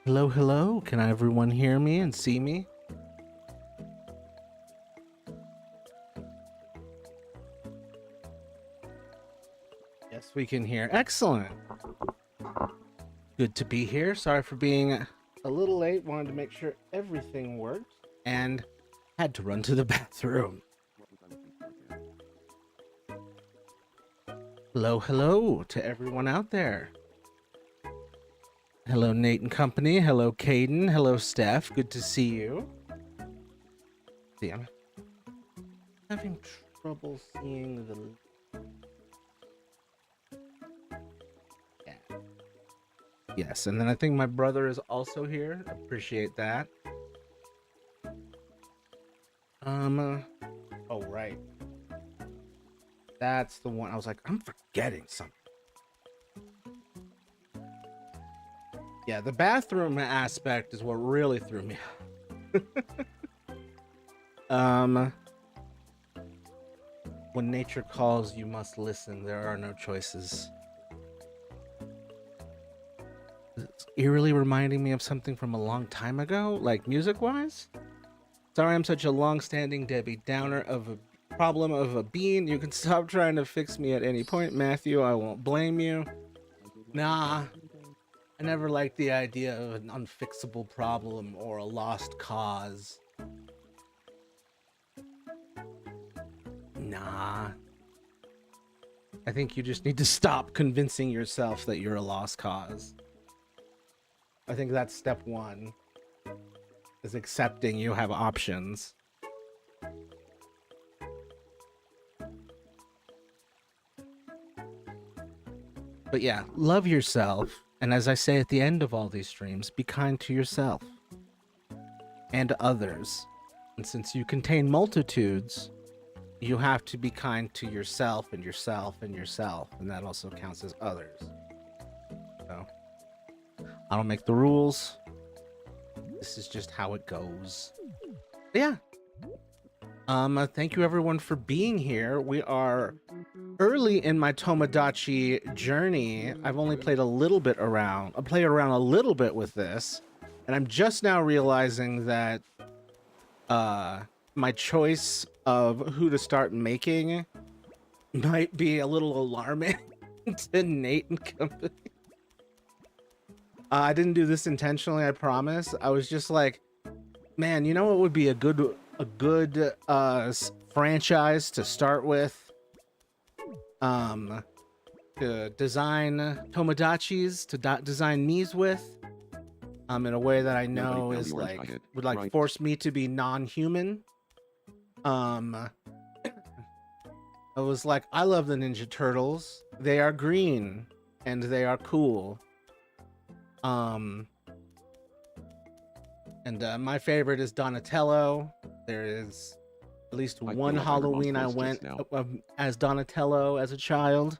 Hello, hello. Can everyone hear me and see me? Yes, we can hear. Excellent. Good to be here. Sorry for being a little late. Wanted to make sure everything worked and had to run to the bathroom. Hello, hello to everyone out there. Hello, Nate and company. Hello, Caden. Hello, Steph. Good to see you. See, I'm having trouble seeing the... Yeah. Yes, and then I think my brother is also here. Appreciate that. Oh, right. That's the one. I was like, I'm forgetting something. Yeah, the bathroom aspect is what really threw me off. When nature calls, you must listen. There are no choices. It's eerily reminding me of something from a long time ago, like music-wise. Sorry I'm such a long-standing Debbie Downer of a problem of a bean. You can stop trying to fix me at any point, Matthew. I won't blame you. Nah, I never liked the idea of an unfixable problem or a lost cause. Nah. I think you just need to stop convincing yourself that you're a lost cause. I think that's step one, is accepting you have options. But yeah, love yourself. And as I say at the end of all these streams, be kind to yourself and others. And since you contain multitudes, you have to be kind to yourself and yourself and yourself. And that also counts as others. So I don't make the rules. This is just how it goes. But yeah. Thank you everyone for being here. We are early in my Tomodachi journey. I've only played a little bit around. I played around a little bit with this, and I'm just now realizing that my choice of who to start making might be a little alarming to Nate and company. I didn't do this intentionally, I promise. I was just like, man, you know what would be a good franchise to start with? To design Tomodachis, to design me's with, in a way that I know is like, would like force me to be non-human. I was like, I love the Ninja Turtles. They are green and they are cool. And my favorite is Donatello. There is at least one Halloween I went as Donatello as a child.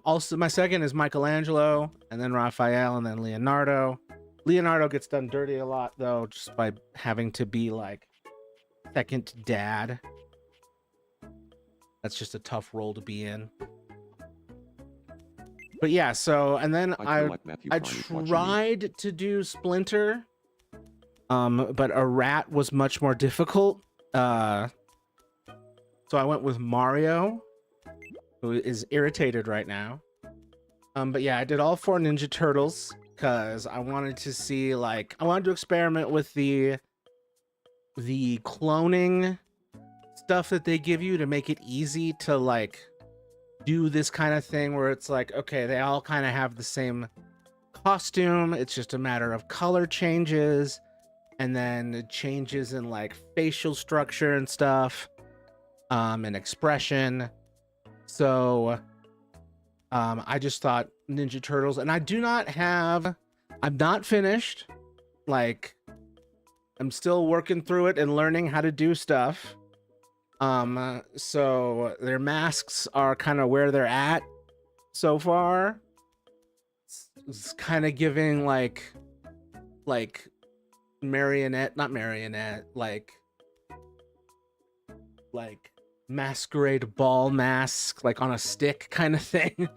Also my second is Michelangelo, and then Raphael, and then Leonardo. Leonardo gets done dirty a lot though, just by having to be like second dad. That's just a tough role to be in. But yeah, so, and then I tried to do Splinter, but a rat was much more difficult. So I went with Mario, who is irritated right now. But yeah, I did all 4 Ninja Turtles because I wanted to see, like, I wanted to experiment with the cloning stuff that they give you to make it easy to, like, do this kind of thing where it's like, okay, they all kind of have the same costume. It's just a matter of color changes and then changes in like facial structure and stuff, and expression. So I just thought Ninja Turtles, and I'm not finished. Like, I'm still working through it and learning how to do stuff. So their masks are kind of where they're at so far. It's kind of giving like marionette, not marionette, like masquerade ball mask, like on a stick kind of thing.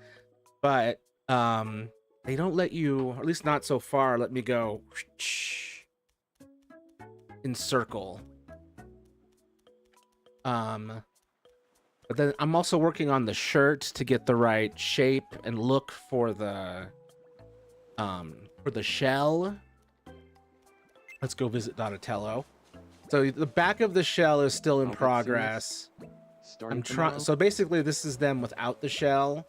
But they don't let you, or at least not so far, let me go in circle. But then I'm also working on the shirt to get the right shape and look for the shell. Let's go visit Donatello. So the back of the shell is still in progress. I'm trying. So basically, this is them without the shell.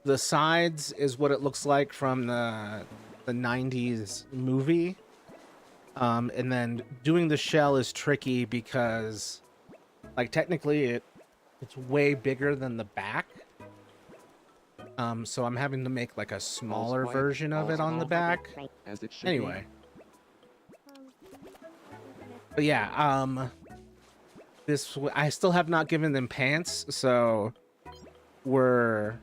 The sides is what it looks like from the 90s movie. And then doing the shell is tricky because, like, technically it's way bigger than the back. So I'm having to make like a smaller version of it on the back. Anyway. But yeah, I still have not given them pants, so we're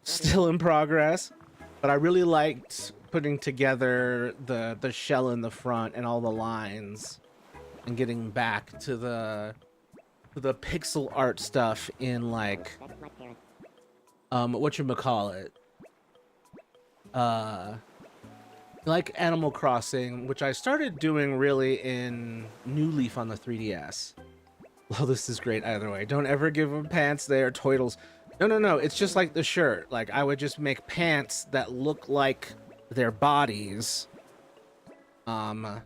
still in progress. But I really liked putting together the shell in the front and all the lines and getting back to the pixel art stuff in like whatchamacallit, like Animal Crossing, which I started doing really in New Leaf on the 3DS. Well, this is great either way. Don't ever give them pants. They are toidles. No. It's just like the shirt. Like, I would just make pants that look like their bodies. So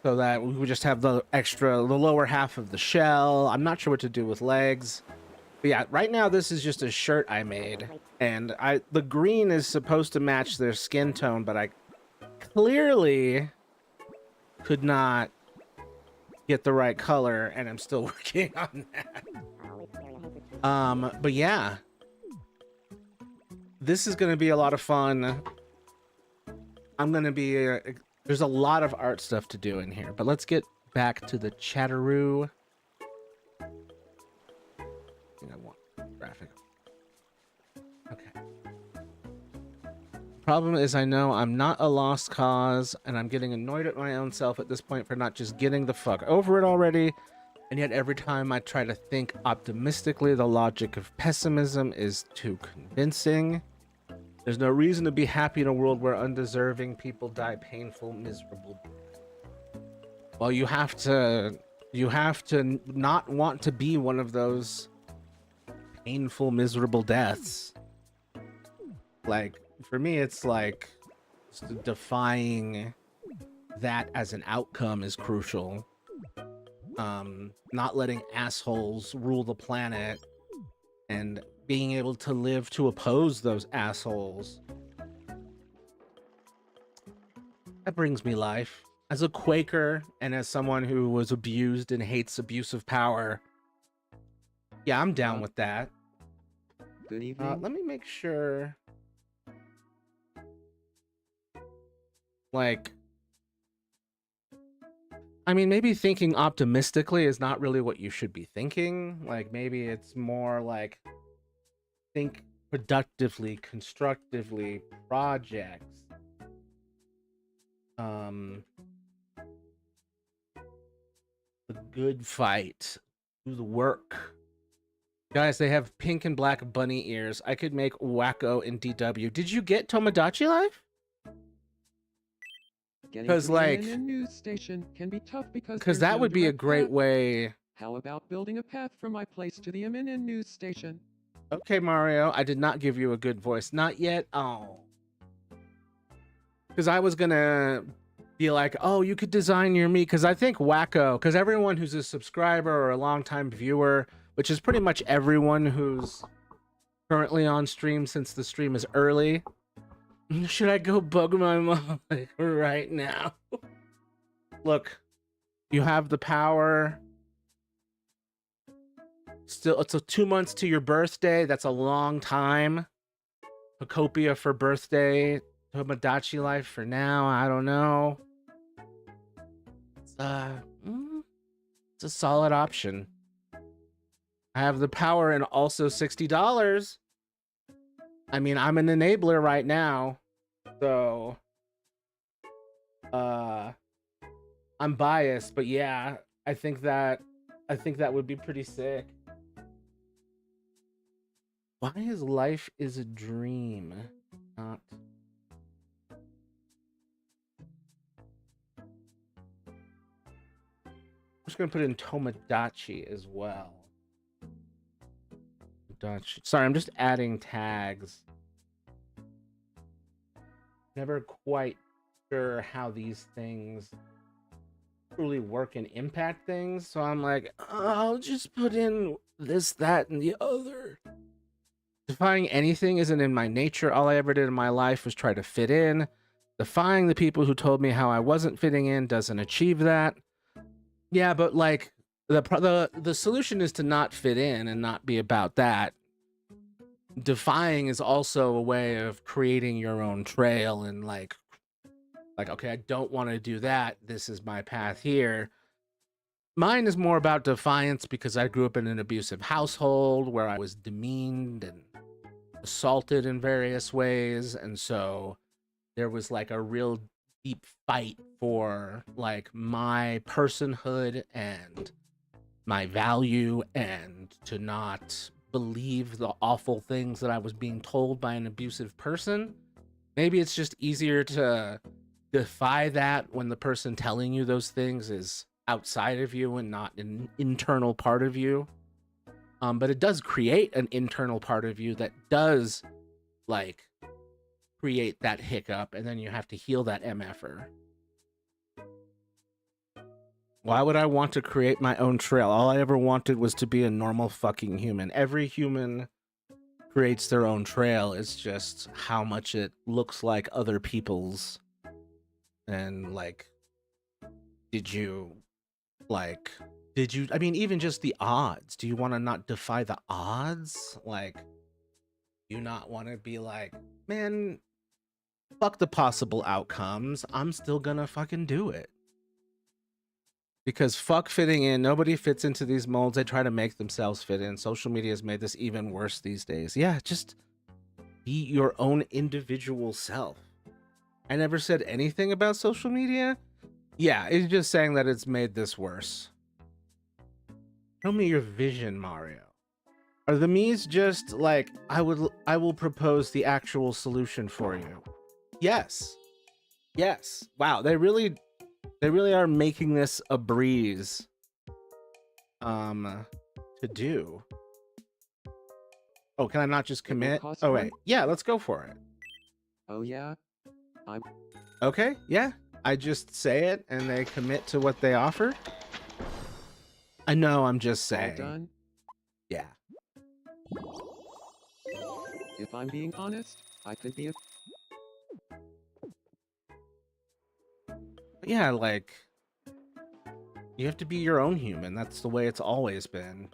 that we would just have the lower half of the shell. I'm not sure what to do with legs. But yeah, right now this is just a shirt I made. And the green is supposed to match their skin tone, but I clearly could not get the right color, and I'm still working on that. But yeah, this is going to be a lot of fun. I'm going to be there's a lot of art stuff to do in here, but let's get back to the Chatteroo. I think I want graphic. Okay. Problem is, I know I'm not a lost cause, and I'm getting annoyed at my own self at this point for not just getting the fuck over it already. And yet every time I try to think optimistically, the logic of pessimism is too convincing. There's no reason to be happy in a world where undeserving people die painful, miserable deaths. Well, you have to not want to be one of those painful, miserable deaths. Like, for me, it's like defying that as an outcome is crucial. Not letting assholes rule the planet and being able to live to oppose those assholes. That brings me life. As a Quaker and as someone who was abused and hates abuse of power, yeah, I'm down with that. Good evening. Let me make sure. Like, I mean, maybe thinking optimistically is not really what you should be thinking. Like, maybe it's more like think productively, constructively, projects. The good fight. Do the work. Guys, they have pink and black bunny ears. I could make Wacko in DW. Did you get Tomodachi Life? Because like, news station can be tough because that would be a great way. How about building a path from my place to the MNN news station? Okay, Mario, I did not give you a good voice. Not yet. Oh. Because I was gonna be like, oh, you could design your me. Because I think Wacko, because everyone who's a subscriber or a longtime viewer, which is pretty much everyone who's currently on stream since the stream is early. Should I go bug my mom like right now? Look, you have the power. Still, it's 2 months to your birthday. That's a long time. Pacopia for birthday. Tomodachi Life for now. I don't know. It's a solid option. I have the power and also $60. I mean, I'm an enabler right now, so I'm biased, but yeah, I think that would be pretty sick. Why is life is a dream? Not. I'm just gonna put in Tomodachi as well. Tomodachi. Sorry, I'm just adding tags. Never quite sure how these things truly work and impact things, so I'm like, I'll just put in this, that, and the other. Defying anything isn't in my nature. All I ever did in my life was try to fit in. Defying the people who told me how I wasn't fitting in doesn't achieve that. Yeah, but like the solution is to not fit in and not be about that. Defying is also a way of creating your own trail and like okay, I don't want to do that. This is my path here. Mine is more about defiance because I grew up in an abusive household where I was demeaned and assaulted in various ways, and so there was like a real deep fight for like my personhood and my value and to not believe the awful things that I was being told by an abusive person. Maybe it's just easier to defy that when the person telling you those things is outside of you and not an internal part of you. But it does create an internal part of you that does like create that hiccup, and then you have to heal that MFer. Why would I want to create my own trail? All I ever wanted was to be a normal fucking human. Every human creates their own trail. It's just how much it looks like other people's. And like, did you, I mean, even just the odds. Do you want to not defy the odds? Like, you not want to be like, man, fuck the possible outcomes. I'm still gonna fucking do it. Because fuck fitting in. Nobody fits into these molds. They try to make themselves fit in. Social media has made this even worse these days. Yeah, just be your own individual self. I never said anything about social media. Yeah, it's just saying that it's made this worse. Show me your vision, Mario. Are the Mii's just like, I will propose the actual solution for you? Yes. Yes. Wow, they really are making this a breeze to do. Oh, can I not just commit? Oh wait, yeah, let's go for it. Oh yeah? Okay, yeah. I just say it and they commit to what they offer. I know, I'm just saying. All done? Yeah. If I'm being honest, I could be a... Yeah, like, you have to be your own human. That's the way it's always been.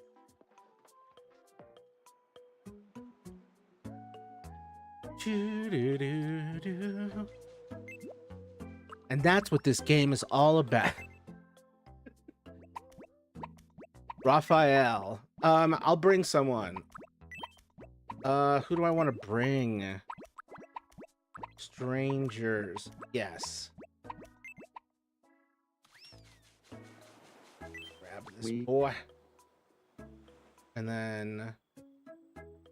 And that's what this game is all about. Raphael. I'll bring someone. Who do I want to bring? Strangers. Yes. Grab this boy. And then...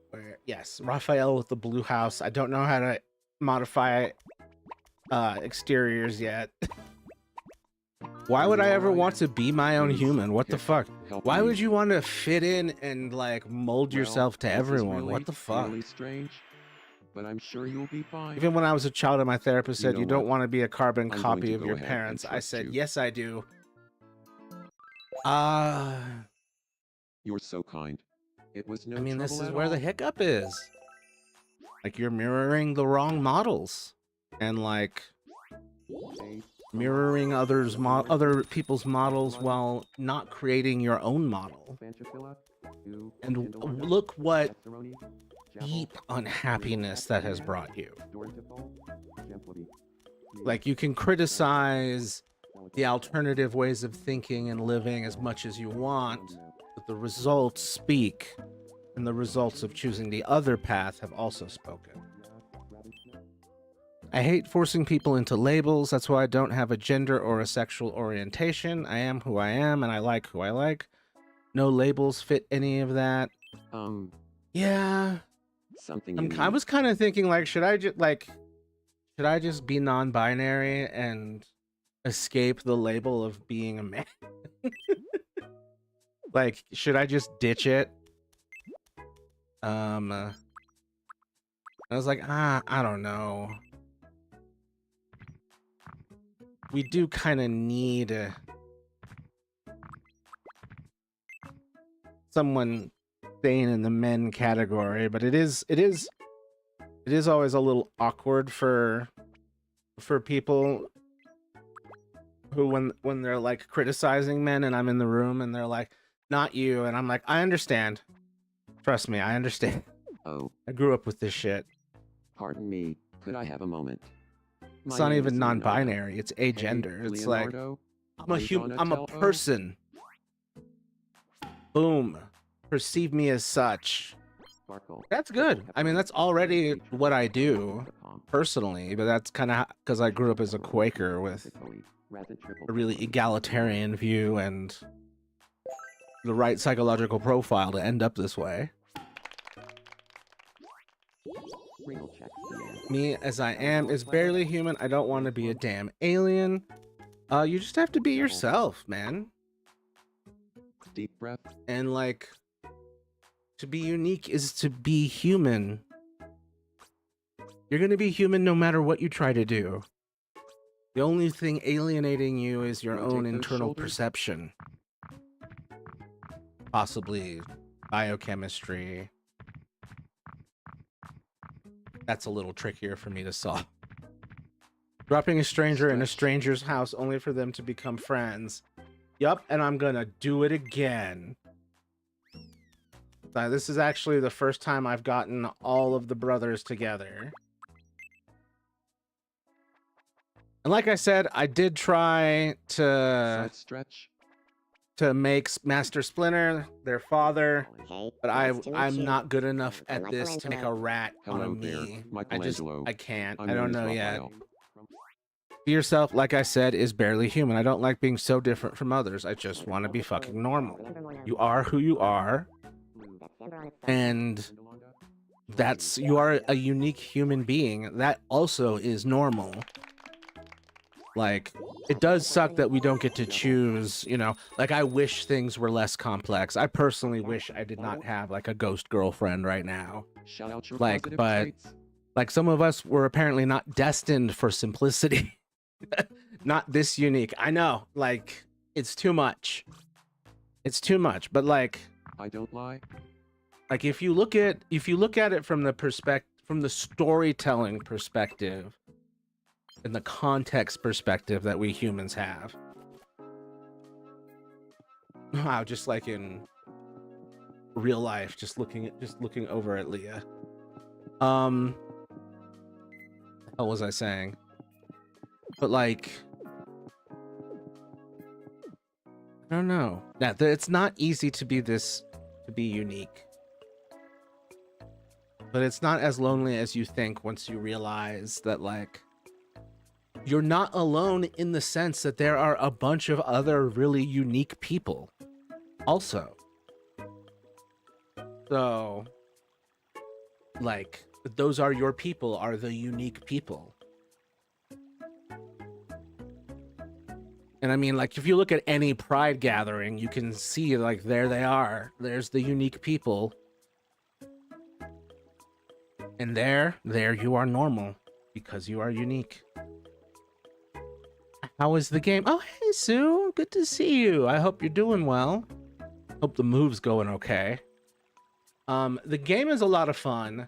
where? Yes, Raphael with the blue house. I don't know how to modify exteriors yet. Why would I ever want to be my own human? What the fuck? Why would you want to fit in and like mold yourself to everyone? What the fuck? Really strange, but I'm sure you'll be fine. Even when I was a child and my therapist said, you don't want to be a carbon I'm copy going of to your go ahead parents, and I trust said, you. yes, I do. You're so kind. It was no I mean, this trouble is at where the all. hiccup is. Like, you're mirroring the wrong models. And like... mirroring other people's models while not creating your own model. And look what deep unhappiness that has brought you. Like, you can criticize the alternative ways of thinking and living as much as you want, but the results speak, and the results of choosing the other path have also spoken. I hate forcing people into labels. That's why I don't have a gender or a sexual orientation. I am who I am, and I like who I like. No labels fit any of that. Yeah. Something I was kind of thinking like, should I just be non-binary and escape the label of being a man? Like, should I just ditch it? I was like, I don't know. We do kind of need someone staying in the men category, but it is always a little awkward for people who when they're like criticizing men and I'm in the room and they're like, not you, and I'm like, I understand. Trust me, I understand. Oh, I grew up with this shit. pardon me. Could I have a moment? It's My not name even is Leonardo. non-binary, it's Hey, agender. It's Leonardo, like are you gonna I'm a tell O? person. Boom. Perceive me as such. Sparkle. That's good. I mean, that's already what I do personally, but that's kind of because I grew up as a Quaker with a really egalitarian view and the right psychological profile to end up this way. Me as I am is barely human. I don't want to be a damn alien. You just have to be yourself, man. Deep breath. And like, to be unique is to be human. You're gonna be human no matter what you try to do. The only thing alienating you is your own internal perception. Possibly biochemistry. That's a little trickier for me to solve. Dropping a stranger in a stranger's house only for them to become friends. Yup, and I'm gonna do it again. This is actually the first time I've gotten all of the brothers together. And like I said, I did try to make Master Splinter their father, but I'm not good enough at this to make a rat out of me. I can't. I don't know yet. Be yourself, like I said, is barely human. I don't like being so different from others. I just want to be fucking normal. You are who you are, and you are a unique human being. That also is normal. Like, it does suck that we don't get to choose, you know, like I wish things were less complex. I personally wish I did not have like a ghost girlfriend right now. Like, but like some of us were apparently not destined for simplicity. Not this unique. I know, like, it's too much. It's too much, but like, I don't lie. Like if you look at it from the storytelling perspective, and the context perspective that we humans have. Wow, just like in real life, just looking over at Leah. What was I saying? But like, I don't know. That it's not easy to be unique. But it's not as lonely as you think once you realize that, like, you're not alone in the sense that there are a bunch of other really unique people also. So, like, those are your people, are the unique people. And I mean, like, if you look at any pride gathering, you can see, like, there they are. There's the unique people. And there you are normal because you are unique. How is the game? Oh, hey, Sue. Good to see you. I hope you're doing well. Hope the move's going okay. The game is a lot of fun.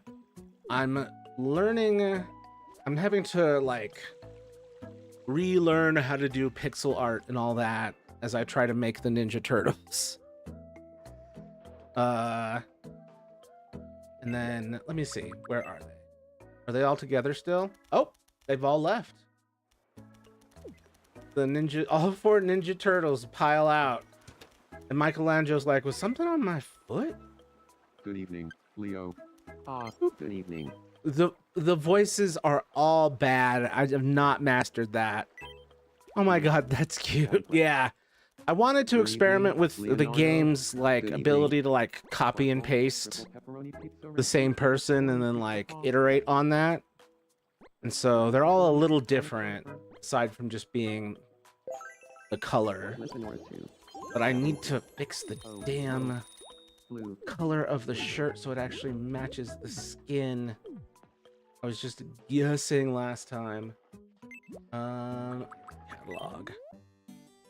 I'm having to, like, relearn how to do pixel art and all that as I try to make the Ninja Turtles. And then, let me see. Where are they? Are they all together still? Oh, they've all left. All 4 Ninja Turtles pile out. And Michelangelo's like, was something on my foot? Good evening, Leo. Good evening. The voices are all bad. I have not mastered that. Oh my god, that's cute. Yeah. I wanted to Good experiment evening, with the Leonardo. game's like Good ability evening. to like copy and paste Triple pepperoni pizza, the same person and then like iterate on that. And so they're all a little different aside from just being the color. But I need to fix the damn color of the shirt so it actually matches the skin. I was just guessing last time. Catalog.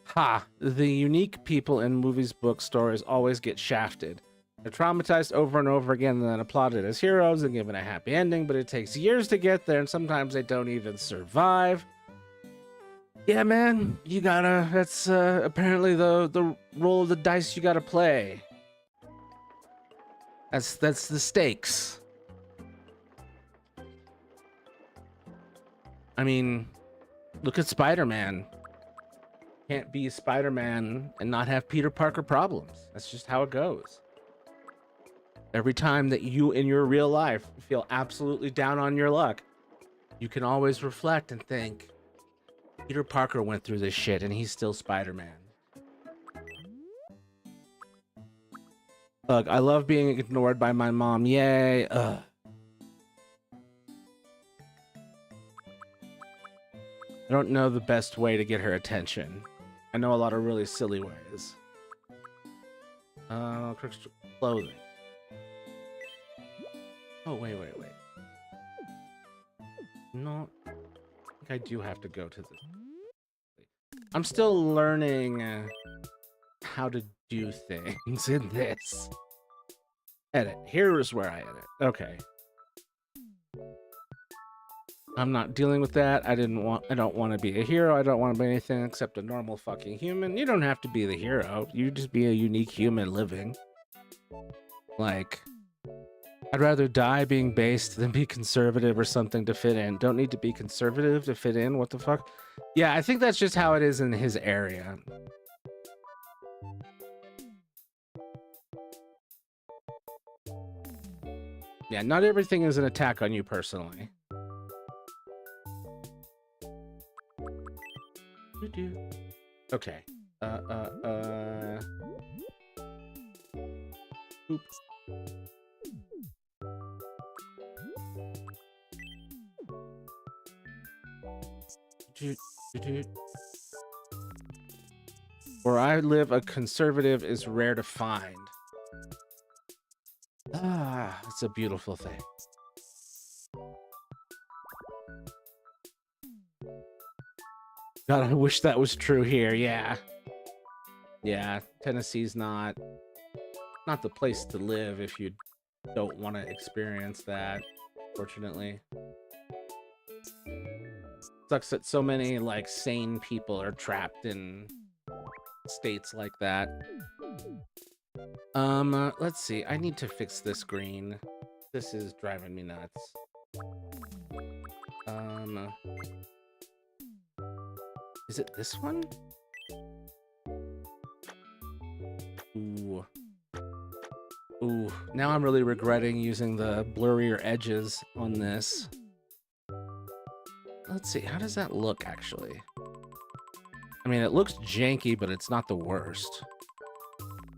Ha! The unique people in movies, books, stories always get shafted. They're traumatized over and over again and then applauded as heroes and given a happy ending, but it takes years to get there and sometimes they don't even survive. Yeah, man, you gotta, that's apparently the roll of the dice you gotta play. That's the stakes. I mean, look at Spider-Man. Can't be Spider-Man and not have Peter Parker problems. That's just how it goes. Every time that you in your real life feel absolutely down on your luck, you can always reflect and think, Peter Parker went through this shit and he's still Spider-Man. Ugh, I love being ignored by my mom. Yay. Ugh. I don't know the best way to get her attention. I know a lot of really silly ways. Clothing. Oh, wait. No, I think I do have to go to this. I'm still learning how to do things in this. Edit. Here's where I edit. Okay. I'm not dealing with that. I don't want to be a hero. I don't want to be anything except a normal fucking human. You don't have to be the hero. You just be a unique human living. Like, I'd rather die being based than be conservative or something to fit in. Don't need to be conservative to fit in. What the fuck? Yeah, I think that's just how it is in his area. Yeah, not everything is an attack on you personally. Okay. Oops. Where I live, a conservative is rare to find. Ah, it's a beautiful thing. God, I wish that was true here. Yeah. Yeah, Tennessee's not the place to live if you don't want to experience that, fortunately. Sucks that so many, like, sane people are trapped in states like that. Let's see. I need to fix this green. This is driving me nuts. Is it this one? Ooh. Ooh, now I'm really regretting using the blurrier edges on this. Let's see, how does that look, actually? I mean, it looks janky, but it's not the worst.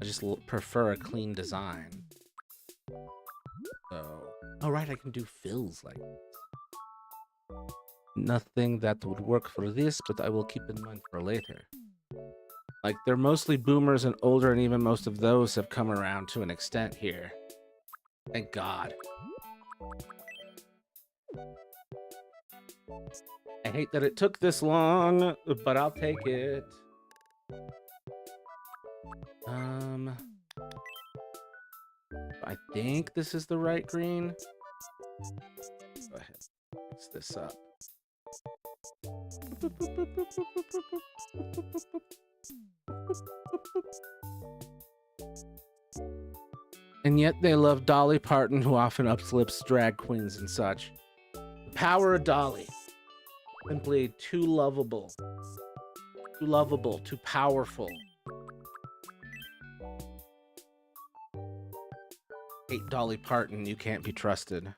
I just prefer a clean design. So, oh right, I can do fills like this. Nothing that would work for this, but I will keep in mind for later. Like, they're mostly boomers and older, and even most of those have come around to an extent here. Thank God. I hate that it took this long, but I'll take it. I think this is the right green. Go ahead, fix this up. And yet they love Dolly Parton, who often upslips drag queens and such. The power of Dolly. Simply too lovable. Too lovable, too powerful. Hate Dolly Parton, you can't be trusted.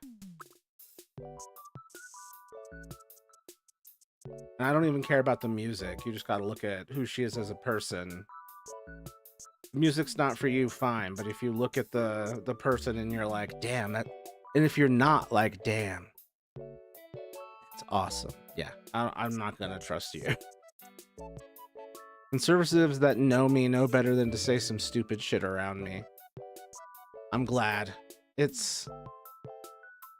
And I don't even care about the music. You just gotta look at who she is as a person music's not for you, fine. But if you look at the person and you're like, damn, that, and if you're not like, damn, it's awesome. Yeah, I'm not gonna trust you. Conservatives that know me know better than to say some stupid shit around me. I'm glad. It's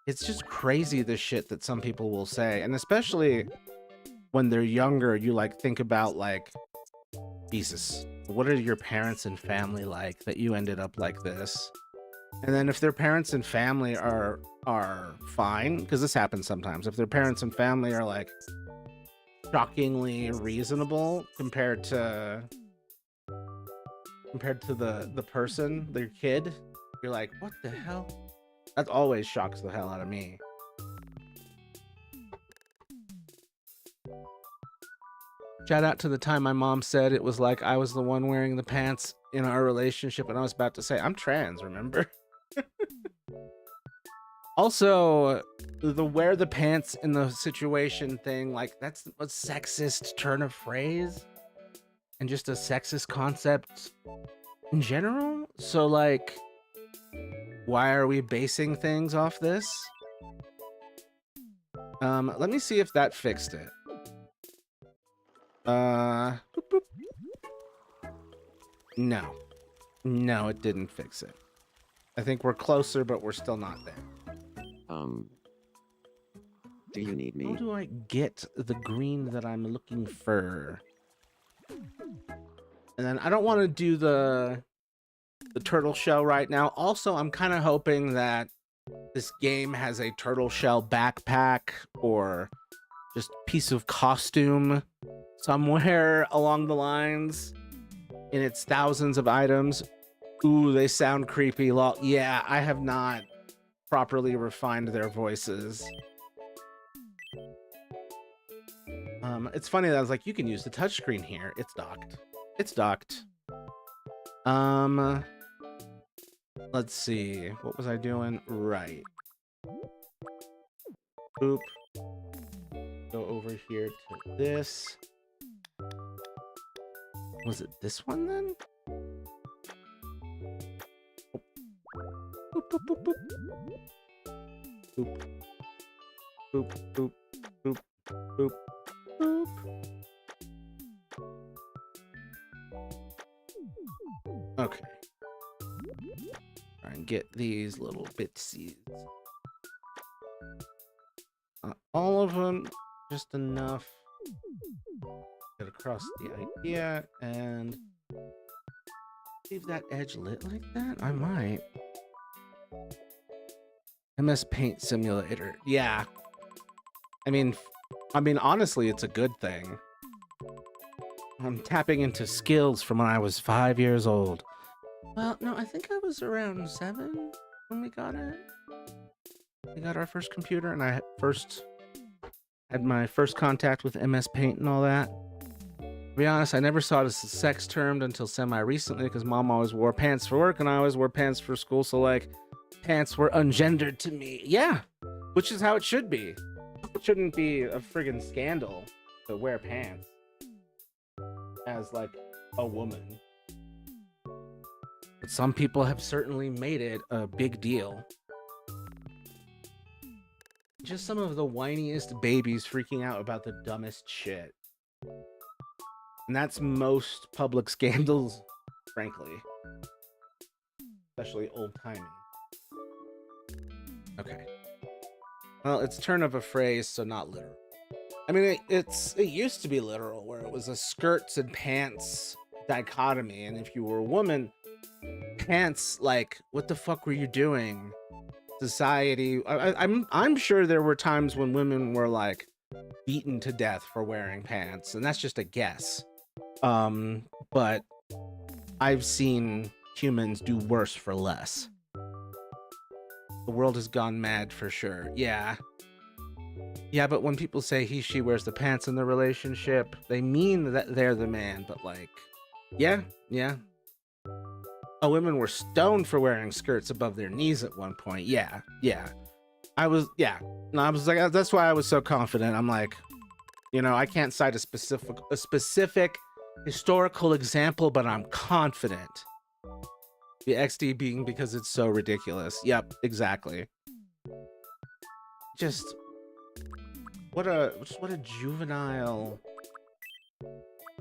just crazy the shit that some people will say, and especially when they're younger, you like think about like, Jesus, what are your parents and family like that you ended up like this? And then if their parents and family are fine, because this happens sometimes, if their parents and family are like shockingly reasonable compared to the person, their kid, you're like, what the hell? That always shocks the hell out of me. Shout out to the time my mom said it was like I was the one wearing the pants in our relationship, and I was about to say, I'm trans, remember? Also, the wear the pants in the situation thing, like that's a sexist turn of phrase and just a sexist concept in general. So like, why are we basing things off this? Let me see if that fixed it. Boop, boop. No, it didn't fix it. I think we're closer, but we're still not there. Do you need How me? do I get the green that I'm looking for? And then I don't want to do the turtle shell right now. Also, I'm kind of hoping that this game has a turtle shell backpack or just piece of costume somewhere along the lines in its thousands of items. Ooh, they sound creepy. Yeah, I have not properly refined their voices. It's funny that I was like, you can use the touchscreen here. It's docked. It's docked. Let's see. What was I doing? Right. Boop. Go over here to this. Was it this one then? Boop, boop, boop, boop. Boop. Boop, boop, boop, boop, boop. Okay. Try and get these little bitsies. Not all of them, just enough. Get across the idea and leave that edge lit like that? I might. MS Paint Simulator. Yeah. I mean, honestly, it's a good thing. I'm tapping into skills from when I was 5 years old. Well, no, I think I was around 7 when we got it. We got our first computer, and I first had my first contact with MS Paint and all that. To be honest, I never saw it as a sex term until semi-recently, because Mom always wore pants for work, and I always wore pants for school, so, like, pants were ungendered to me. Yeah, which is how it should be. It shouldn't be a friggin' scandal to wear pants as, like, a woman. But some people have certainly made it a big deal. Just some of the whiniest babies freaking out about the dumbest shit. And that's most public scandals, frankly. Especially old-timey. Okay. Well, it's turn of a phrase, so not literal. I mean, it used to be literal, where it was a skirts and pants dichotomy, and if you were a woman, pants, like, what the fuck were you doing? Society, I'm sure there were times when women were, like, beaten to death for wearing pants, and that's just a guess. But I've seen humans do worse for less. The world has gone mad for sure. Yeah, but when people say he, she wears the pants in the relationship, they mean that they're the man, but like, yeah. Oh, women were stoned for wearing skirts above their knees at one point. Yeah. I was like, that's why I was so confident. I'm like, you know, I can't cite a specific historical example, but I'm confident The XD being because it's so ridiculous. Yep, exactly. Just what a juvenile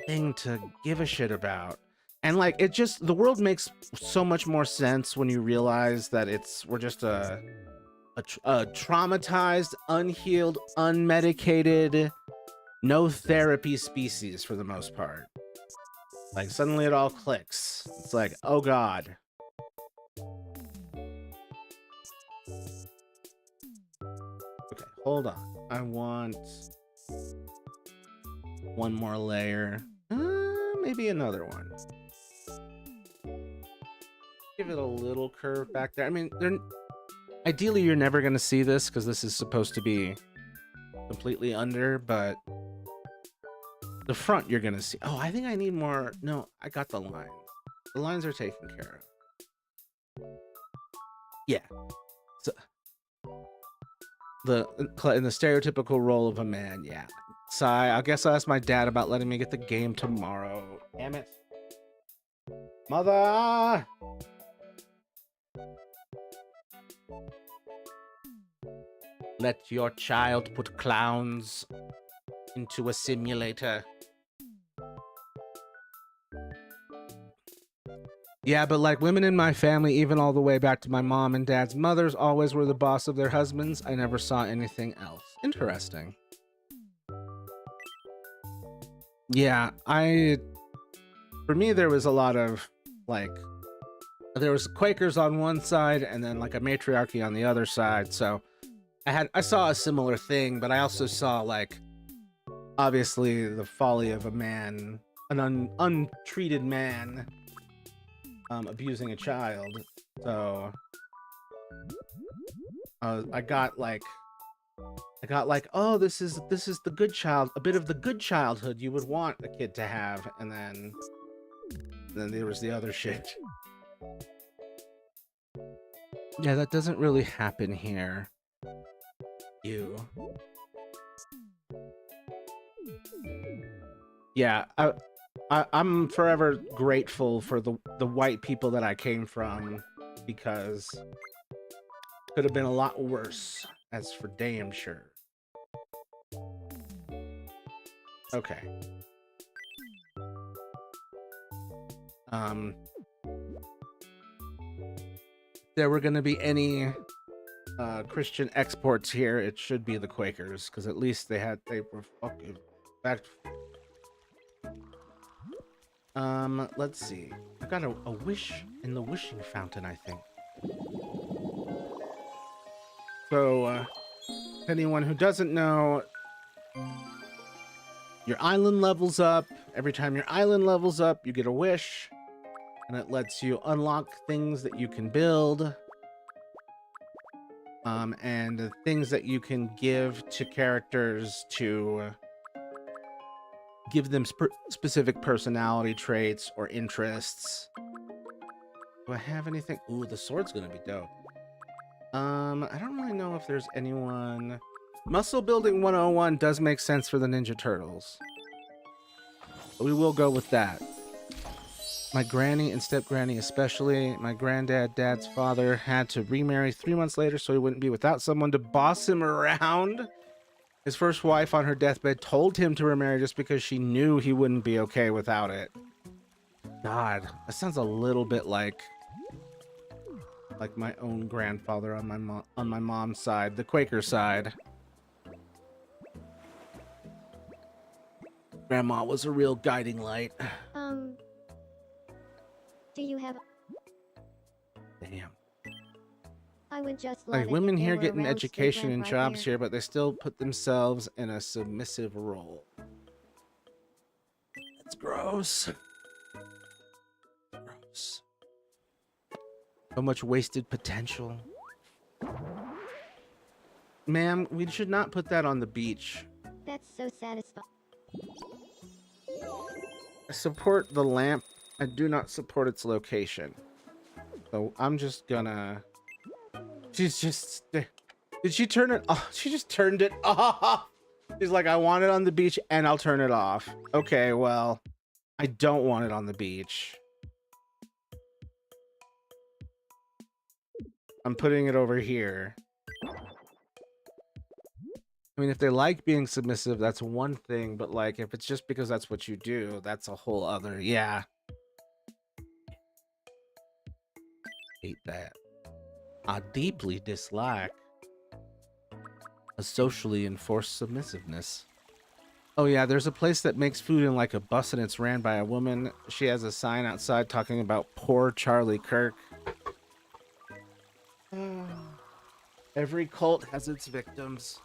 thing to give a shit about. And like it just the world makes so much more sense when you realize that we're just a traumatized, unhealed, unmedicated, no therapy species for the most part. Like suddenly it all clicks. It's like, oh god. Okay, hold on. I want one more layer. Maybe another one. Give it a little curve back there. I mean, ideally you're never going to see this because this is supposed to be completely under, but the front you're going to see. Oh, I think I need more. No, I got the line. The lines are taken care of. Yeah. So, in the stereotypical role of a man, yeah. Sigh. I guess I'll ask my dad about letting me get the game tomorrow. Damn it. Mother! Let your child put clowns into a simulator. Yeah, but like women in my family, even all the way back to my mom and dad's mothers, always were the boss of their husbands. I never saw anything else. Interesting. Yeah, for me, there was a lot of like, there was Quakers on one side and then like a matriarchy on the other side. So I saw a similar thing, but I also saw like, obviously the folly of a man, an untreated man, abusing a child. So I got like, oh, this is the good child, a bit of the good childhood you would want a kid to have, and then there was the other shit. Yeah, that doesn't really happen here. Yeah, I'm forever grateful for the white people that I came from, because it could have been a lot worse. That's for damn sure. Okay. There were gonna be any Christian exports here, it should be the Quakers, because at least they were fucking back. Let's see. I got a wish in the wishing fountain, I think. So, anyone who doesn't know, your island levels up. Every time your island levels up, you get a wish, and it lets you unlock things that you can build. And things that you can give to characters to give them specific personality traits or interests. Do I have anything? Ooh, the sword's gonna be dope. I don't really know if there's anyone. Muscle Building 101 does make sense for the Ninja Turtles. But we will go with that. My granny and step-granny especially, my granddad, dad's father, had to remarry 3 months later so he wouldn't be without someone to boss him around. His first wife on her deathbed told him to remarry just because she knew he wouldn't be okay without it. God, that sounds a little bit like my own grandfather on my mom's side, the Quaker side. Grandma was a real guiding light. Do you have? Damn. I would just like women here getting education and jobs here, but they still put themselves in a submissive role. That's gross. Gross. So much wasted potential. Ma'am, we should not put that on the beach. That's so satisfying. I support the lamp. I do not support its location. So I'm just gonna... She's just... Did she turn it off? She just turned it off. She's like, I want it on the beach and I'll turn it off. Okay, well, I don't want it on the beach. I'm putting it over here. I mean, if they like being submissive, that's one thing, but like if it's just because that's what you do, that's a whole other, yeah. Hate that. I deeply dislike a socially enforced submissiveness. Oh yeah, there's a place that makes food in like a bus and it's ran by a woman. She has a sign outside talking about poor Charlie Kirk. Every cult has its victims.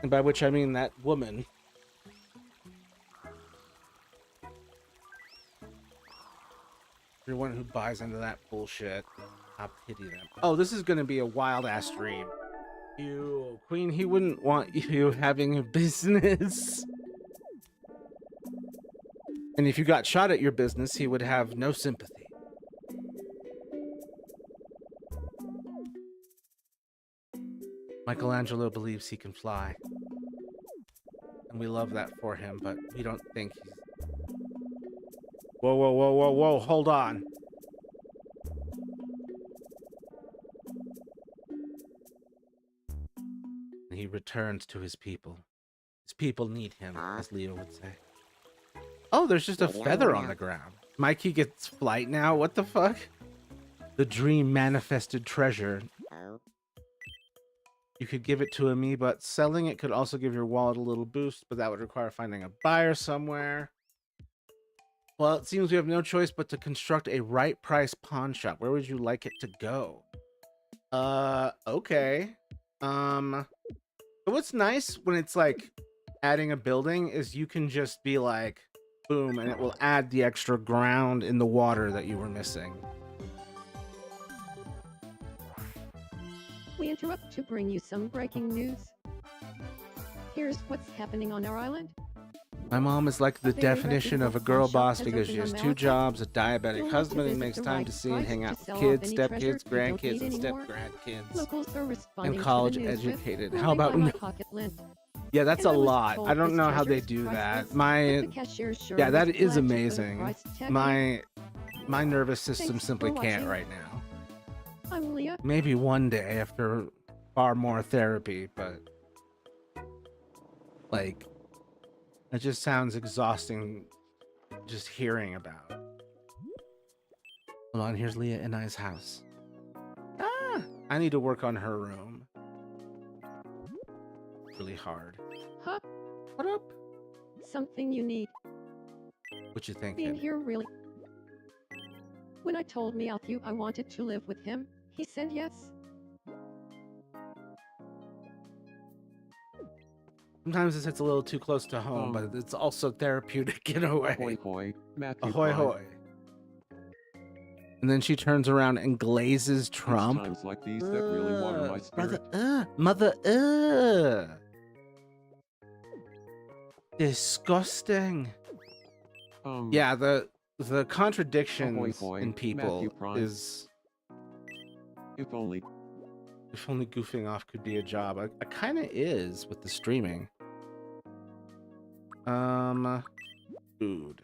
And by which I mean that woman. Everyone who buys into that bullshit, I pity them. Oh, this is gonna be a wild ass stream. You, Queen, he wouldn't want you having a business. And if you got shot at your business, he would have no sympathy. Michelangelo believes he can fly. And we love that for him, but we don't think he's... Whoa, whoa, whoa, whoa, whoa, hold on. And he returns to his people. His people need him, as Leo would say. Oh, there's just a feather on the ground. Mikey gets flight now? What the fuck? The dream manifested treasure. You could give it to me, but selling it could also give your wallet a little boost, but that would require finding a buyer somewhere. Well, it seems we have no choice but to construct a right price pawn shop. Where would you like it to go? Okay. What's nice when it's like adding a building is you can just be like, boom, and it will add the extra ground in the water that you were missing. We interrupt to bring you some breaking news. Here's what's happening on our island. My mom is like the They definition of a recognized girl shop boss has because she opened has on 2 Malachite. jobs, a diabetic You'll husband, have to and makes visit the time right to see and price hang to out with sell off kids, any treasure stepkids, you don't grandkids, need and anymore. step-grandkids. Locals are responding And college to the news with, educated. "Well, How they about want my no? pocket lint." Yeah, that's And a I was lot. told I don't this know how they treasure's do that. priceless, but My the cashier sure yeah, that was is glad she put a amazing. price tag on it. My nervous system Thanks simply for can't watching. right now. I'm Leah. Maybe one day after far more therapy, but like it just sounds exhausting just hearing about. Hold on, here's Leah and I's house. Ah, I need to work on her room. Really hard. Huh? What up? Something you need. What you Being thinking? here really. When I told Matthew I wanted to live with him, he said yes. Sometimes this hits a little too close to home, but it's also therapeutic in a way. Ahoy hoy, Matthew Ahoy Prime. hoy. And then she turns around and glazes Trump. It's times like these that really water my spirit. Mother, disgusting. Yeah, the contradictions Ahoy hoy, in people Matthew Prime. is... If only. If only goofing off could be a job. I kind of is with the streaming. Food.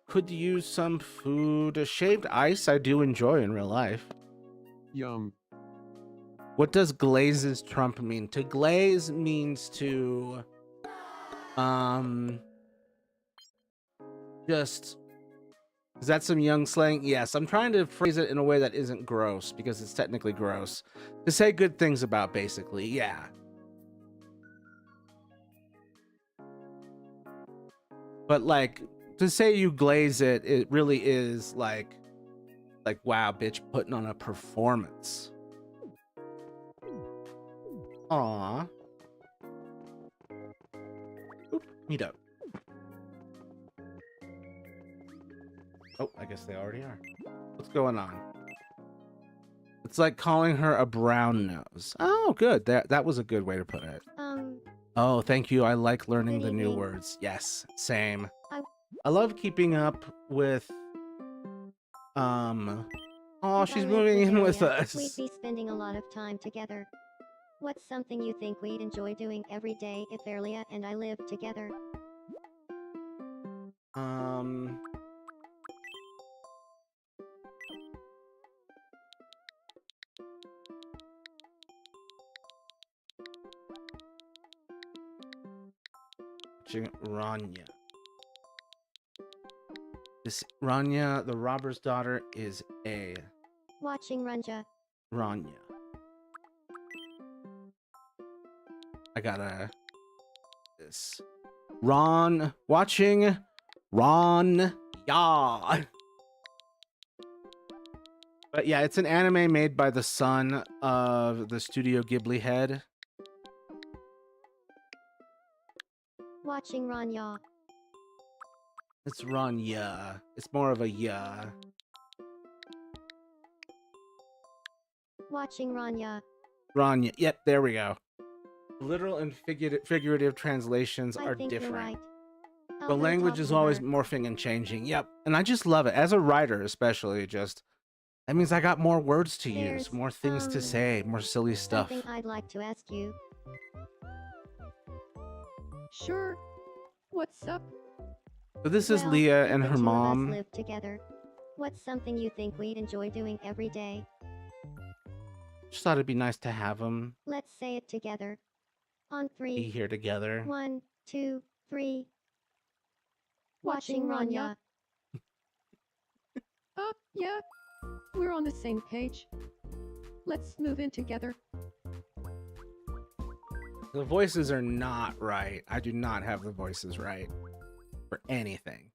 Could use some food. Shaved ice I do enjoy in real life. Yum. What does glazes Trump mean? To glaze means to just... Is that some young slang? Yes, I'm trying to phrase it in a way that isn't gross because it's technically gross. To say good things about, basically, yeah. But like, to say you glaze it, it really is like, wow, bitch, putting on a performance. Aww. Oop, meet up. Oh, I guess they already are. What's going on? It's like calling her a brown nose. Oh, good. That was a good way to put it. Oh, thank you. I like learning Good the new evening. words. Yes, same. I- I love keeping up with... Oh, If she's I lived moving in with Amelia, us. We'd be spending a lot of time together. What's something you think we'd enjoy doing every day if Erlia and I lived together? Um. Rania. This Rania, the robber's daughter, is a Watching Runja. Rania. I gotta this. Ron watching Ron Ya. But yeah, it's an anime made by the son of the Studio Ghibli head. Watching Ranya. It's Ranya. It's more of a ya. Watching Ranya. Ranya. Yep, there we go. Literal and figurative translations I are think different. you're right. I'll The go language talk is to always her. morphing and changing. Yep. And I just love it. As a writer, especially, just that means I got more words to use, There's, more things to say, more silly stuff. Something I'd like to ask you. Sure. What's up? So this is Well, Leah if and the her two of us mom. live together, what's something you think we'd enjoy doing every day? Just thought it'd be nice to have them Let's say it together. On be 3. here together. 1, 2, 3. Watching Watching Ranya. Ranya. Yeah. We're on the same page. Let's move in together. The voices are not right. I do not have the voices right for anything.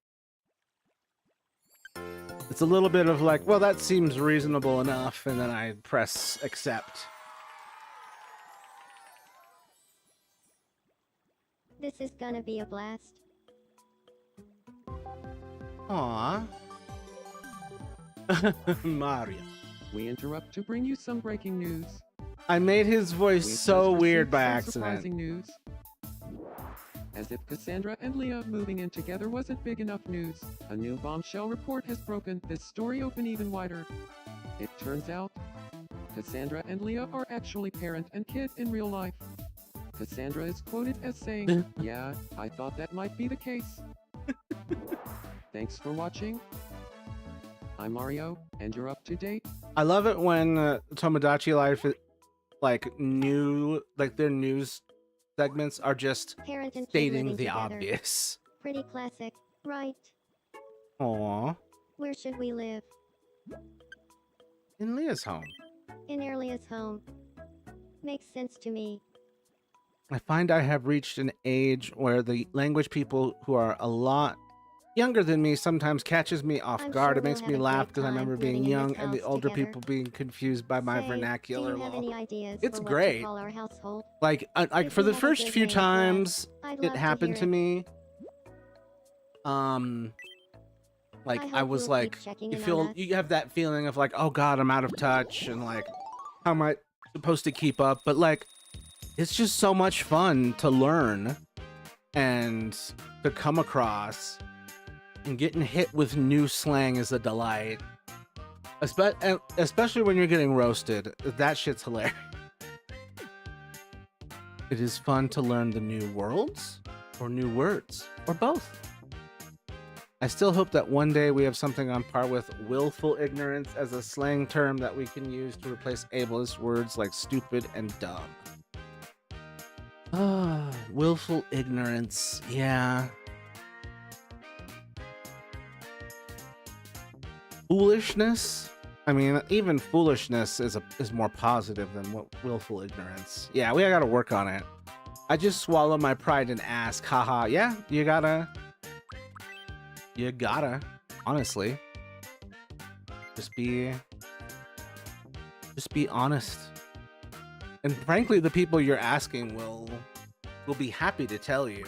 It's a little bit of like, well, that seems reasonable enough, and then I press accept. This is gonna be a blast. Aww. Mario. We interrupt to bring you some breaking news. I made his voice We've so just weird received by some accident. Surprising news. As if Cassandra and Leah moving in together wasn't big enough news, a new bombshell report has broken this story open even wider. It turns out, Cassandra and Leah are actually parent and kid in real life. Cassandra is quoted as saying, "Yeah, I thought that might be the case." Thanks for watching. I'm Mario, and you're up to date. I love it when Tomodachi Life, like their news segments are just Parent and kid stating living the together. obvious. Pretty classic, right? Aww. Where should we live? In Leah's home. In Erlia's home. Makes sense to me. I find I have reached an age where the language people who are a lot younger than me sometimes catches me off I'm guard. sure It makes we'll me have a laugh great because I time remember being living in this young and the house older together. people being confused by my Say, vernacular. Do you have lol. any ideas It's for great. What to call our household? Like If for you the have a first good few name for us, times I'd it love happened to hear it. me, like I I hope was you'll like, keep checking you in on feel us. you have that feeling of like, oh god, I'm out of touch, and like, how am I supposed to keep up? But like, it's just so much fun to learn and to come across, and getting hit with new slang is a delight. Especially when you're getting roasted. That shit's hilarious. It is fun to learn the new worlds, or new words, or both. I still hope that one day we have something on par with willful ignorance as a slang term that we can use to replace ableist words like stupid and dumb. Willful ignorance, yeah. Foolishness? I mean, even foolishness is more positive than what willful ignorance. Yeah, we gotta work on it. I just swallow my pride and ask, haha, yeah, you gotta, honestly. Just be honest. And frankly, the people you're asking will be happy to tell you.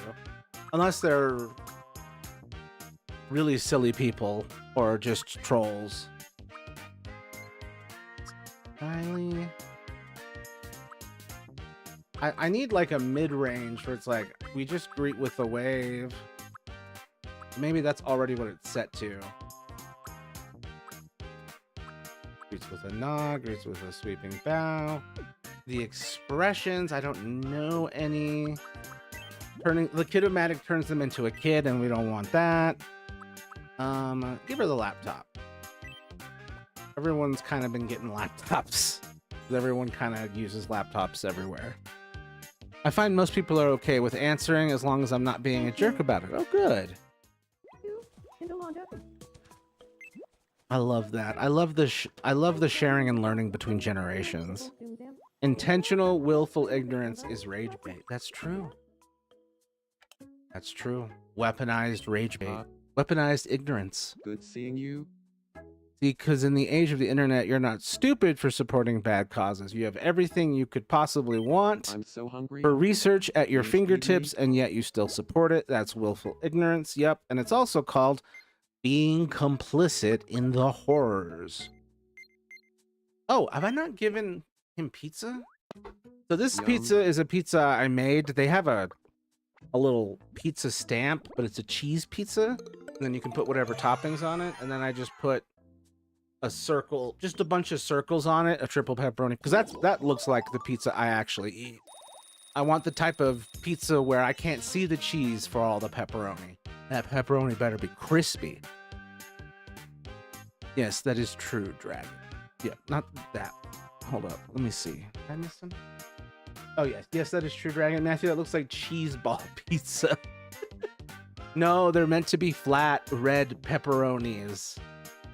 Unless they're really silly people or just trolls. Riley. I need like a mid-range where it's like, we just greet with a wave. Maybe that's already what it's set to. Greets with a nod, greets with a sweeping bow. The expressions, I don't know any. The Kid-O-Matic turns them into a kid, and we don't want that. Give her the laptop. Everyone's kind of been getting laptops. Everyone kind of uses laptops everywhere. I find most people are okay with answering as long as I'm not being a jerk about it. Oh, good. You and Alonda. I love that. I love the sharing and learning between generations. Intentional, willful ignorance is rage bait. That's true. That's true. Weaponized rage bait. Weaponized ignorance. Good seeing you. Because in the age of the internet, you're not stupid for supporting bad causes. You have everything you could possibly want I'm so hungry. for research at your Please feed fingertips, me. and yet you still support it. That's willful ignorance. Yep. And it's also called being complicit in the horrors. Oh, have I not given him pizza? So this Yum. pizza is a pizza I made. They have a little pizza stamp, but it's a cheese pizza. And then you can put whatever toppings on it. And then I just put a circle, just a bunch of circles on it, a triple pepperoni, because that looks like the pizza I actually eat. I want the type of pizza where I can't see the cheese for all the pepperoni. That pepperoni better be crispy. Yes, that is true, Dragon. Yeah, not that. Hold up, let me see. Did I miss some? Oh yes, yes, that is true, Dragon. Matthew, that looks like cheese ball pizza. No, they're meant to be flat red pepperonis,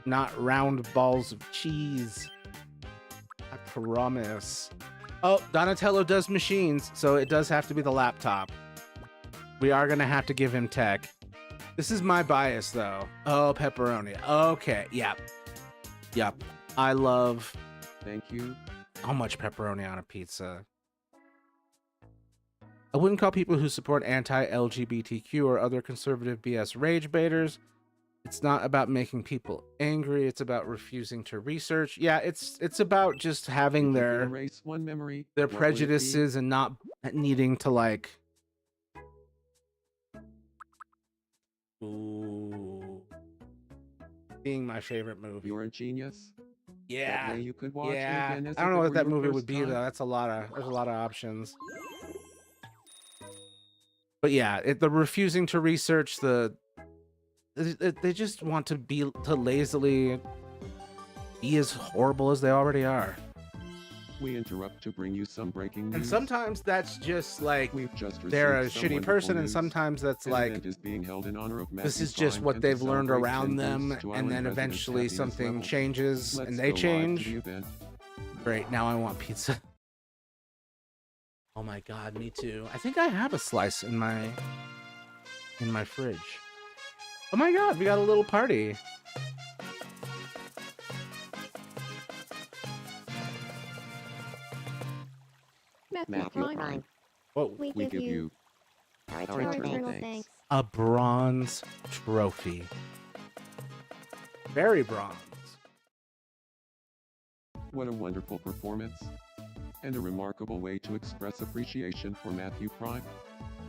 not round balls of cheese. I promise. Oh, Donatello does machines, so it does have to be the laptop. We are gonna have to give him tech. This is my bias, though. Oh, pepperoni. Okay, yep. Yep. I love Thank you. how much pepperoni on a pizza. I wouldn't call people who support anti-LGBTQ or other conservative BS rage baiters. It's not about making people angry. It's about refusing to research. Yeah, it's about just having If you could their erase one memory, their what would it be? prejudices and not needing to like. Ooh, being my favorite movie. You're a genius. That Yeah, way you could watch it yeah. again as I don't if know it what were that your movie first would be time. though. That's a lot of there's a lot of options. But yeah, the refusing to research they just want to lazily be as horrible as they already are. We interrupt to bring you some breaking news. And sometimes that's just like We've just they're a received some shitty wonderful person, and news. sometimes that's An like event is being held in honor of this Matthew is just Prime what and to they've learned celebrate around 10 them, boosts to and Island then residents' eventually happiness something level. changes Let's and go they live to change. the event. Great, now I want pizza. Oh my god, me too. I think I have a slice in my fridge. Oh my god, we got a little party. Matthew Matthew Prime. Prime. Whoa, We We give give you you our our eternal eternal thanks. thanks. a bronze trophy. Very bronze. What a wonderful performance. And a remarkable way to express appreciation for Matthew Prime.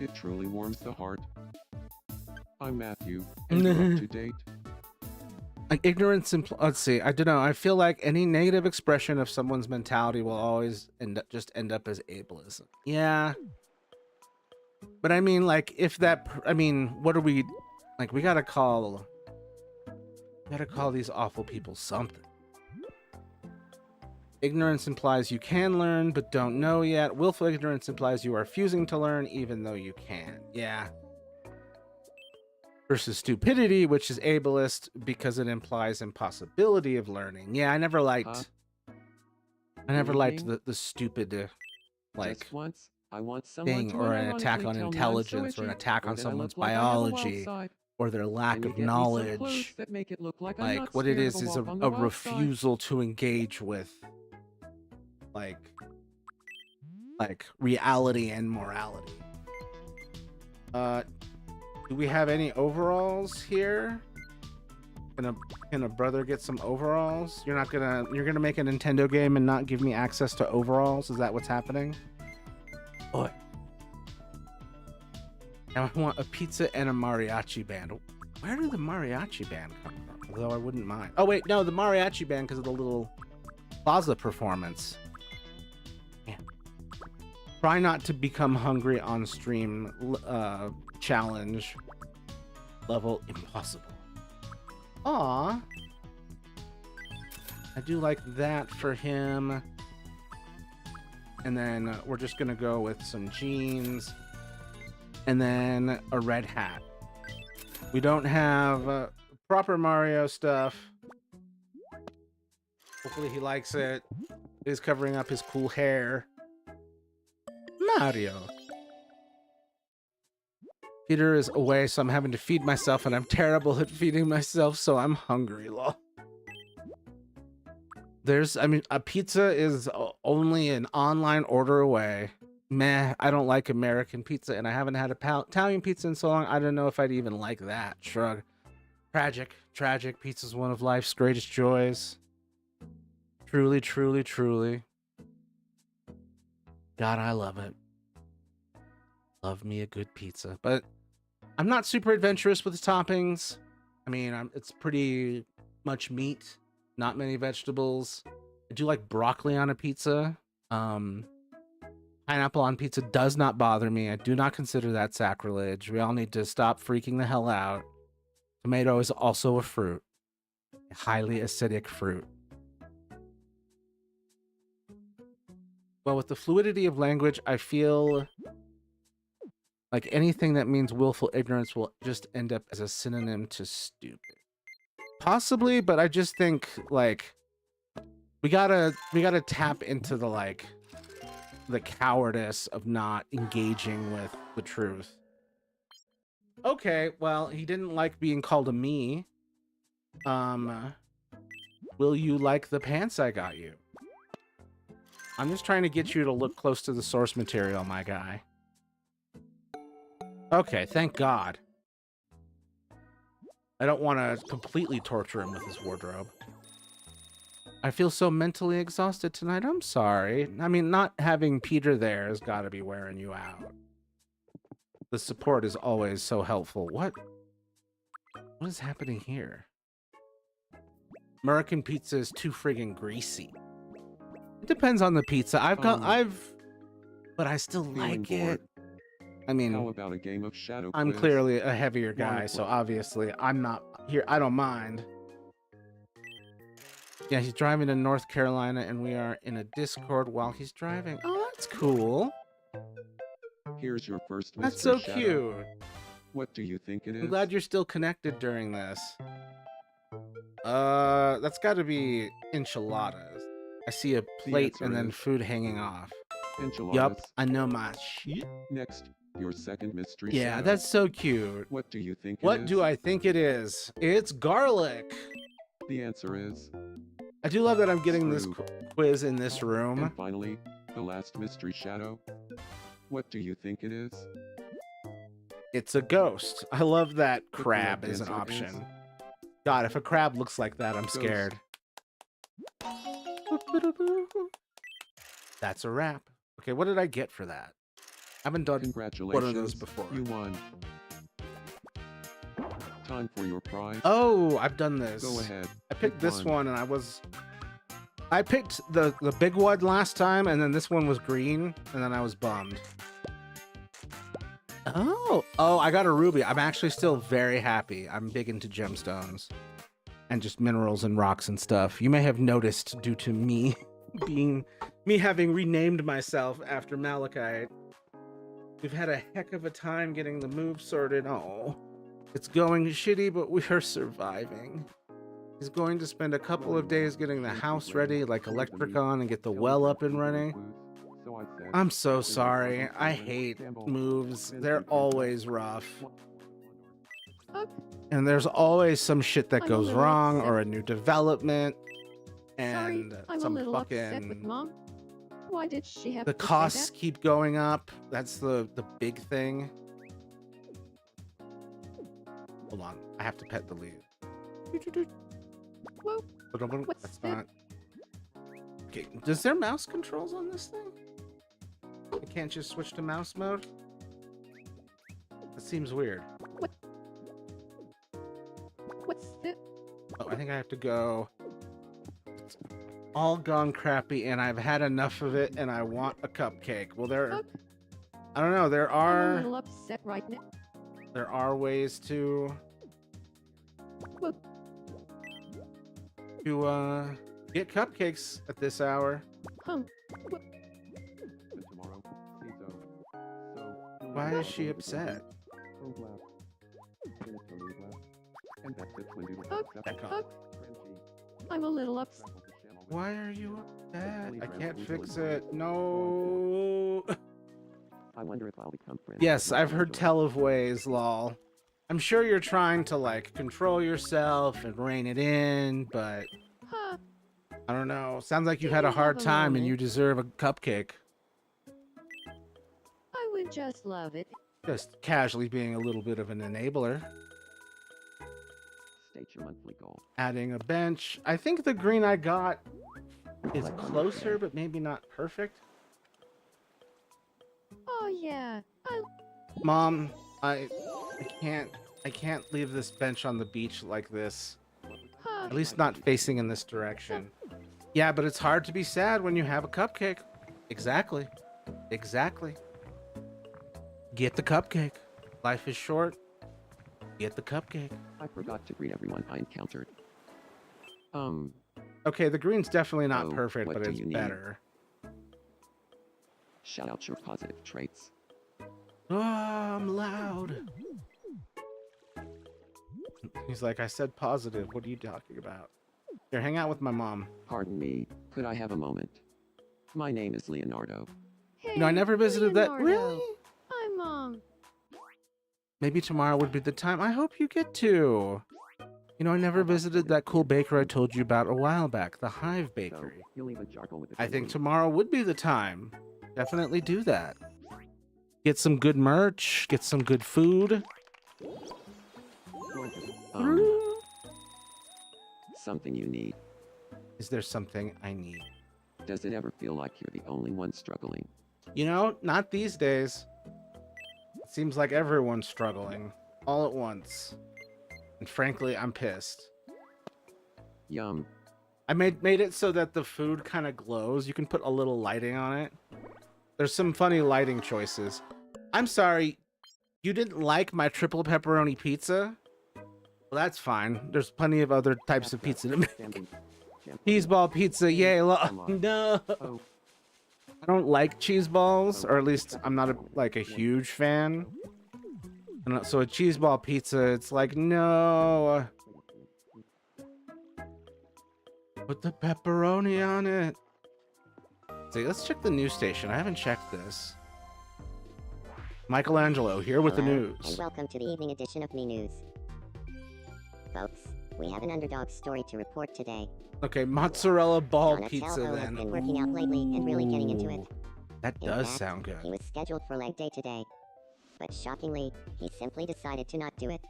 It truly warms the heart. I'm Matthew, and you're up to date. Like ignorance let's see, I don't know, I feel like any negative expression of someone's mentality will always end up as ableism. Yeah, but I mean, like, if that what are we like, we gotta call these awful people something. Ignorance implies you can learn but don't know yet. Willful ignorance implies you are refusing to learn even though you can. Yeah. Versus stupidity, which is ableist because it implies impossibility of learning. Yeah, I never liked Anything? the stupid like Just once, I want someone thing, to or an unironically attack on tell me I'm so intelligence, or an itchy, attack or on that I someone's look like I have a wild biology, side. or their lack Can you of get me some knowledge. clues that make it look like I'm Like, not what it scared is of a walk on the wild side? refusal to engage with like reality and morality. Do we have any overalls here? Can a brother get some overalls? You're gonna make a Nintendo game and not give me access to overalls? Is that what's happening? Boy. Now I want a pizza and a mariachi band. Where did the mariachi band come from? Although I wouldn't mind. Oh wait, no, the mariachi band because of the little plaza performance. Yeah. Try not to become hungry on stream. Challenge level impossible. Aw. I do like that for him. And then we're just gonna go with some jeans. And then a red hat. We don't have proper Mario stuff. Hopefully he likes it. He's covering up his cool hair. Mario. Peter is away, so I'm having to feed myself, and I'm terrible at feeding myself, so I'm hungry, lol. I mean, a pizza is only an online order away. Meh, I don't like American pizza, and I haven't had Italian pizza in so long, I don't know if I'd even like that. Shrug. Tragic. Pizza's one of life's greatest joys. Truly, truly, truly. God, I love it. Love me a good pizza. But I'm not super adventurous with the toppings. I mean, it's pretty much meat, not many vegetables. I do like broccoli on a pizza. Pineapple on pizza does not bother me. I do not consider that sacrilege. We all need to stop freaking the hell out. Tomato is also a fruit. A highly acidic fruit. Well, with the fluidity of language, I feel like anything that means willful ignorance will just end up as a synonym to stupid. Possibly, but I just think, like, we gotta tap into the cowardice of not engaging with the truth. Okay, well, he didn't like being called a me. Will you like the pants I got you? I'm just trying to get you to look close to the source material, my guy. Okay, thank God. I don't want to completely torture him with his wardrobe. I feel so mentally exhausted tonight. I'm sorry. I mean, not having Peter there has got to be wearing you out. The support is always so helpful. What is happening here? American pizza is too friggin' greasy. It depends on the pizza. But I still like it. I mean, How about a game of shadow I'm quiz? clearly a heavier guy, so obviously I'm not here. I don't mind. Yeah, he's driving to North Carolina, and we are in a Discord while he's driving. Oh, that's cool. Here's your first mystery That's so shadow. cute. What do you think it is? I'm glad you're still connected during this. That's got to be enchiladas. I see a plate answer and then is food hanging off. enchiladas. Yup, I know my shit. Next, your second mystery Yeah, shadow. that's so cute. What do you think What it is? do I think it is? It's garlic. The answer is I do love that I'm getting this Screw. quiz in this room. And finally, the last mystery shadow. What do you think it is? It's a ghost. I love that The crab correct is an answer option. is God, if a crab looks like that, I'm Ghost. scared. That's a wrap. Okay, what did I get for that? I haven't done Congratulations. one of those before. You won. Time for your prize. Oh, I've done this. Go ahead. I picked pick this one. one, and I picked the big one last time, and then this one was green, and then I was bummed. Oh, I got a ruby. I'm actually still very happy. I'm big into gemstones and just minerals and rocks and stuff. You may have noticed due to me having renamed myself after Malachite. We've had a heck of a time getting the move sorted. Oh, it's going shitty, but we are surviving. He's going to spend a couple of days getting the house ready, like electric on, and get the well up and running. I'm so sorry. I hate moves. They're always rough. And there's always some shit that I'm a goes little wrong upset. or a new development. Sorry, And I'm a some little upset with fucking... Mom. Why did she have The to say costs that? keep going up. That's the big thing. Hold on. I have to pet the lead. Whoa, what's That's that? not... Okay, does there mouse controls on this thing? I can't just switch to mouse mode? That seems weird. What's that? Oh, I think I have to go. It's all gone crappy, and I've had enough of it, and I want a cupcake. Well, I don't know. There I'm a are little upset right now. ways to. Whoa, to get cupcakes at this hour. Hum. And tomorrow, see so. Why is she upset? So glad. Minutes to leave left. And that's it when you Ugh, Back up. ugh. I'm a little upset. Why are you upset? I can't fix it. No. I wonder if I'll become friends. Yes, with I've heard Michelangelo. tell of ways, lol. I'm sure you're trying to like control yourself and rein it in, but Huh. I don't know. Sounds like you've Do had a you hard have a time and moment? you deserve a cupcake. I would just love it. Just casually being a little bit of an enabler. State your monthly goal. Adding a bench. I think the green I got is closer, but maybe not perfect. Oh yeah. Mom, I can't leave this bench on the beach like this. Huh. At least not facing in this direction. Yeah, but it's hard to be sad when you have a cupcake. Exactly. Exactly. Get the cupcake. Life is short. Get the cupcake. I forgot to greet everyone I encountered. Okay, the green's definitely not Oh, perfect, what but do it's you need? better. Shout out your positive traits. Oh, I'm loud. He's like, I said positive. What are you talking about? Here, hang out with my mom. Pardon me, could I have a moment? My name is Leonardo. Hey, You know, I never visited that. Leonardo. Really? Hi, Mom. Maybe tomorrow would be the time. I hope you get to. You know, I never visited that cool bakery I told you about a while back, the Hive So, Bakery. you'll leave a charcoal with the I think coloring. tomorrow would be the time. Definitely do that. Get some good merch, get some good food. Something you need. Is there something I need? Does it ever feel like you're the only one struggling? You know, not these days. It seems like everyone's struggling all at once. And frankly, I'm pissed. Yum. I made it so that the food kind of glows. You can put a little lighting on it. There's some funny lighting choices. I'm sorry, you didn't like my triple pepperoni pizza? Well, that's fine. There's plenty of other types of pizza to make. Cheese ball pizza, yay! No, Oh, I don't like cheese balls, or at least I'm not like a huge fan. And so a cheese ball pizza, it's like no. Put the pepperoni on it. See, let's check the news station. I haven't checked this. Michelangelo here with the Hello, news. And welcome to the evening edition of Me News. Folks, we have an underdog story to report today. Okay, mozzarella ball Donatello pizza has then. been working out lately and really getting into it. Ooh, that In does fact, sound good. He was scheduled for leg day today. But shockingly, he simply decided to not do it.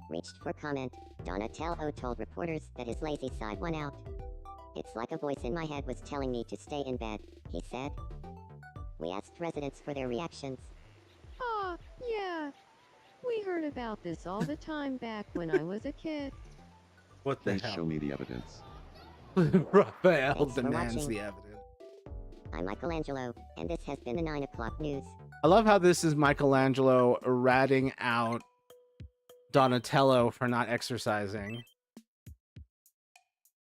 Reached for comment, Donatello told reporters that his lazy side won out. It's like a voice in my head was telling me to stay in bed, he said. We asked residents for their reactions. Ah, yeah. We heard about this all the time back when I was a kid. What the please hell? show me the evidence. Raphael Thanks for demands watching. the evidence. I'm Michelangelo, and this has been the 9 o'clock news. I love how this is Michelangelo ratting out Donatello for not exercising.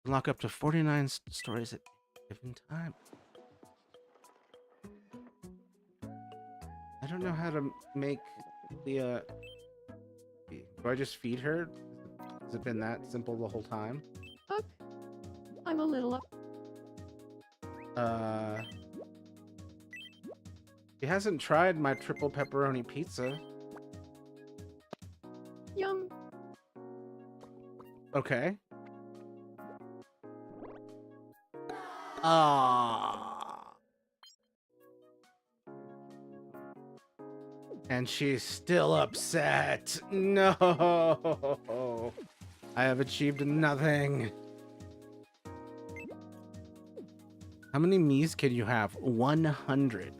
Unlock up to 49 stories at a given time. I don't know how to make the do I just feed her? Has it been that simple the whole time? Ugh. I'm a little up. He hasn't tried my triple pepperoni pizza. Yum. Okay. Ah. And she's still upset. No. I have achieved nothing. How many Miis can you have? 100.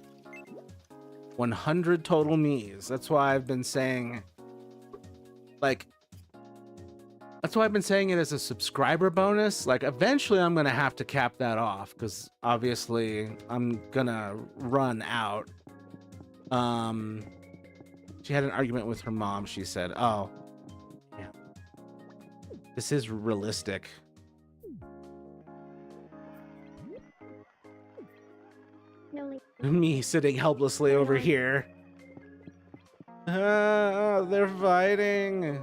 100 total Miis. That's why I've been saying, like, that's why I've been saying it as a subscriber bonus. Like, eventually I'm going to have to cap that off because obviously I'm going to run out. She had an argument with her mom. She said, oh, yeah, this is realistic. Me sitting helplessly over here. They're fighting.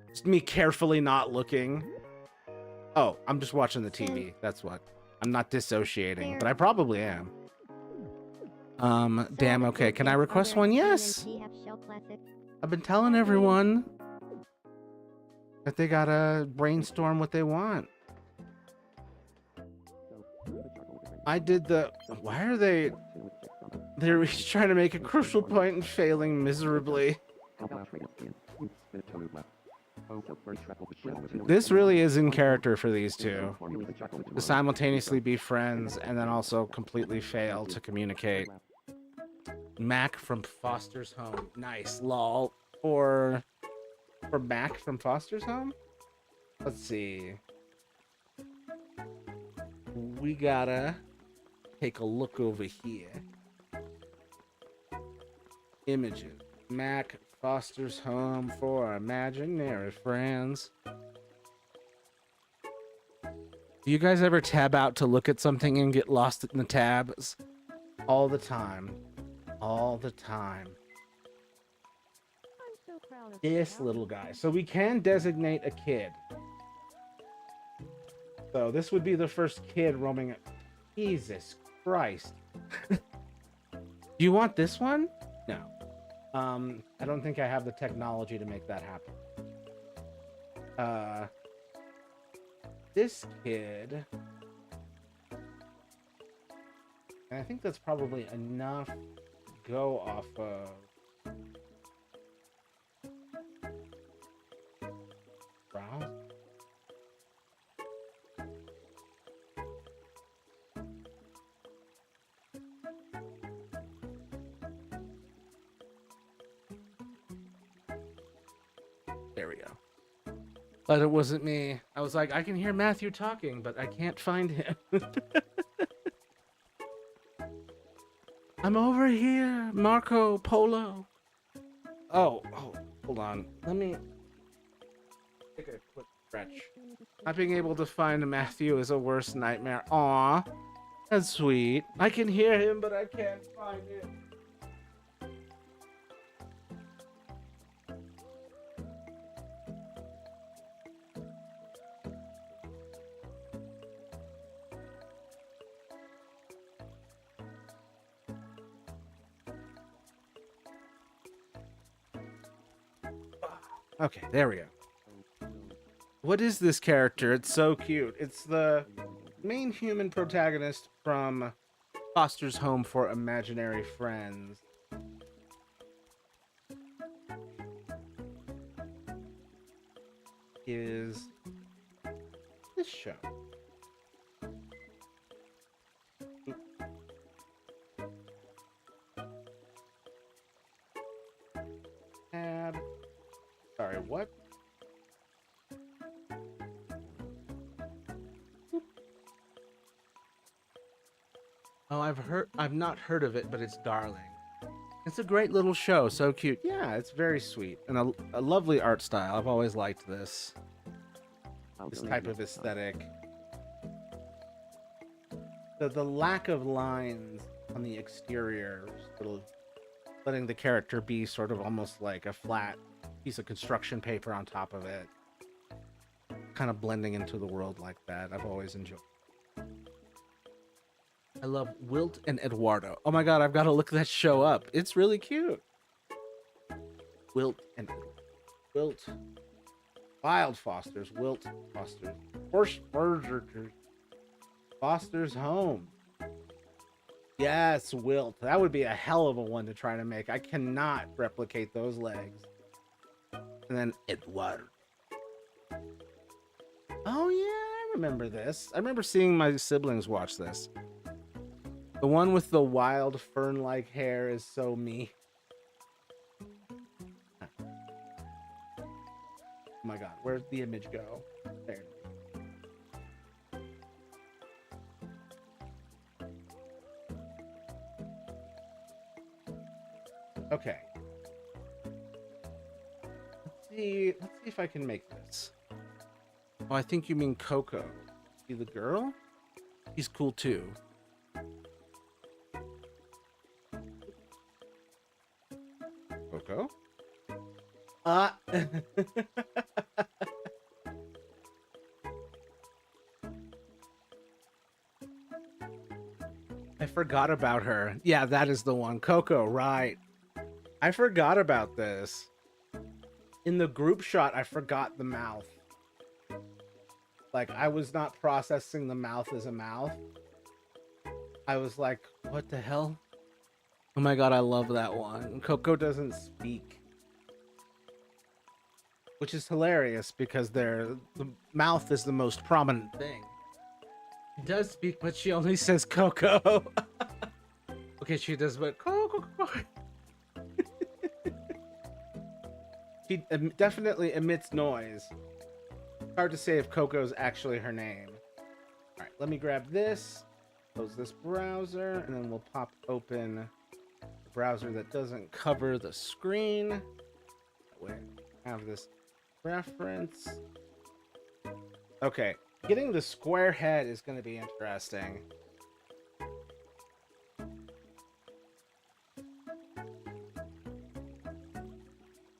Just me carefully not looking. Oh, I'm just watching the TV. That's what. I'm not dissociating, but I probably am. Damn, okay. Can I request one? Yes! I've been telling everyone that they gotta brainstorm what they want. I did the... Why are they... They're each trying to make a crucial point and failing miserably. This really is in character for these two. To simultaneously be friends and then also completely fail to communicate. Mac from Foster's Home. Nice, lol. For Mac from Foster's Home? Let's see. We gotta take a look over here. Images. Mac Foster's Home for Imaginary Friends. Do you guys ever tab out to look at something and get lost in the tabs? All the time. All the time. I'm so proud of This you. little guy. So we can designate a kid. So this would be the first kid roaming it. Jesus Christ. Do you want this one? No. I don't think I have the technology to make that happen. This kid... And I think that's probably enough to go off of... Browse? There we go. But it wasn't me. I was like, I can hear Matthew talking, but I can't find him. I'm over here, Marco Polo. Oh, hold on. Let me take a quick stretch. Not being able to find Matthew is a worst nightmare. Aw, that's sweet. I can hear him, but I can't find him. Okay, there we go. What is this character? It's so cute. It's the main human protagonist from Foster's Home for Imaginary Friends. Is this show? Tab. Sorry, what? Oh, I've not heard of it, but it's darling. It's a great little show, so cute. Yeah, it's very sweet and a lovely art style. I've always liked this type of aesthetic. The lack of lines on the exterior, letting the character be sort of almost like a flat piece of construction paper on top of it, kind of blending into the world like that. I've always enjoyed. I love Wilt and Eduardo. Oh my god, I've got to look that show up. It's really cute. Wilt and Wilt. Wild Fosters. Wilt Fosters. Horse Berserkers. Foster's Home. Yes, Wilt. That would be a hell of a one to try to make. I cannot replicate those legs. And then Eduardo. Oh yeah, I remember this. I remember seeing my siblings watch this. The one with the wild fern-like hair is so me. Oh my god, where'd the image go? There. Okay. Let's see if I can make this. Oh, I think you mean Coco. See the girl? He's cool too. Coco. Uh I forgot about her. Yeah, that is the one. Coco, right. I forgot about this. In the group shot, I forgot the mouth. Like, I was not processing the mouth as a mouth. I was like, what the hell? Oh my god, I love that one. Coco doesn't speak. Which is hilarious because the mouth is the most prominent thing. She does speak, but she only says Coco. Okay, she does, but Coco. She definitely emits noise. Hard to say if Coco's actually her name. All right, let me grab this, close this browser, and then we'll pop open a browser that doesn't cover the screen. That way I have this reference. Okay, getting the square head is going to be interesting.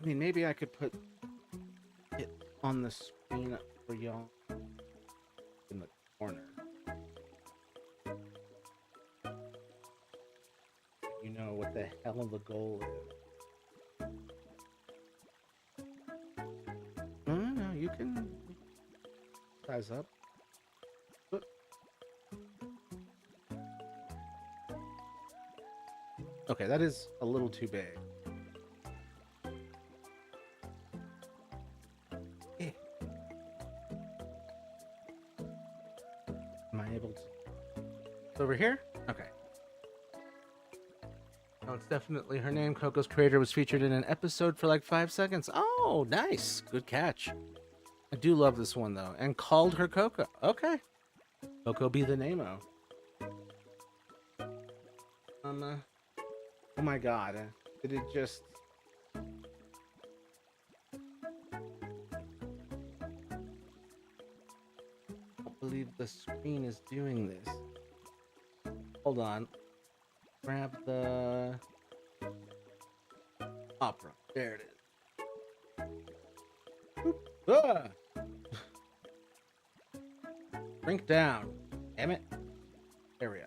I mean, maybe I could put it on the screen for y'all in the corner. You know what the hell the goal is. No, you can size up. Oop. Okay, that is a little too big. Am I able to? It's over here? Okay. Oh, it's definitely her name. Coco's creator was featured in an episode for like 5 seconds. Oh, nice. Good catch. I do love this one, though. And called her Coco. Okay. Coco be the name-o. Oh my god. Did it just... believe the screen is doing this. Hold on. Grab the opera. There it is. Oop. Ah! Shrink down. Damn it. There we go.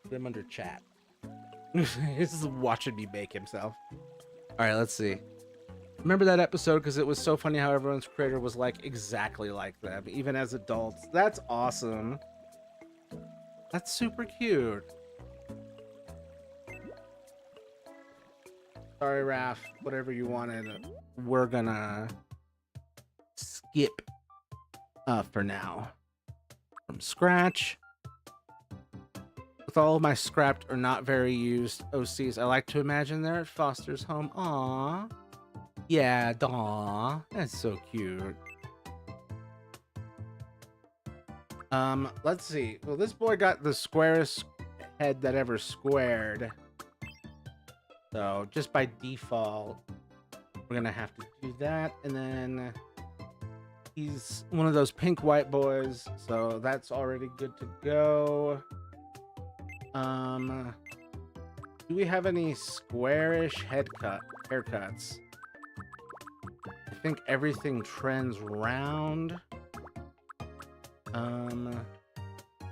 Put him under chat. He's watching me bake himself. Alright, let's see. Remember that episode because it was so funny how everyone's creator was like exactly like them, even as adults. That's awesome. That's super cute. Sorry, Raph. Whatever you wanted, we're gonna skip for now. From scratch. With all of my scrapped or not very used OCs, I like to imagine they're at Foster's home. Aww. Yeah, daw. That's so cute. Let's see. Well, this boy got the squarest head that ever squared. So, just by default, we're gonna have to do that. And then he's one of those pink white boys, so that's already good to go. Do we have any squarish haircuts? I think everything trends round.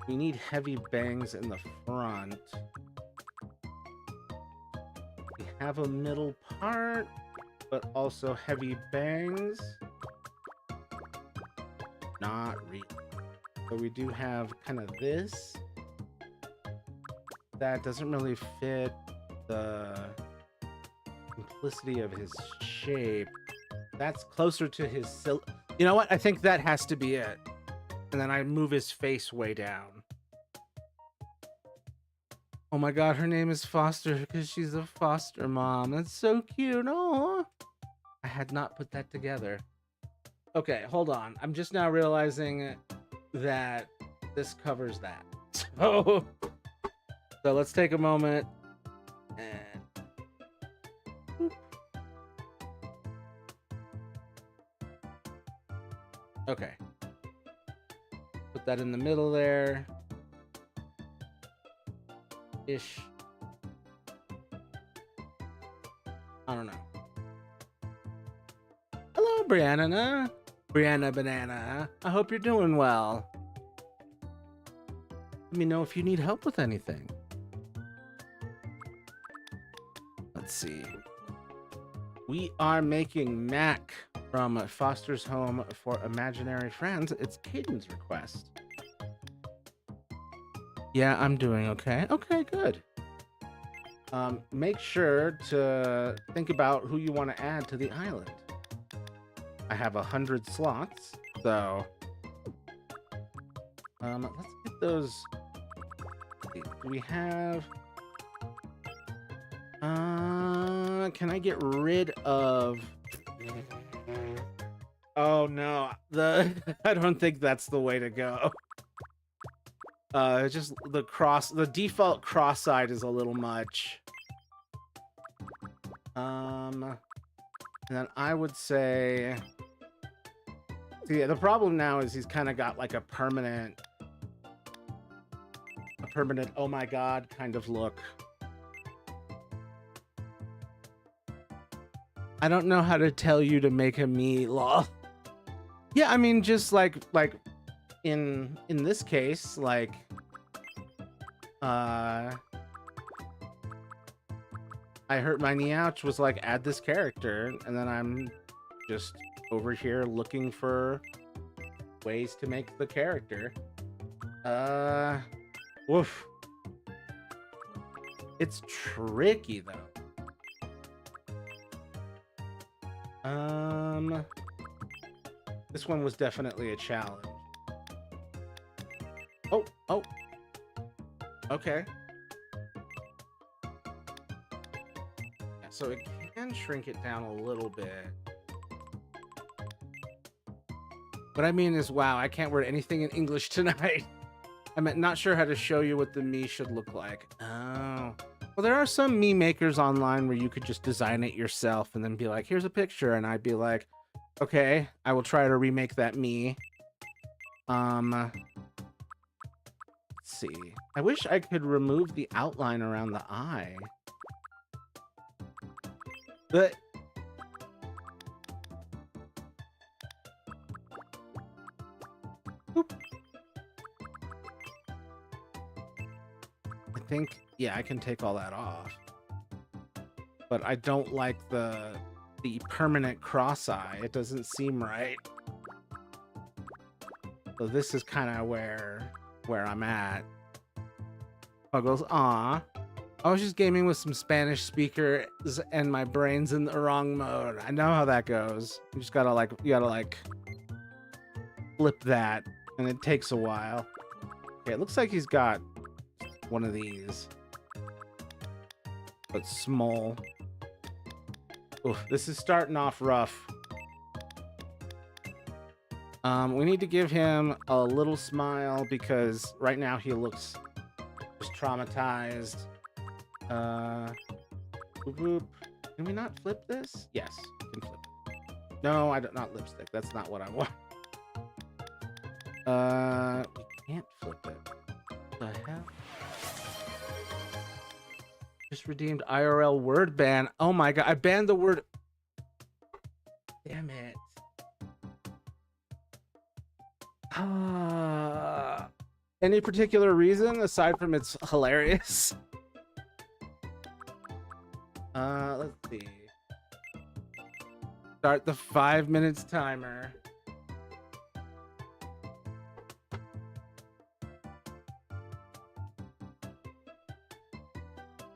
We need heavy bangs in the front. We have a middle part, but also heavy bangs. Not really. So we do have kind of this. That doesn't really fit the simplicity of his shape. That's closer to his you know what? I think that has to be it. And then I move his face way down. Oh my god, her name is Foster because she's a foster mom. That's so cute. Oh, I had not put that together. Okay, hold on. I'm just now realizing that this covers that. So let's take a moment and whoop. Okay. Put that in the middle there. Ish. I don't know. Hello, Brianna. Brianna Banana. I hope you're doing well. Let me know if you need help with anything. Let's see. We are making Mac from Foster's Home for Imaginary Friends. It's Caden's request. Yeah, I'm doing okay. Okay, good. Make sure to think about who you want to add to the island. I have 100 slots, so let's get those. Do we have? Can I get rid of? Oh no, I don't think that's the way to go. Just the default cross-side is a little much. And then I would say, yeah, the problem now is he's kind of got like a permanent, oh my god kind of look. I don't know how to tell you to make him me, lol. Yeah, I mean, just like in this case, like, I hurt my knee ouch was like, add this character, and then I'm just over here looking for ways to make the character. Woof. It's tricky though. This one was definitely a challenge. Oh, okay. Yeah, so it can shrink it down a little bit. What I mean is, wow, I can't word anything in English tonight. I'm not sure how to show you what the me should look like. Oh. Well, there are some me makers online where you could just design it yourself and then be like, here's a picture. And I'd be like, okay, I will try to remake that me. Let's see. I wish I could remove the outline around the eye. But boop. I think, yeah, I can take all that off. But I don't like the permanent cross eye. It doesn't seem right. So this is kind of where I'm at. Puggles, aw. I was just gaming with some Spanish speakers and my brain's in the wrong mode. I know how that goes. You just gotta flip that, and it takes a while. Okay, it looks like he's got one of these, but small. Oof, this is starting off rough. We need to give him a little smile because right now he looks just traumatized. Boop, boop. Can we not flip this? Yes, we can flip it. No, I don't, not lipstick. That's not what I want. We can't flip it. What the hell? Just redeemed IRL word ban. Oh my god, I banned the word. Damn it. Any particular reason aside from it's hilarious? Let's see. Start the 5 minutes timer.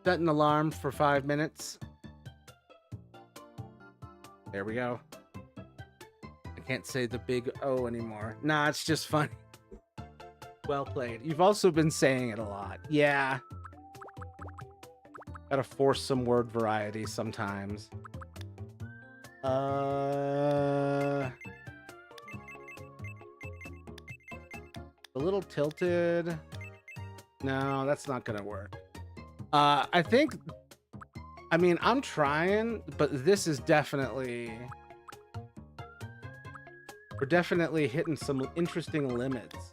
Set an alarm for 5 minutes. There we go. I can't say the big O anymore. Nah, it's just funny. Well played. You've also been saying it a lot. Yeah. Gotta force some word variety sometimes. A little tilted. No, that's not gonna work. I think, I mean, I'm trying, but this is definitely, we're definitely hitting some interesting limits.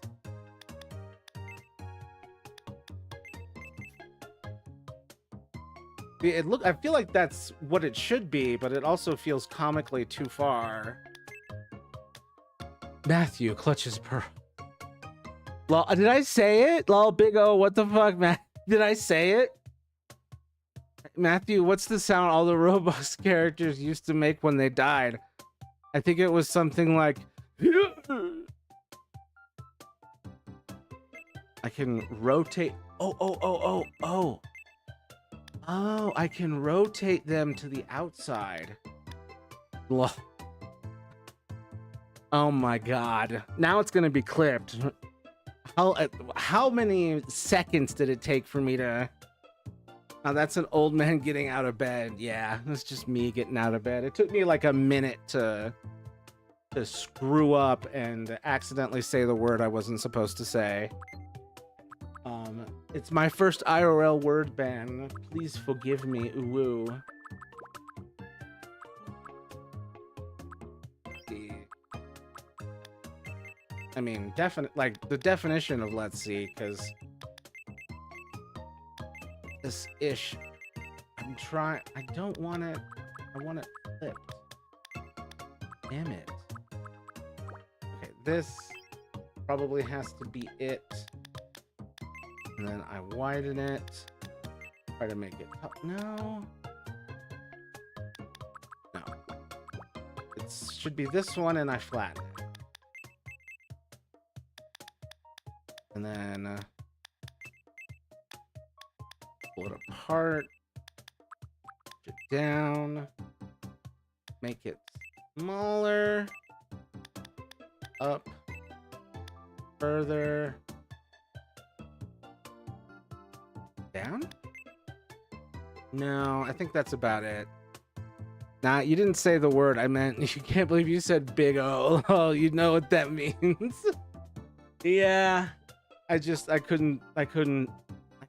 I feel like that's what it should be, but it also feels comically too far. Matthew clutches pearl. Lol, did I say it? Lol, big O, what the fuck, man? Did I say it? Matthew, what's the sound all the Roblox characters used to make when they died? I think it was something like... I can rotate... Oh, I can rotate them to the outside. Lol. Oh my god. Now it's gonna be clipped. How many seconds did it take for me to... Oh, that's an old man getting out of bed. Yeah, that's just me getting out of bed. It took me like a minute to screw up and accidentally say the word I wasn't supposed to say. It's my first IRL word ban. Please forgive me, uwu. I mean, like the definition of let's see, because this ish. I'm trying. I don't want it. I want it flipped. Damn it. Okay, this probably has to be it. And then I widen it. Try to make it up. No. No. It should be this one, and I flatten it. And then pull it apart, push it down, make it smaller, up, further, down? No, I think that's about it. Nah, you didn't say the word I meant. You can't believe you said big O. Oh, you know what that means. Yeah. I couldn't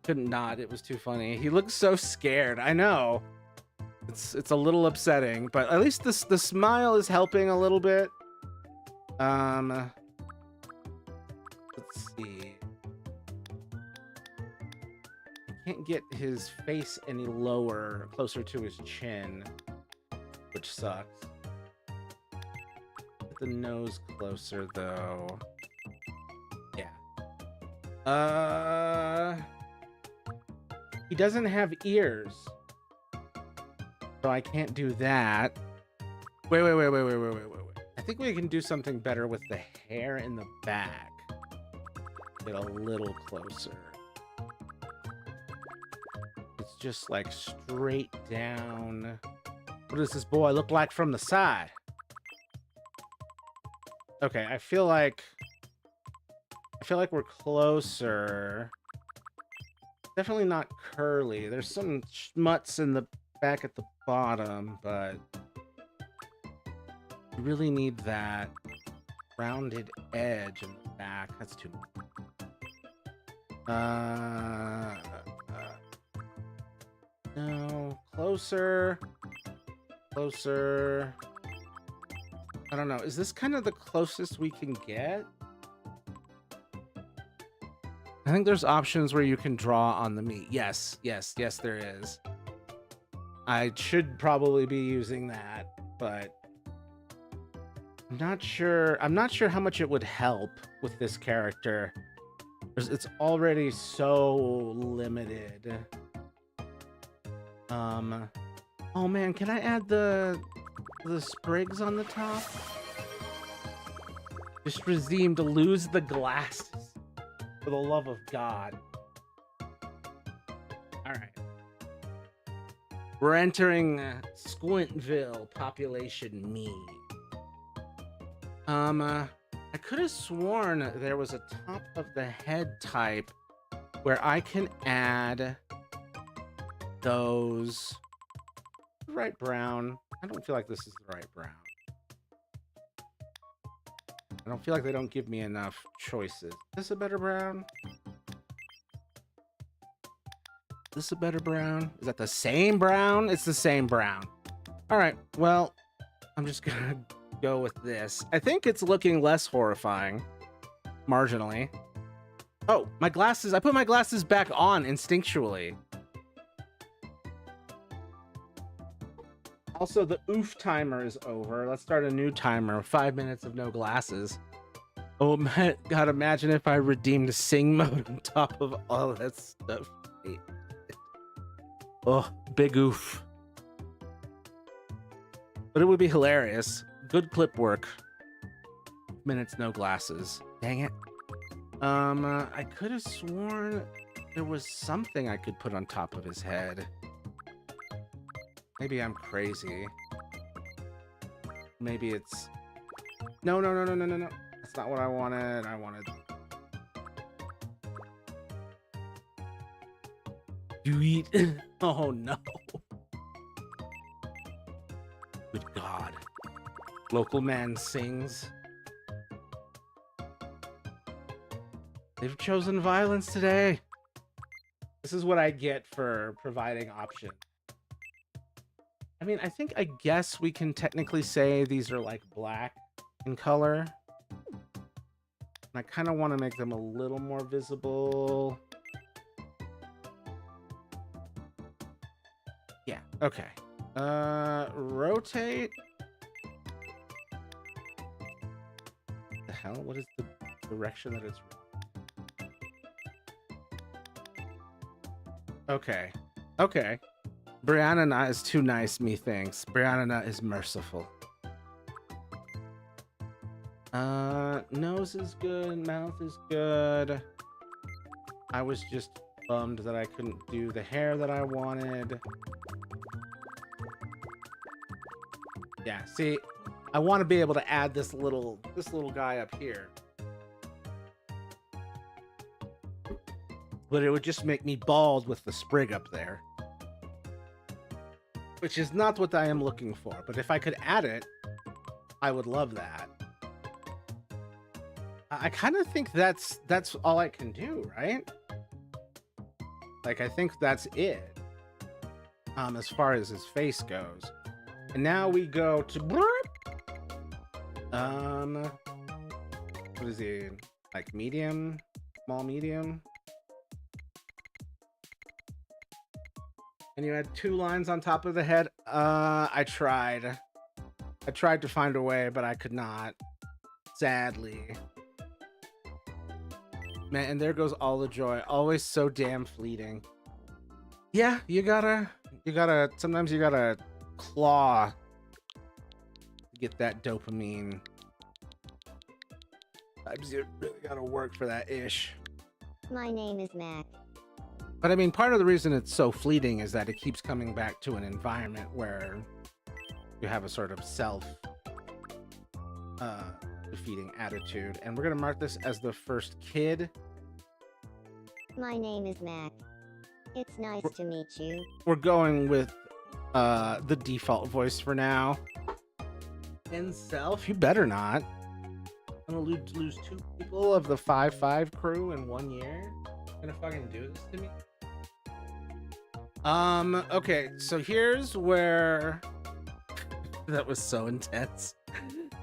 not. It was too funny. He looks so scared. I know. It's a little upsetting, but at least the smile is helping a little bit. Let's see. I can't get his face any lower, closer to his chin, which sucks. Get the nose closer though. He doesn't have ears, so I can't do that. Wait. I think we can do something better with the hair in the back. Get a little closer. It's just like straight down. What does this boy look like from the side? Okay, I feel like we're closer. Definitely not curly. There's some schmutz in the back at the bottom, but you really need that rounded edge in the back. That's too much. No, closer. Closer. I don't know. Is this kind of the closest we can get? I think there's options where you can draw on the meat. Yes, there is. I should probably be using that, but I'm not sure how much it would help with this character. It's already so limited. Oh man, can I add the sprigs on the top? Just redeem to lose the glasses. For the love of God. Alright. We're entering Squintville population me. I could have sworn there was a top of the head type where I can add those right brown. I don't feel like this is the right brown. I don't feel like they don't give me enough choices. Is this a better brown? Is this a better brown? Is that the same brown? It's the same brown. All right, well, I'm just gonna go with this. I think it's looking less horrifying, marginally. Oh, my glasses. I put my glasses back on instinctually. Also, the oof timer is over. Let's start a new timer. 5 minutes of no glasses. Oh man, God, imagine if I redeemed sing mode on top of all that stuff. Oh, big oof. But it would be hilarious. Good clip work. Minutes, no glasses. Dang it. I could have sworn there was something I could put on top of his head. Maybe I'm crazy. Maybe it's... No. That's not what I wanted. I wanted... You eat... Oh, no. Good God. Local man sings. They've chosen violence today. This is what I get for providing options. I mean, I guess we can technically say these are like black in color. And I kind of want to make them a little more visible. Yeah, okay. Rotate. The hell? What is the direction that it's... Okay. Okay. Brianna is too nice, methinks. Brianna is merciful. Nose is good. Mouth is good. I was just bummed that I couldn't do the hair that I wanted. Yeah, see, I want to be able to add this little guy up here. But it would just make me bald with the sprig up there. Which is not what I am looking for. But if I could add it, I would love that. I kind of think that's all I can do, right? Like, I think that's it. As far as his face goes. And now we go to... What is he? Like medium? Small medium? And you had 2 lines on top of the head. I tried to find a way, but I could not. Sadly. Man, and there goes all the joy. Always so damn fleeting. Yeah, you gotta, sometimes you gotta claw to get that dopamine. Sometimes you really gotta work for that ish. My name is Mac. But I mean, part of the reason it's so fleeting is that it keeps coming back to an environment where you have a sort of self defeating attitude. And we're gonna mark this as the first kid. My name is Mac. It's nice to meet you. We're going with the default voice for now. And self, you better not. I'm gonna lose 2 people of the 5-5 crew in 1 year. Gonna fucking do this to me? Okay, so here's where that was so intense.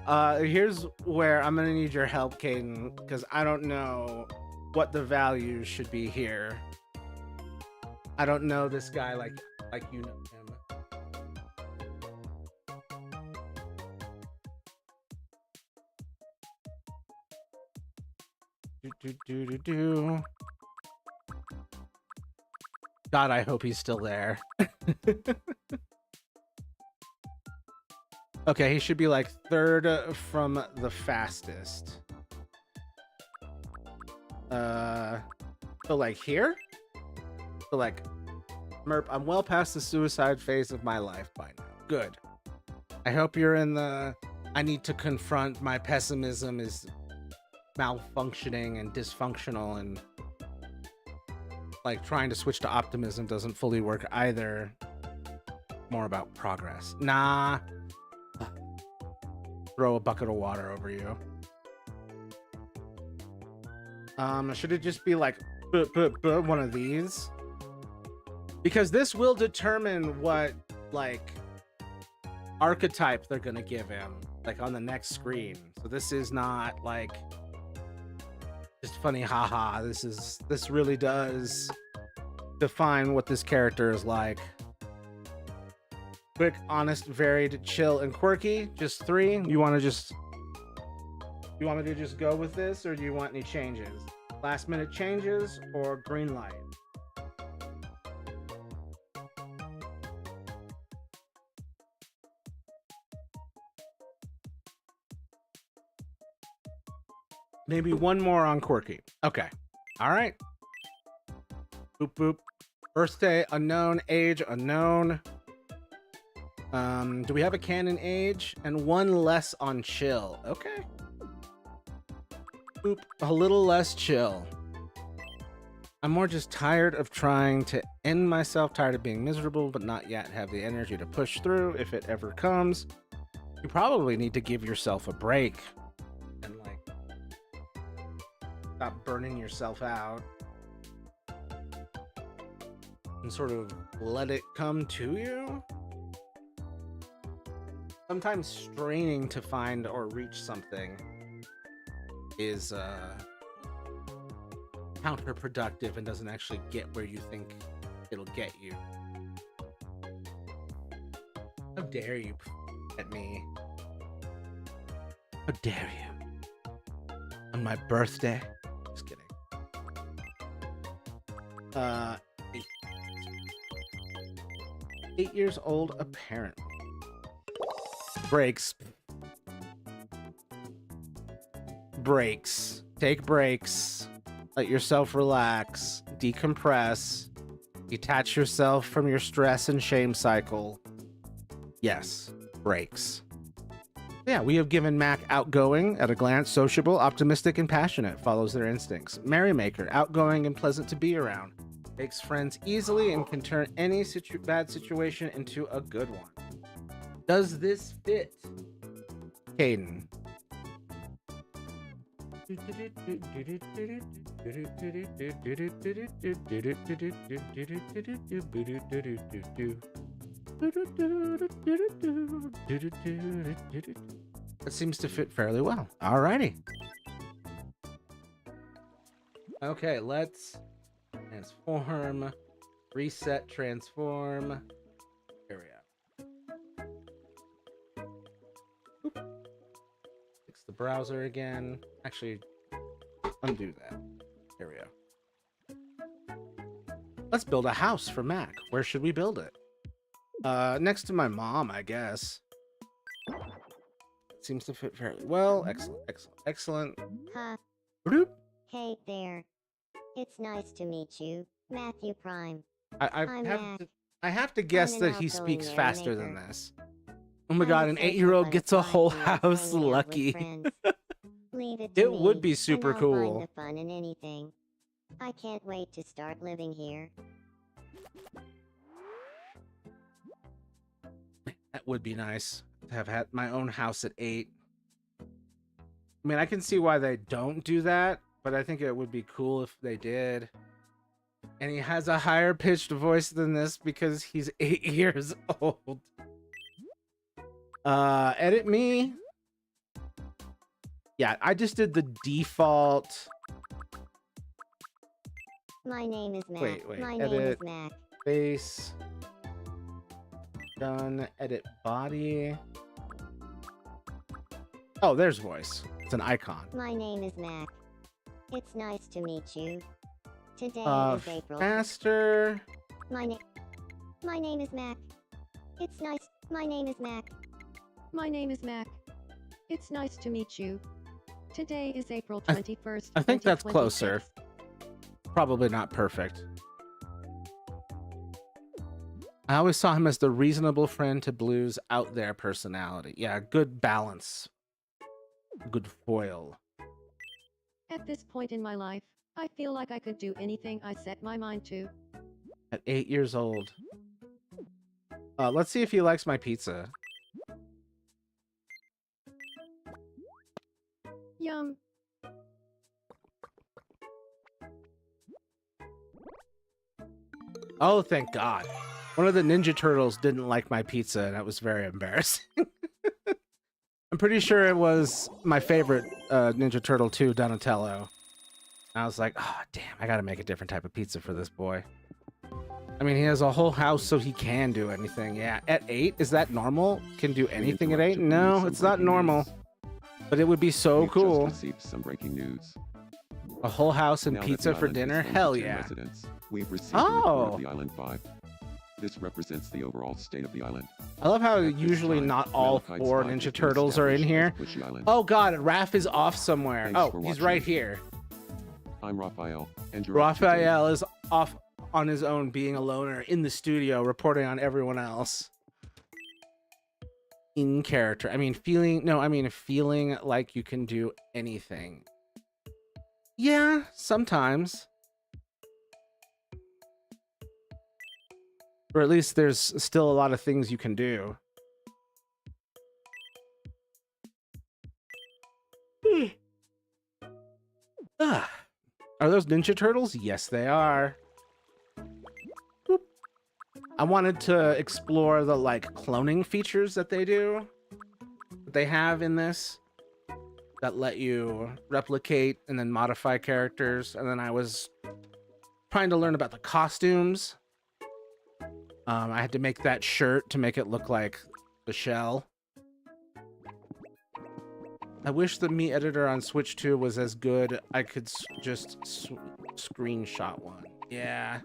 Here's where I'm gonna need your help, Caden, because I don't know what the values should be here. I don't know this guy like you know him. God, I hope he's still there. Okay, he should be like 3rd from the fastest. So like here? So like, Merp, I'm well past the suicide phase of my life by now. Good. I hope you're in the, I need to confront my pessimism is malfunctioning and dysfunctional, and like trying to switch to optimism doesn't fully work either. More about progress. Nah. Throw a bucket of water over you. Should it just be like one of these? Because this will determine what like archetype they're gonna give him like on the next screen. So this is not like just funny haha. This really does define what this character is like. Quick, honest, varied, chill, and quirky. Just 3. You want to just go with this, or do you want any changes? Last minute changes or green light? Maybe one more on quirky. Okay. All right. Boop boop. Birthday unknown, age unknown. Do we have a canon age? And 1 less on chill. Okay. Boop. A little less chill. I'm more just tired of trying to end myself, tired of being miserable, but not yet have the energy to push through if it ever comes. You probably need to give yourself a break and like stop burning yourself out and sort of let it come to you. Sometimes straining to find or reach something is counterproductive and doesn't actually get where you think it'll get you. How dare you at me? How dare you? On my birthday? Just kidding. 8 years old, apparently. Breaks. Breaks. Take breaks. Let yourself relax. Decompress. Detach yourself from your stress and shame cycle. Yes, breaks. Yeah, we have given Mac outgoing, at a glance, sociable, optimistic, and passionate. Follows their instincts. Merrymaker, outgoing and pleasant to be around. Makes friends easily and can turn any bad situation into a good one. Does this fit? Caden. That seems to fit fairly well. Alrighty. Okay, let's transform, reset, transform. Here we go. Oop. Fix the browser again. Actually, undo that. Here we go. Let's build a house for Mac. Where should we build it? Next to my mom, I guess. Seems to fit fairly well. Excellent, excellent, excellent. Huh. Bloop. Hey there. It's nice to meet you, Matthew Prime. I have to guess I'm an that he outgoing speaks faster than merrymaker. this. Oh my god, an 8-year-old gets a whole house. Lucky. Leave it It me, would be super and I'll cool. Find the fun in anything. I can't wait to start living here. That would be nice to have had my own house at 8. I mean, I can see why they don't do that, but I think it would be cool if they did. And he has a higher pitched voice than this because he's 8 years old. Edit me. Yeah, I just did the default. My name is Mac. Wait, My name is edit Mac. face. Done. Edit body. Oh, there's voice. It's an icon. My name is Mac. It's nice to meet you. Today is April. Faster. My name is Mac. It's nice. My name is Mac. My name is Mac. It's nice to meet you. Today is April 21st. I think that's closer. 2026. Probably not perfect. I always saw him as the reasonable friend to Blue's out there personality. Yeah, good balance. Good foil. At this point in my life, I feel like I could do anything I set my mind to. At 8 years old. Let's see if he likes my pizza. Yum. Oh, thank God. One of the Ninja Turtles didn't like my pizza, and that was very embarrassing. I'm pretty sure it was my favorite Ninja Turtle 2, Donatello. I was like, oh, damn, I gotta make a different type of pizza for this boy. I mean, he has a whole house, so he can do anything. Yeah, at 8, is that normal? Can do anything at 8? No, it's not normal. But it would be so We've cool. Just received some breaking news. A whole house and Now that pizza the for island is dinner? home to Hell 10 yeah. residents, we've received a report Oh. of the Island 5. This represents the overall state of the island. I love how At this usually time, not all Malachite's 4 5 Ninja has been Turtles are in established here. as Squishy Island. Oh god, Raph is off somewhere. Thanks Oh, for he's watching. right here. I'm Raphael, and you're up to date. Raphael is off on his own, being a loner in the studio, reporting on everyone else. In character. I mean, feeling like you can do anything. Yeah, sometimes. Or at least there's still a lot of things you can do. Ah. Are those Ninja Turtles? Yes, they are. Boop. I wanted to explore the like cloning features that they do, that they have in this, that let you replicate and then modify characters. And then I was trying to learn about the costumes. I had to make that shirt to make it look like the shell. I wish the Mii editor on Switch 2 was as good. I could just screenshot one. Yeah.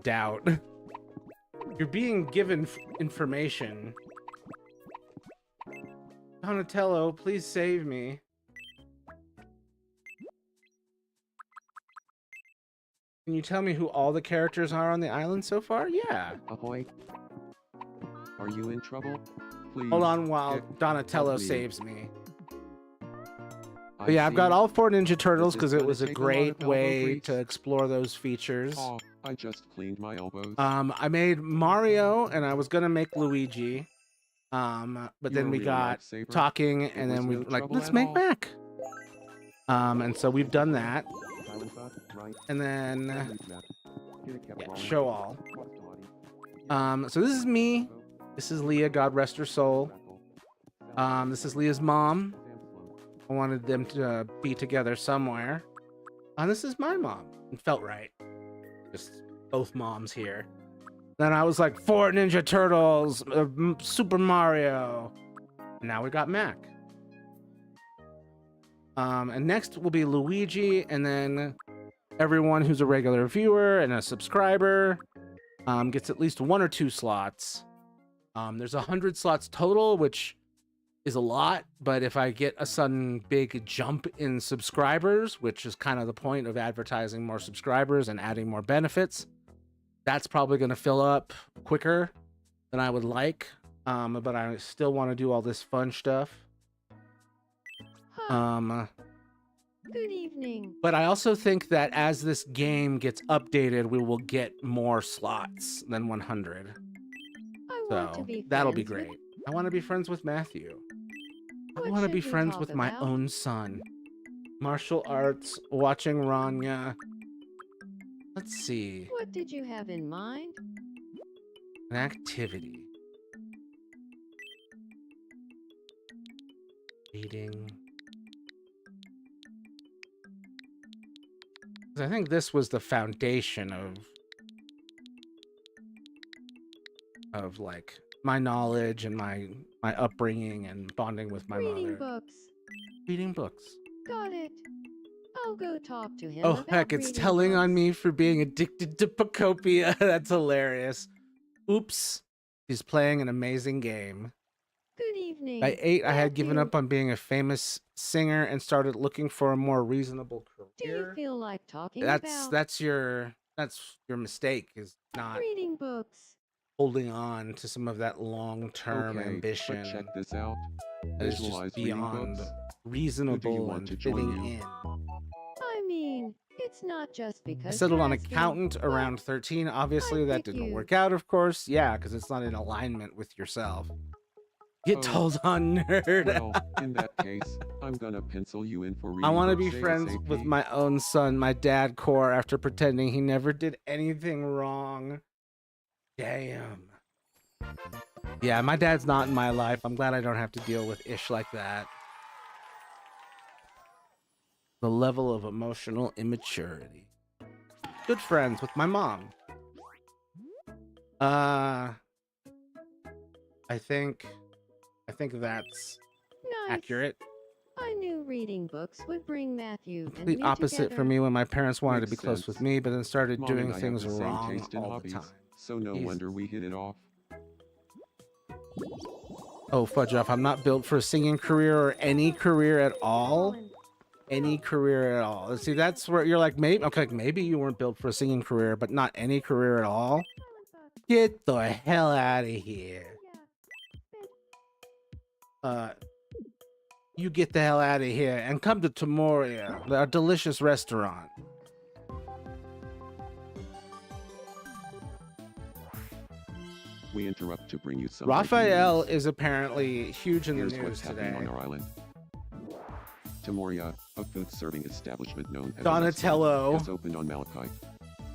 Doubt. You're being given information. Donatello, please save me. Can you tell me who all the characters are on the island so far? Yeah. Ahoy. Are you in trouble? Please. Hold on while get Donatello help me. saves me. I But yeah, I've got see. all 4 Ninja Turtles This is because it gonna was a take a lot great of elbow way grease. to explore those features. Oh, I just cleaned my elbows. I made Mario and I was gonna make Luigi. But You're then a we real got lifesaver. talking It and was then we no were like, trouble let's at make all. Mac. And so we've done that. Right. And then Here it kept yeah, rolling. show all. What's naughty? So this is me. This is Leah, God rest her soul. This is Leah's mom. I wanted them to be together somewhere. And this is my mom. It felt right. Just both moms here. Then I was like, 4 Ninja Turtles, Super Mario. And now we got Mac. And next will be Luigi, and then everyone who's a regular viewer and a subscriber gets at least 1 or 2 slots. There's 100 slots total, which is a lot, but if I get a sudden big jump in subscribers, which is kind of the point of advertising more subscribers and adding more benefits, that's probably going to fill up quicker than I would like. But I still want to do all this fun stuff. Hi, good evening. But I also think that as this game gets updated, we will get more slots than 100. I want to So be that'll be friends great. I want to be friends with Matthew. I What want to should be we friends talk with my about? own son. Martial arts, watching Ranya. Let's see. What did you have in mind? An activity. Reading. 'Cause I think this was the foundation of like my knowledge and my upbringing and bonding with my Reading mother. books. Reading books. Got it. I'll go talk to him Oh about heck, it's reading telling on books. me for being addicted to Pacopia. That's hilarious. Oops. He's playing an amazing game. Good evening. By 8, I had given Matthew. up on being a famous singer and started looking for a more reasonable Do you career. feel like talking That's about your mistake, is not reading books? holding on to some of that long-term Okay, ambition but check this out. that is Visualize just reading beyond books. reasonable want and to join fitting you? in. I mean, it's not just because I settled on you're asking, accountant but around 13. Obviously, that pick didn't you. work out, of course. Yeah, because it's not in alignment with yourself. Get Oh. told on, nerd. Well, in that case, I'm gonna pencil you in for reading I want to books be friends ASAP. with my own son, my dad core, after pretending he never did anything wrong. Damn. Yeah, my dad's not in my life. I'm glad I don't have to deal with ish like that. the level of emotional immaturity. Good friends with my mom. I think that's Nice. accurate. I knew reading books would bring Matthew and Complete me opposite together. for me when my parents wanted to Makes be close sense. with me, but then started Mom doing and I have things the same wrong taste in all the hobbies, time. so no Jesus. wonder we hit it off. Oh, fudge off. I'm not built for a singing career or any career at all. Any career at all. See, that's where you're like, maybe, okay, maybe you weren't built for a singing career, but not any career at all. Get the hell out of here. You get the hell out of here and come to Tomoria, our delicious restaurant. We interrupt to bring you some Raphael breaking news. is apparently huge in the Here's news what's happening today. on our island. Tomoria, a food-serving establishment known as Donatello. has opened on Malachite.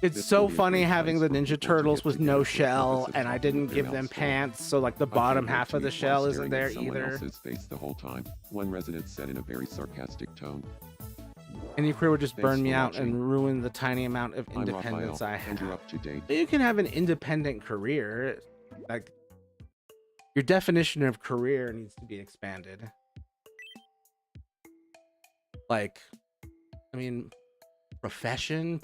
It's This so will be a funny great having place the for Ninja people to Turtles get with together no for the purpose shell, of and I talking didn't with their give mouths them full. pants, so like the I bottom can't wait half to of the eat while shell isn't staring there at someone either. else's face the whole time, one resident said in a very sarcastic tone. Any career would just Thanks burn for me out watching. and ruin the tiny amount of I'm independence Raphael, I and you're have. up to date. You can have an independent career. Like, your definition of career needs to be expanded. Like, I mean, professions,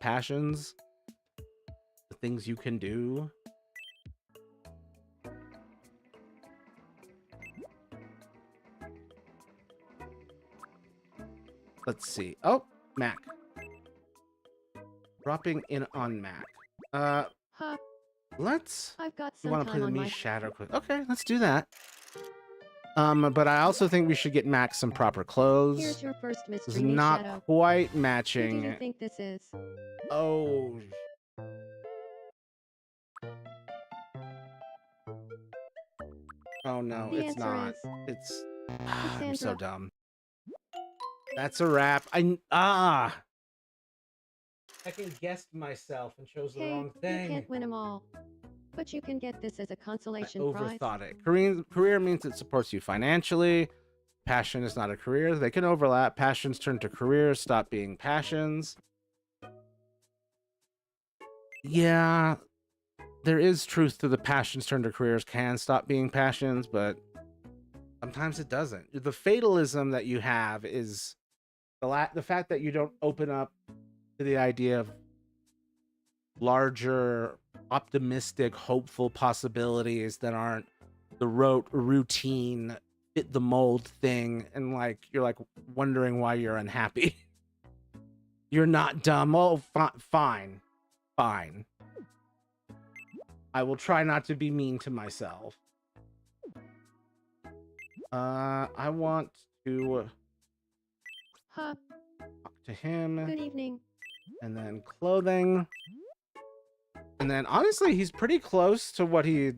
passions, the things you can do. Let's see. Oh, Mac. Dropping in on Mac. Huh, Let's... I've got You some want to play time the on me my... shadow quiz? Okay, let's do that. But I also think we should get Max some proper clothes. Here's your first It's mystery me not shadow. quite Who do matching. you think this is? Oh. Oh no, The it's answer not. is It's I'm so Cassandra. dumb. That's a wrap. Second guessed myself and chose the Hey, wrong you thing. can't win them all. But you can get this as a I consolation prize. overthought it. Career means it supports you financially. Passion is not a career. They can overlap. Passions turn to careers, stop being passions. Yeah, there is truth to the passions turn to careers can stop being passions, but sometimes it doesn't. The fatalism that you have is the fact that you don't open up to the idea of larger, optimistic, hopeful possibilities that aren't the rote, routine, fit the mold thing, and like you're like wondering why you're unhappy. You're not dumb. Oh, fine. Fine. I will try not to be mean to myself. I want to Huh, talk to him, good evening. and then clothing. And then honestly, he's pretty close to what he